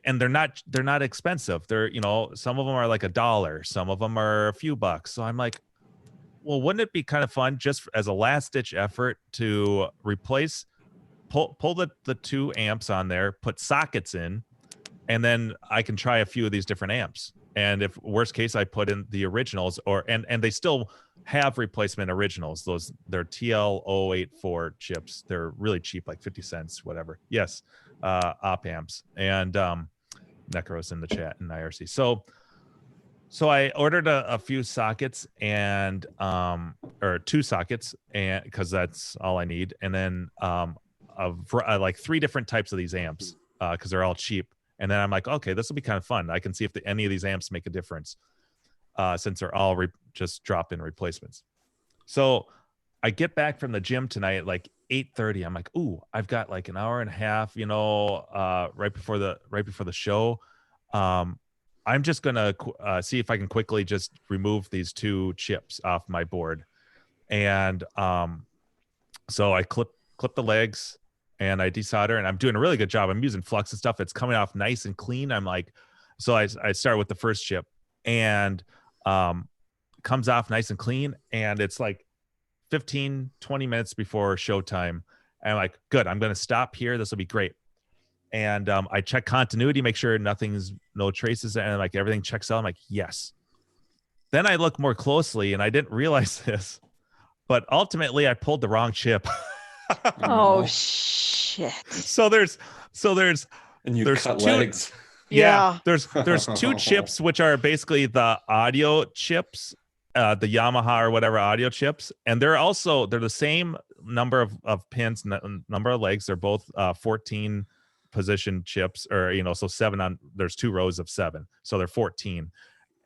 and they're not expensive. They're, some of them are like $1, some of them are a few bucks. So I'm like, well, wouldn't it be kind of fun just as a last ditch effort to pull the two amps on there, put sockets in, and then I can try a few of these different amps. And if worst case, I put in the originals, and they still have replacement originals. They're TL084 chips. They're really cheap, like 50 cents, whatever. Yes. Op amps, and Necros in the chat and IRC. So I ordered a few sockets and or 2 sockets, and because that's all I need, and then like 3 different types of these amps because they're all cheap. And then I'm like, okay, this will be kind of fun. I can see if any of these amps make a difference since they're all just drop-in replacements. So I get back from the gym tonight at like 8:30. I'm like, ooh, I've got like an hour and a half, right before the show. I'm just gonna see if I can quickly just remove these 2 chips off my board. And so I clip the legs and I desolder, and I'm doing a really good job. I'm using flux and stuff. It's coming off nice and clean. I'm like, so I start with the first chip, and comes off nice and clean, and it's like 15-20 minutes before showtime, and I'm like, good, I'm gonna stop here, this will be great. And I check continuity, make sure no traces, and like everything checks out. I'm like, yes. Then I look more closely, and I didn't realize this, but ultimately I pulled the wrong chip. Oh shit. So there's and you cut 2 legs. Yeah. There's 2 chips which are basically the audio chips, the Yamaha or whatever audio chips, and they're the same number of pins, number of legs. They're both 14 position chips, or so 7 on. There's 2 rows of 7, so they're 14.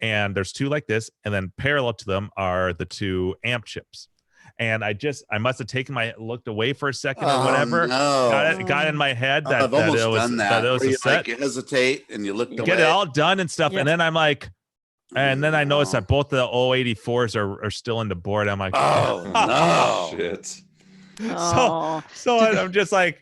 And there's 2 like this, and then parallel to them are the 2 amp chips. And I must have looked away for a second or whatever. No. Got in my head that I've almost it was done that. That it was a set. Like you hesitate and you look away. Get it all done and stuff, and then I'm like. And then I noticed that both the 084s are still in the board. I'm like, oh no, shit. So I'm just like,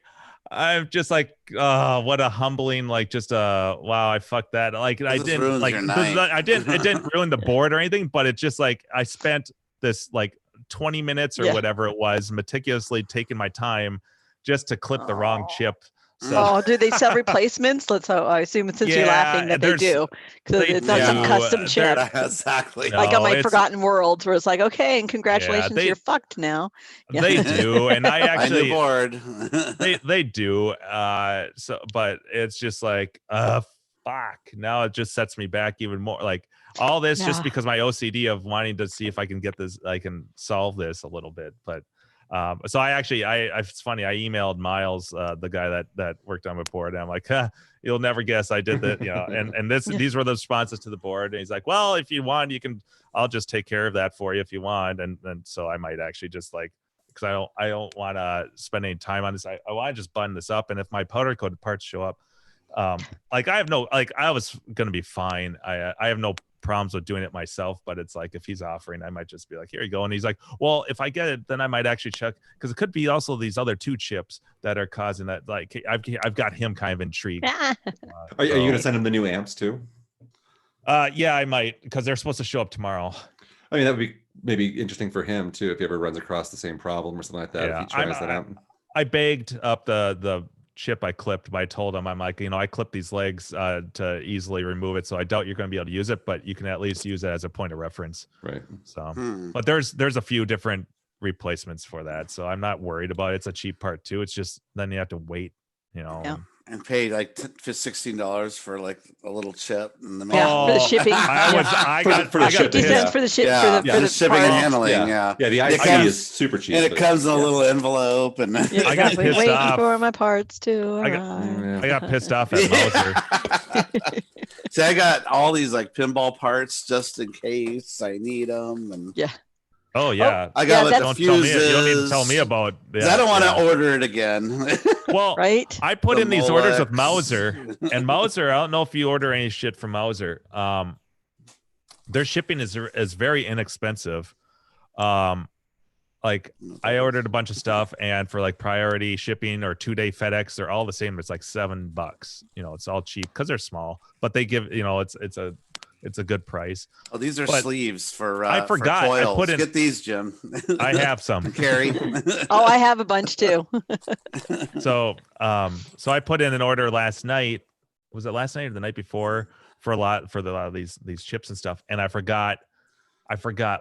what a humbling, like, just wow, I fucked that. Like, I didn't like, it didn't ruin the board or anything, but it's just like I spent this like 20 minutes or whatever it was meticulously taking my time just to clip the wrong chip. So, do they sell replacements? I assume since you're laughing that they do, because it's not some custom chip. Exactly. Like on my Forgotten Worlds, where it's like, okay, and congratulations, you're fucked now. Yeah. They do, and I actually bored. they do. But it's just like, fuck. Now it just sets me back even more. Like all this just because my OCD of wanting to see if I can get this, I can solve this a little bit, but. So it's funny. I emailed Miles, the guy that worked on my board, and I'm like, you'll never guess I did that, and these were the responses to the board. And he's like, well, if you want, I'll just take care of that for you if you want. And so I might actually just because I don't want to spend any time on this. I want to just button this up. And if my powder coated parts show up, I was going to be fine. I have no problems with doing it myself, but it's like if he's offering, I might just be like, here you go. And he's like, well, if I get it, then I might actually check, because it could be also these other 2 chips that are causing that. Like I've got him kind of intrigued. Are you going to send him the new amps too? Yeah, I might, because they're supposed to show up tomorrow. I mean, that would be maybe interesting for him too, if he ever runs across the same problem or something like that. Yeah, if he tries that out. I bagged up the chip I clipped, but I told him, I'm like, I clipped these legs to easily remove it, so I doubt you're going to be able to use it, but you can at least use it as a point of reference. Right. So, but there's a few different replacements for that, so I'm not worried about it. It's a cheap part too. It's just then you have to wait, and pay like $16 for like a little chip in the mail. Yeah, for the shipping. I got 50 cents for the ship for the shipping and handling. Yeah, the IC is super cheap, and it comes in a little envelope. And I got pissed waiting off for my parts to I got pissed off at Mauser. See, I got all these like pinball parts just in case I need them. And oh yeah, I got don't tell me. You don't need to tell me about. I don't want to order it again. Well, right. I put in these orders with Mauser, and Mauser. I don't know if you order any shit from Mauser. Their shipping is very inexpensive. Like I ordered a bunch of stuff, and for like priority shipping or 2-day FedEx, they're all the same. It's like $7. It's all cheap because they're small, but they give it's a good price. Oh, these are sleeves for I forgot. For I put in, get these, Jim. I have some. Carrie. Oh, I have a bunch too. So I put in an order last night. Was it last night or the night before for a lot of these chips and stuff? And I forgot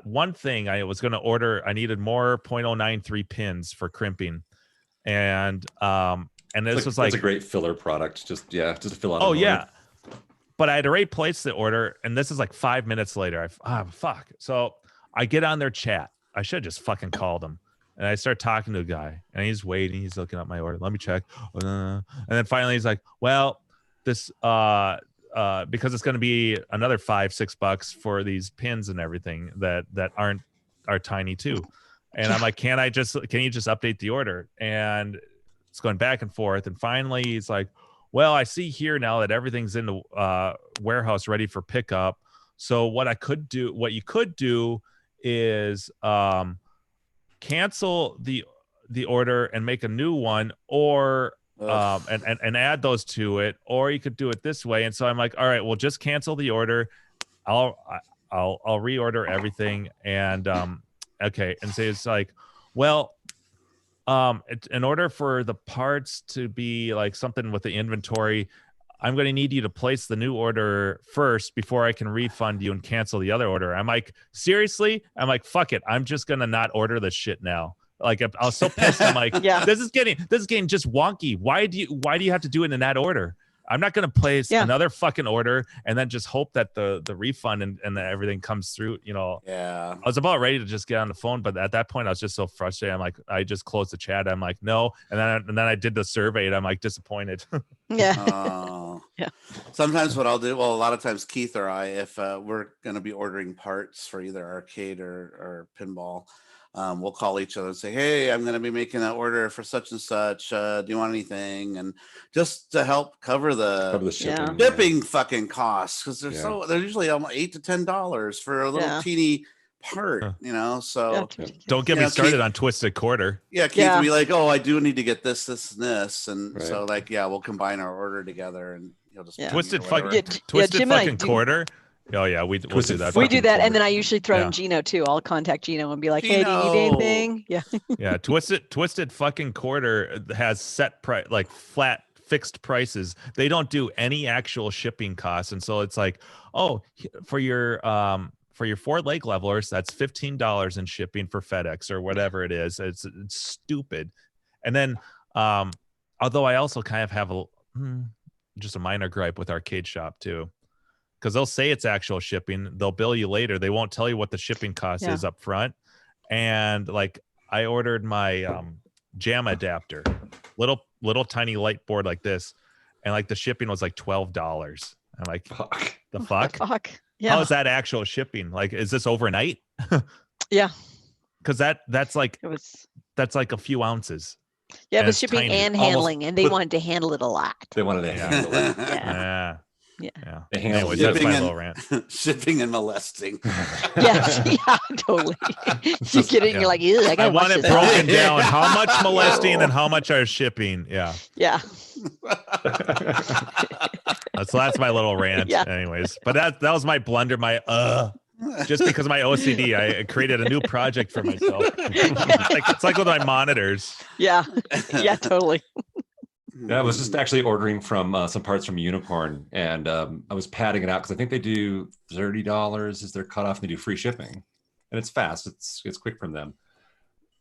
one thing. I was going to order. I needed more .093 pins for crimping, and this was like it's a great filler product. Just to fill out. Oh yeah. But I had already placed the order, and this is like 5 minutes later. Fuck. So I get on their chat. I should have just fucking called him. And I start talking to a guy, and he's waiting. He's looking up my order. Let me check. And then finally he's like, well, this, because it's going to be another $5-6 for these pins and everything that are tiny too. And I'm like, can you just update the order? And it's going back and forth. And finally he's like, well, I see here now that everything's in the warehouse ready for pickup. So what you could do is cancel the order and make a new one, or and add those to it, or you could do it this way. And so I'm like, all right, well, just cancel the order. I'll reorder everything. And okay. And so it's like, well, in order for the parts to be like something with the inventory, I'm going to need you to place the new order first before I can refund you and cancel the other order. I'm like, seriously? I'm like, fuck it. I'm just going to not order this shit now. Like, I was so pissed. I'm like, this is getting just wonky. Why do you have to do it in that order? I'm not going to place another fucking order and then just hope that the refund and everything comes through. I was about ready to just get on the phone, but at that point I was just so frustrated. I'm like, I just closed the chat. I'm like, no. And then I did the survey, and I'm like disappointed. Yeah. Sometimes what I'll do, well, a lot of times Keith or I, if we're going to be ordering parts for either arcade or pinball, we'll call each other and say, hey, I'm going to be making that order for such and such. Do you want anything? And just to help cover the shipping fucking costs, because they're usually almost $8 to $10 for a little teeny part, so don't get me started on Twisted Quarter. Keith will be like, oh, I do need to get this and this, and so like, we'll combine our order together, and you'll just Twisted fucking Quarter. Oh yeah, we'll do that. We do that, and then I usually throw in Gino too. I'll contact Gino and be like, "Hey, do you need anything?" Yeah. Twisted fucking Quarter has set price, like flat fixed prices. They don't do any actual shipping costs, and so it's like, oh, for your 4 leg levelers, that's $15 in shipping for FedEx or whatever it is. It's stupid. And then, although I also kind of have just a minor gripe with Arcade Shop too. Because they'll say it's actual shipping, they'll bill you later. They won't tell you what the shipping cost is up front. And like, I ordered my JAMA adapter, little tiny light board like this, and like the shipping was like $12. I'm like, Fuck. the fuck? Yeah. How is that actual shipping? Like, is this overnight? Yeah. Because that's like a few ounces. Yeah, and but it's shipping tiny. and handling, and they wanted to handle it a lot. They wanted to handle it. Yeah. Yeah. They handle Anyways, it. that's my little rant. Shipping and molesting. Yes, yeah, totally. You get it, and you're like, ew, I want it this broken down. How much molesting and how much are shipping? Yeah. Yeah. So that's my little rant. Yeah. Anyways, but that was my blunder. Just because of my OCD, I created a new project for myself. It's like with my monitors. Yeah. Yeah, totally. Yeah, I was just actually ordering from some parts from Unicorn, and I was padding it out because I think they do $30 is their cutoff, and they do free shipping, and it's fast. It's quick from them.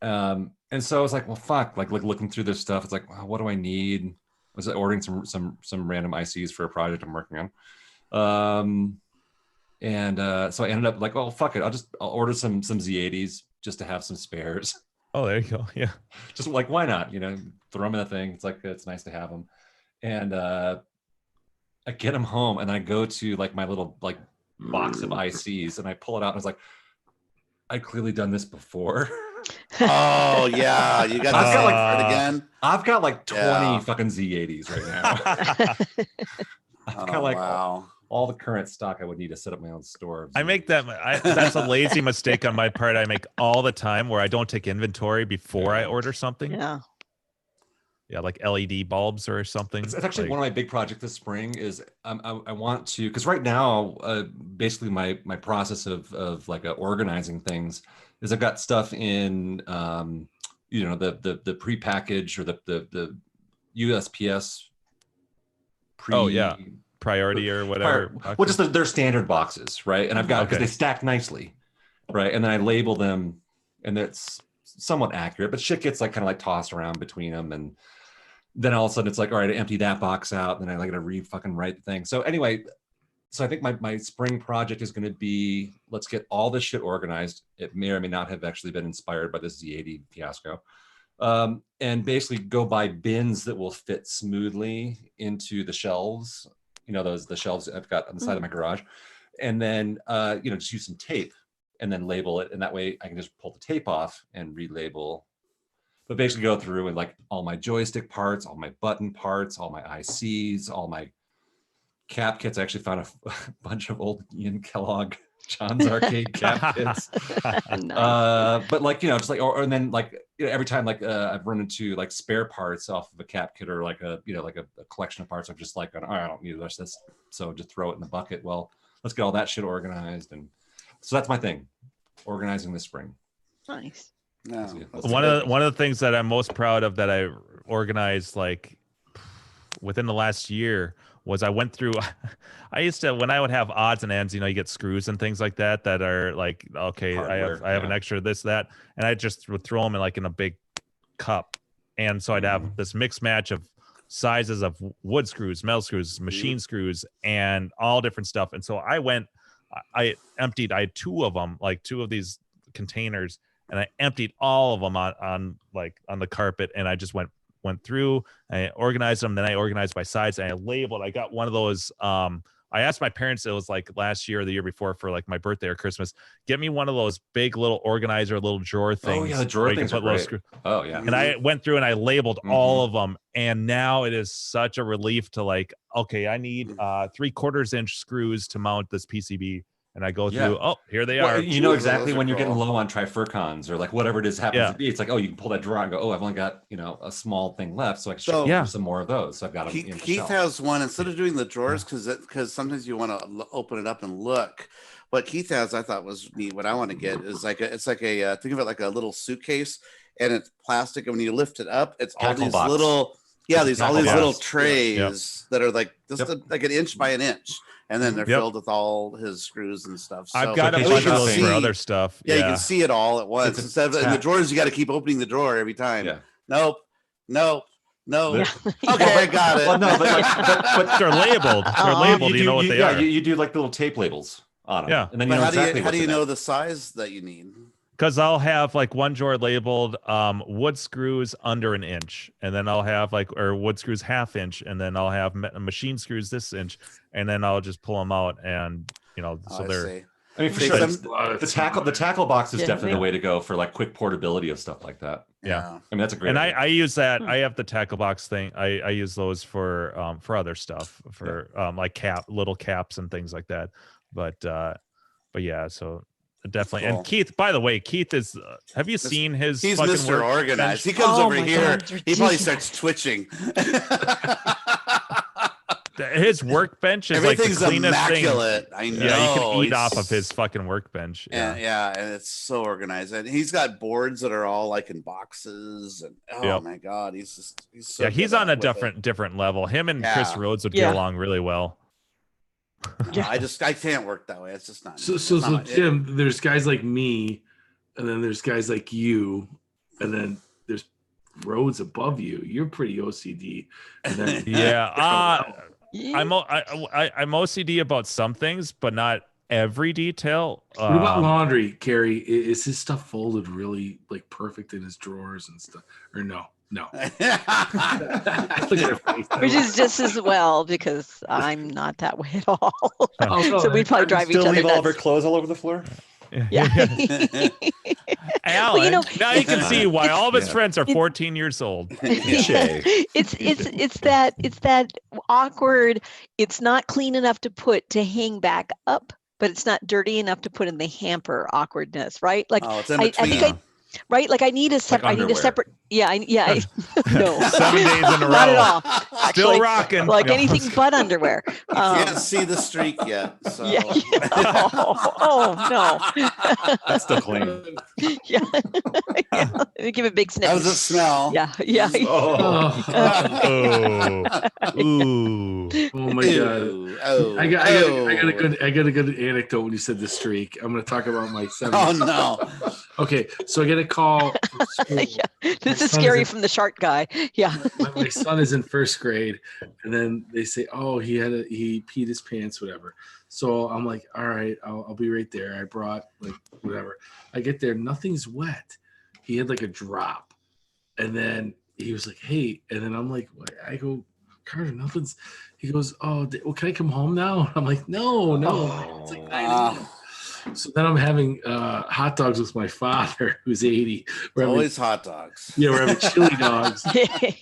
And so I was like, well, fuck. Like looking through this stuff, it's like, well, what do I need? I was ordering some random ICs for a project I'm working on. So I ended up like, oh, fuck it. I'll order some Z80s just to have some spares. Oh, there you go. Yeah. Just like, why not? You know, throw them in the thing. It's like, it's nice to have them. And I get them home and I go to like my little like box of ICs and I pull it out and I was like, I've clearly done this before. Oh yeah. You got to start it again. I've got like 20 fucking Z80s right now. I've got like all the current stock I would need to set up my own store. I make that's a lazy mistake on my part. I make all the time where I don't take inventory before I order something. Yeah. Yeah, like LED bulbs or something. It's actually one of my big projects this spring is I want to, because right now, basically my process of like organizing things is I've got stuff in, the prepackaged or the USPS priority or whatever. Well, just their standard boxes, right? And I've got, because they stack nicely, right? And then I label them, and it's somewhat accurate, but shit gets like kind of like tossed around between them, and then all of a sudden it's like, all right, I empty that box out, then I like to fucking write the thing. So anyway, so I think my spring project is going to be, let's get all this shit organized. It may or may not have actually been inspired by this Z80 fiasco. And basically go buy bins that will fit smoothly into the shelves. You know, the shelves I've got on the side of my garage, and then just use some tape and then label it, and that way I can just pull the tape off and relabel. But basically go through and like all my joystick parts, all my button parts, all my ICs, all my cap kits. I actually found a bunch of old Ian Kellogg John's Arcade cap kits. Nice. But like, just like, and then like, every time like I've run into like spare parts off of a cap kit or like a collection of parts, I'm just like, I don't need the rest of this, so just throw it in the bucket. Well, let's get all that shit organized, and so that's my thing, organizing this spring. Nice. No, one of the things that I'm most proud of that I organized like within the last year was I went through. I used to, when I would have odds and ends, you get screws and things like that are like, okay, hardware, I have an extra this, that, and I just would throw them in a big cup, and so I'd have this mixed match of sizes of wood screws, metal screws, machine screws, and all different stuff. And so I had two of them, like two of these containers, and I emptied all of them on the carpet, and I just went through, I organized them, then I organized by size, and I labeled. I got one of those. I asked my parents, it was like last year or the year before for like my birthday or Christmas, get me one of those big little organizer, little drawer things. Oh yeah, the drawer things are great. Oh yeah. And I went through and I labeled all of them, and now it is such a relief to like, okay, I need 3/4 inch screws to mount this PCB. And I go through, here they are. You know exactly when you're getting low on trifurcons or like whatever it is happens to be. It's like, you can pull that drawer and go, I've only got, a small thing left. So I can some more of those. So I've got them. Keith has one, instead of doing the drawers, because sometimes you want to open it up and look. What Keith has, I thought was neat. What I want to get is think of it like a little suitcase, and it's plastic. And when you lift it up, it's all these little, all these little trays that are like like an inch by an inch. And then they're filled with all his screws and stuff. So I've got a bunch of those for other stuff. Yeah, you can see it all at once. Instead of in the drawers, you got to keep opening the drawer every time. Yeah. Nope. Yeah. Okay, I got it. Well, no, but they're labeled. They're labeled. You know what they are. You do like little tape labels on them. Yeah. And then how do you know the size that you need? because I'll have like one drawer labeled wood screws under an inch, and then I'll have or wood screws half inch, and then I'll have machine screws this inch, and then I'll just pull them out, and so they're. I mean, for sure, the tackle box is definitely the way to go for like quick portability of stuff like that. Yeah, I mean that's a great. And idea. I use that. I have the tackle box thing. I use those for other stuff, for like little caps and things like that. But yeah, so definitely. Cool. And Keith, by the way, Keith is. Have you seen his? He's fucking Mr. work Organized. He comes over here. He probably starts twitching. His workbench is like the cleanest immaculate. thing. I know. Yeah, you can eat off of his fucking workbench. Yeah, and it's so organized. And he's got boards that are all like in boxes. And my god, he's so he's on a different level. Him and Chris Rhodes would get along really well. I can't work that way. It's just not. So Jim, there's guys like me, and then there's guys like you, and then there's Rhodes above you. You're pretty OCD. And then, I'm OCD about some things, but not every detail. What about laundry, Carrie? Is his stuff folded really like perfect in his drawers and stuff? Or no? Which is just as well, because I'm not that way at all. So we'd probably drive each other nuts. Still leave all of her clothes all over the floor? Yeah. Alan, now you can see why all of his friends are 14 years old. It's that awkward. It's not clean enough to hang back up, but it's not dirty enough to put in the hamper awkwardness, right? Like it's in between. Right, like I need a separate. No, 7 days in a row. Not at all. Still Actually, rocking. Like anything but underwear. You can't see the streak yet. So. Yeah. Oh no. That's still clean. Yeah. Give it a big sniff. How does it smell? Yeah. Ooh. Oh my god. I got a good anecdote when you said the streak. I'm going to talk about my 7. Oh no. Okay, so I get a call from school. This is scary from the shark guy. Yeah. My son is in 1st grade, and then they say, "Oh, he peed his pants, whatever." So I'm like, "All right, I'll be right there." I brought like whatever. I get there, nothing's wet. He had like a drop, and then he was like, "Hey," and then I'm like, I go, "Carter, nothing's." He goes, "Oh, well, can I come home now?" I'm like, "No." It's like 9 a.m. So then I'm having hot dogs with my father, who's 80. Always hot dogs. Yeah, we're having chili dogs.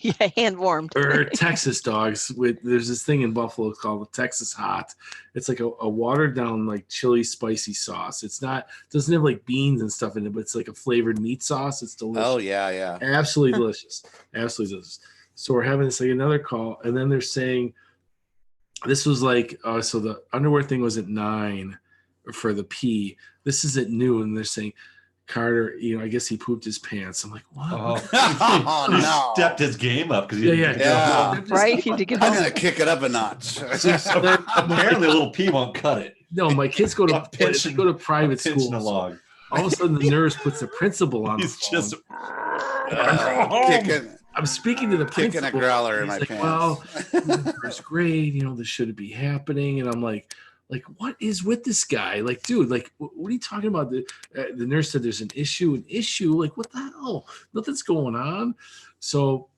Yeah, hand warmed. Or Texas dogs. There's this thing in Buffalo called the Texas Hot. It's like a watered down like chili spicy sauce. Doesn't have like beans and stuff in it, but it's like a flavored meat sauce. It's delicious. Oh yeah. Absolutely delicious. Absolutely delicious. So we're having this like another call, and then they're saying this was like so the underwear thing was at 9. For the pee, this is at noon. They're saying, Carter, I guess he pooped his pants. I'm like, what? Oh no! Stepped his game up because right. I'm gonna kick it up a notch. Apparently, a little pee won't cut it. No, my kids go to private school. All of a sudden, the nurse puts the principal on. He's just kicking. I'm speaking to the principal. Kicking a growler in my pants. Well, in 1st grade, this shouldn't be happening, and I'm like, what is with this guy? Like, dude, like, what are you talking about? The nurse said there's an issue. Like, what the hell? Nothing's going on. So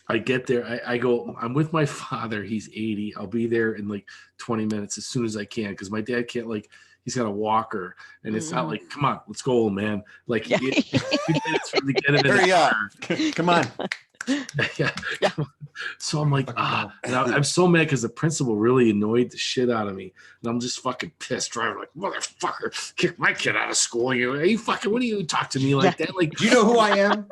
I get there. I go, I'm with my father. He's 80. I'll be there in like 20 minutes as soon as I can because my dad can't, like, he's got a walker. And it's not like, come on, let's go, old man. Like, 2 minutes for me to get him in the car. Come on. Yeah. So I'm like, and I'm so mad because the principal really annoyed the shit out of me, and I'm just fucking pissed. Driving like, motherfucker, kick my kid out of school. What do you talk to me like that? Like, do you know who I am?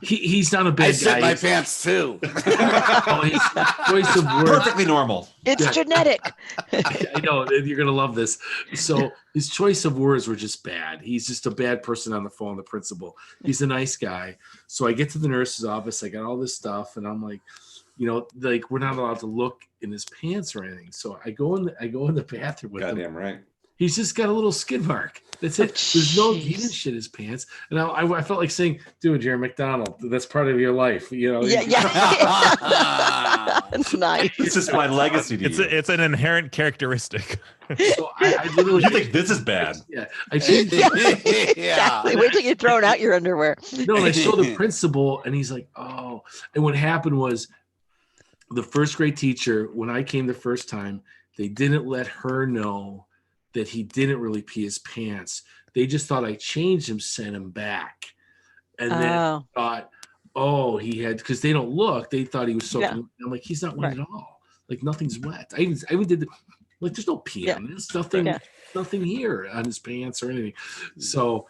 He's not a bad guy. I shit my pants too. Choice of words. Perfectly normal. It's genetic. I know you're gonna love this. So his choice of words were just bad. He's just a bad person on the phone. The principal. He's a nice guy. So I get to the nurse's office. I got all this stuff, and I'm like, like we're not allowed to look in his pants or anything. So I go in the bathroom with him. Goddamn right. He's just got a little skid mark. That's it. There's no, he didn't shit his pants. And I felt like saying, dude, you're McDonald. That's part of your life. You know? Yeah. That's nice. This is my legacy to you. It's an inherent characteristic. So I literally. You think this is bad? Yeah. I changed Exactly. Wait till you're throwing out your underwear. No, and I showed the principal, and he's like, oh. And what happened was the first grade teacher, when I came the first time, they didn't let her know that he didn't really pee his pants. They just thought I changed him, sent him back. And then thought, oh, he had, because they don't look, they thought he was soaking. Yeah. I'm like, he's not wet at all. Like, nothing's wet. I even did like, there's no pee on this. Nothing here on his pants or anything. So,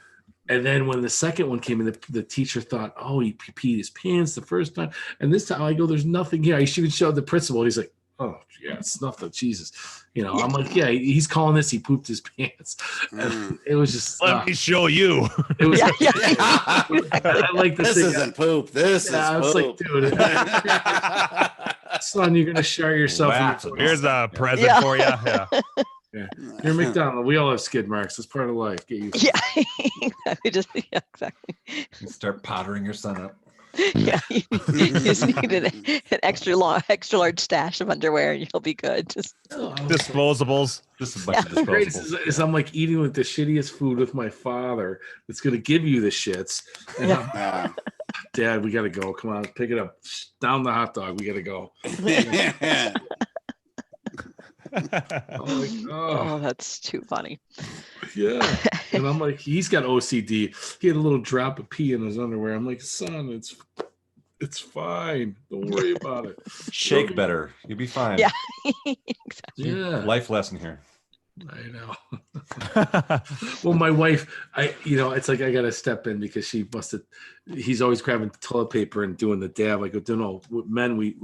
and then when the second one came in, the teacher thought, oh, he peed his pants the first time. And this time I go, there's nothing here. I even showed the principal. He's like, oh, yeah, it's nothing. Jesus. You know, I'm like, yeah, he's calling this. He pooped his pants. And it was just. Let me show you. It was. I like this. This isn't poop. This is I was poop. like, dude. Son, you're going to share yourself. Here's a present for you. Yeah. Yeah. You're McDonald. We all have skid marks. It's part of life. Get used to it. Exactly. You start powdering your son up. Yeah, you just need an extra large stash of underwear, and you'll be good. Just disposables. Just a bunch of disposables. Is I'm like eating like the shittiest food with my father. That's gonna give you the shits. And Dad, we gotta go. Come on, pick it up. Down the hot dog. We gotta go. Oh, that's too funny. Yeah. And I'm like, he's got OCD. He had a little drop of pee in his underwear. I'm like, son, it's fine. Don't worry about it. Shake better. You'll be fine. Yeah. Exactly. Yeah. Life lesson here. I know. Well, my wife, it's like I gotta step in because she busted. He's always grabbing toilet paper and doing the dab. I go, no, men, we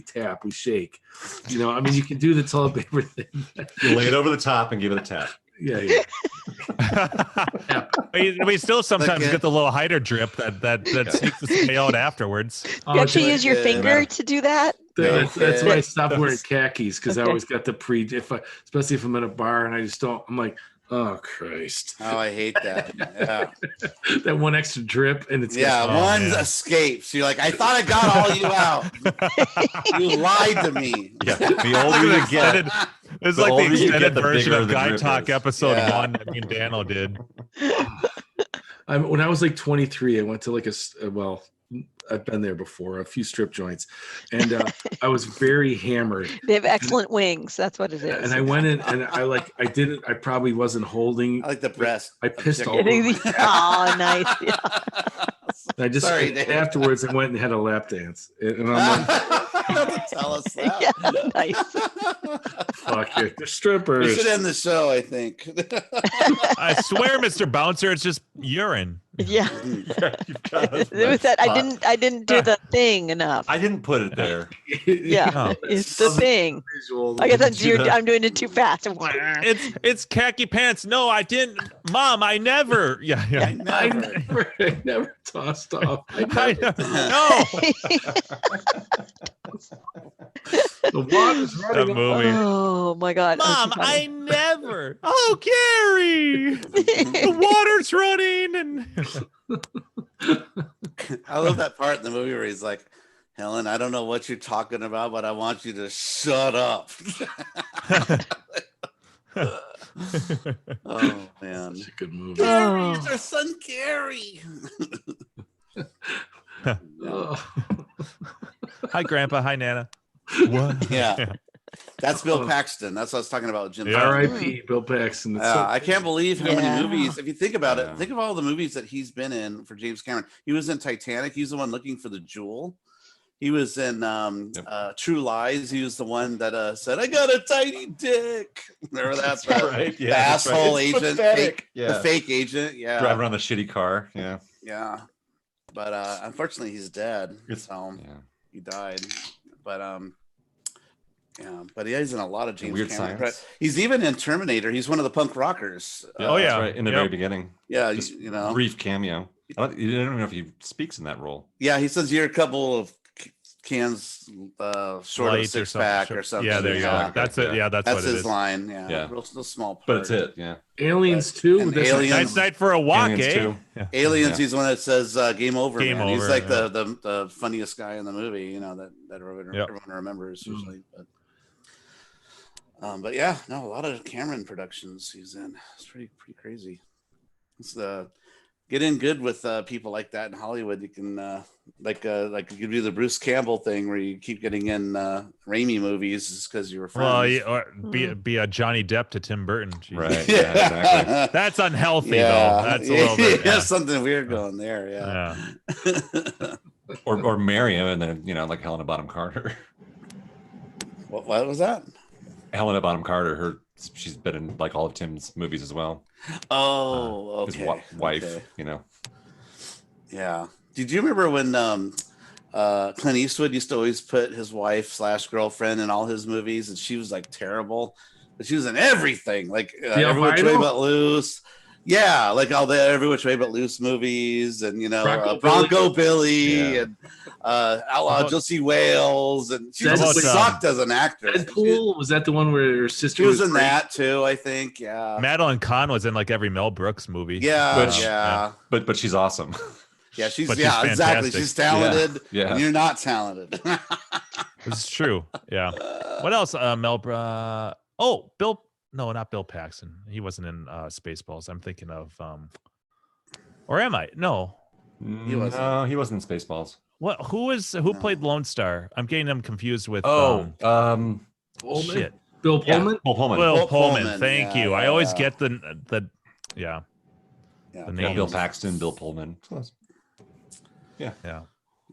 tap, we shake. You know, I mean, you can do the toilet paper thing. You lay it over the top and give it a tap. Yeah. We still sometimes get the little hider drip that sneaks the spray out afterwards. You actually use your finger to do that? That's why I stopped wearing khakis, because I always got the especially if I'm in a bar and I just don't. I'm like, oh Christ! Oh, I hate that. Yeah, that one extra drip and it's one escapes. You're like, I thought I got all you out. You lied to me. Yeah, the older you get. It's like the extended version of Guy Talk episode 1 that me and Dano did. When I was like 23, I went to like I've been there before, a few strip joints, and I was very hammered. They have excellent wings. That's what it is. And I went in, and I probably wasn't holding. I like the breast. I pissed all over. Oh, nice. Yeah. I just afterwards I went and had a lap dance, and I'm like, tell us that. Yeah, nice. Fuck it, the strippers. We should end the show, I think. I swear, Mr. Bouncer, it's just urine. Yeah. It was that I didn't do the thing enough. I didn't put it there. Yeah, it's the thing. I guess I'm doing it too fast. It's khaki pants. No, I didn't. Mom, I never. Yeah. I never tossed off. No. The water's running. That movie. Oh my God, Mom, I never. Oh, Gary, the water's running, and I love that part in the movie where he's like, Helen, I don't know what you're talking about, but I want you to shut up. Oh man, such a good movie. Gary, it's our son Gary. Hi, Grandpa. Hi, Nana. What? Yeah. That's Bill Paxton. That's what I was talking about. Jim. R.I.P. Bill Paxton. I can't believe how many movies. If you think about it, think of all the movies that he's been in for James Cameron. He was in Titanic. He's the one looking for the jewel. He was in True Lies. He was the one that said, "I got a tiny dick." Remember that? The asshole agent, the fake agent. Yeah, driving around the shitty car. Yeah. Yeah. But unfortunately, he's dead. So he died. But but he's in a lot of James Weird Cameron. Science. He's even in Terminator. He's one of the punk rockers. That's right, in the very beginning. Yeah, just brief cameo. I don't even know if he speaks in that role. Yeah, he says you're a couple of cans short of six pack or something. Yeah, there you go. That's it. Yeah, that's what it is. That's his line. Yeah. Real small part. But it's it. Yeah. Aliens too. Aliens. Night for a walk, Aliens eh? too. Yeah. Aliens. He's the one that says "Game over." Game man. over. He's like the funniest guy in the movie. You know that everyone remembers usually. But yeah, no, a lot of Cameron productions he's in. It's pretty crazy. It's get in good with people like that in Hollywood. You can like you could do the Bruce Campbell thing where you keep getting in Raimi movies just because you were friends. Well, or be a Johnny Depp to Tim Burton. Jesus. Right. Yeah, exactly. That's unhealthy though. That's a little bit. Yeah, something weird going there. Yeah. or marry him and then like Helena Bonham Carter. What was that? Helena Bonham Carter. She's been in like all of Tim's movies as well. Oh, okay. His wife, Yeah. Did you remember when Clint Eastwood used to always put his wife / girlfriend in all his movies, and she was like terrible, but she was in everything, like Every Which Way But Loose. Yeah, like all the Every Which Way But Loose movies, and Bronco Billy and Outlaw Josie Wales, and she just sucked as an actor. Deadpool, was that the one where her sister was in that too? I think. Yeah. Madeline Kahn was in like every Mel Brooks movie. Yeah, but she's awesome. Yeah, she's exactly. She's talented. Yeah. And you're not talented. It's true. Yeah. What else? Bill. No, not Bill Paxton. He wasn't in Spaceballs. I'm thinking of, or am I? No, he wasn't. No, he wasn't in Spaceballs. What? Who played Lone Star? I'm getting them confused with. Shit. Bill Pullman. Yeah, Bill Pullman. Bill Pullman. Thank you. I always get the the names. Bill Paxton, Bill Pullman. Yeah.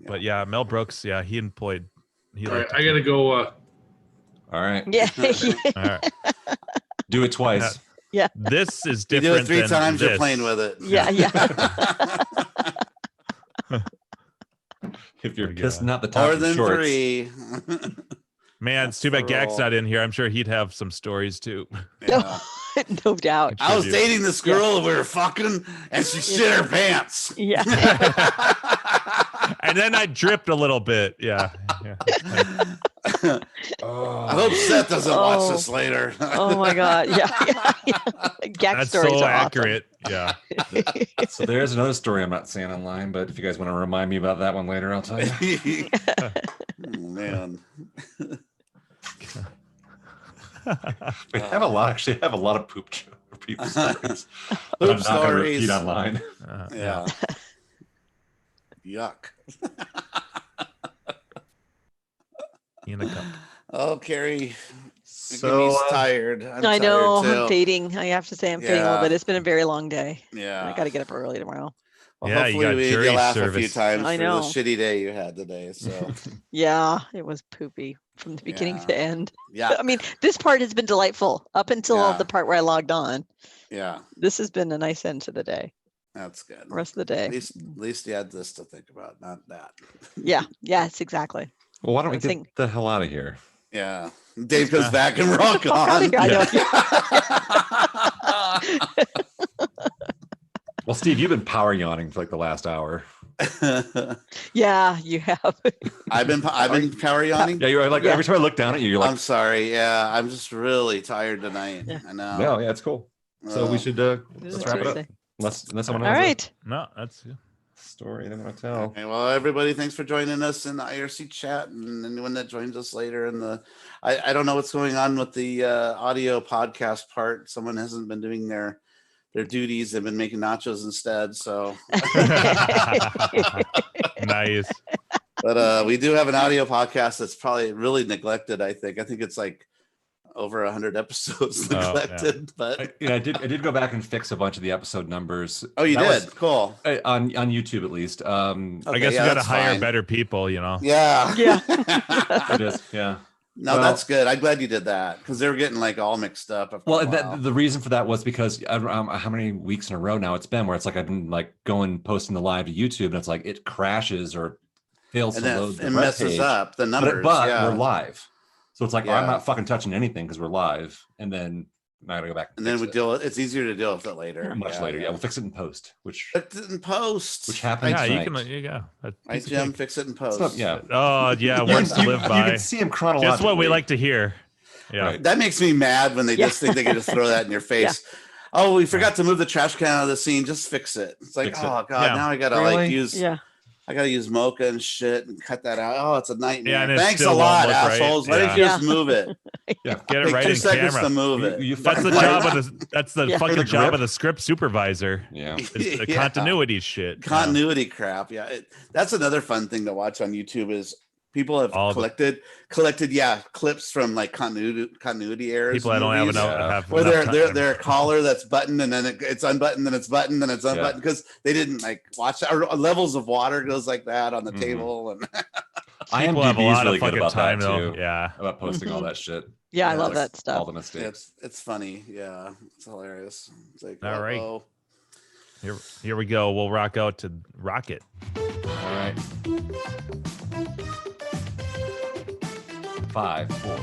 But Mel Brooks. Yeah, he employed. All right, I gotta go. All right. Yeah. All right. Do it twice. Yeah. This is You different. do it 3 times. This. You're playing with it. Yeah. If you're pissing out the top More of than shorts. 3. Man, it's too bad Gak's not in here. I'm sure he'd have some stories too. Yeah. No doubt. I was dating this girl and we were fucking, and she shit her pants. Yeah. And then I dripped a little bit. Yeah. I hope Seth doesn't watch this later. Oh my God. Yeah. Gak That's stories so are accurate. Yeah. So there's another story I'm not saying online, but if you guys want to remind me about that one later, I'll tell you. Oh, man. We have a lot. Actually, I have a lot of poop stories. But I'm not going to repeat online. Yeah. Yuck. In a cup. Oh, Carrie. So he's tired. I know. Tired too. I'm fading. I have to say I'm fading a little bit. It's been a very long day. Yeah. I got to get up early tomorrow. Well, Yeah, you hopefully got we jury laugh service. a few times I for know. the shitty day you had today. So Yeah, it was poopy from the beginning to end. yeah, I mean, this part has been delightful up until Yeah. the part where I logged on. yeah, This has been a nice end to the day. that's good. The rest of the day. At least you had this to think about, not that. Yeah. Yes, exactly. Well, why don't we I get think- the hell out of here? Yeah, Dave comes back and we're all gone. Well, Steve, you've been power yawning for like the last hour. Yeah, you have. I've been power yawning. Yeah, you're like every time I look down at you, you're like, I'm sorry. Yeah, I'm just really tired tonight. Yeah. I know. no, yeah, it's cool. So we should let's wrap it up. Tuesday. Unless someone All has right. No, that's a story they want to tell. Okay, well, everybody, thanks for joining us in the IRC chat, and anyone that joins us later in the. I don't know what's going on with the audio podcast part. Someone hasn't been doing their duties. They've been making nachos instead. So nice. But we do have an audio podcast that's probably really neglected. I think it's like over 100 episodes neglected. But I did go back and fix a bunch of the episode numbers. Oh, you did? Cool. On YouTube at least. I guess we got to hire better people, you know. Yeah. It is. Yeah. No, that's good. I'm glad you did that because they were getting like all mixed up. Well, the reason for that was because I don't know how many weeks in a row now it's been where it's like I've been like posting the live to YouTube and it's like it crashes or fails to load the it messes page. up the numbers. But we're live. So it's like, Yeah. I'm not fucking touching anything because we're live. And then Now I gotta go back. And then we deal. It's easier to deal with it later. Much later. Yeah, we'll fix it in post. Which in post. Which happens. Yeah, tonight. you go. Right, Jim. Fix it in post. Yeah. Oh yeah, words to live by. You can see him chronologically. Just what we like to hear. Yeah. Right. That makes me mad when they just think they can just throw that in your face. Oh, we forgot to move the trash can out of the scene. Just fix it. It's like, God, now I gotta like use. Yeah. I gotta use mocha and shit and cut that out. Oh, it's a nightmare. Yeah, thanks a lot, assholes. Why didn't you just move it? Yeah, get it right in seconds camera. To move it. That's the job of the. That's the fucking job of the script supervisor. Yeah, it's the continuity shit. Continuity crap. Yeah, that's another fun thing to watch on YouTube is people have collected clips from like continuity errors. People that don't have enough. Where they're a collar that's buttoned and then it's unbuttoned, then it's buttoned, then it's unbuttoned because they didn't like watch that. Or levels of water goes like that on the table and. IMDb is really good about time, that too. Yeah, about posting all that shit. Yeah, I love that stuff. All the mistakes. It's funny. Yeah, it's hilarious. It's like all right. Here we go. We'll rock out to Rocket. All right. 5, 4,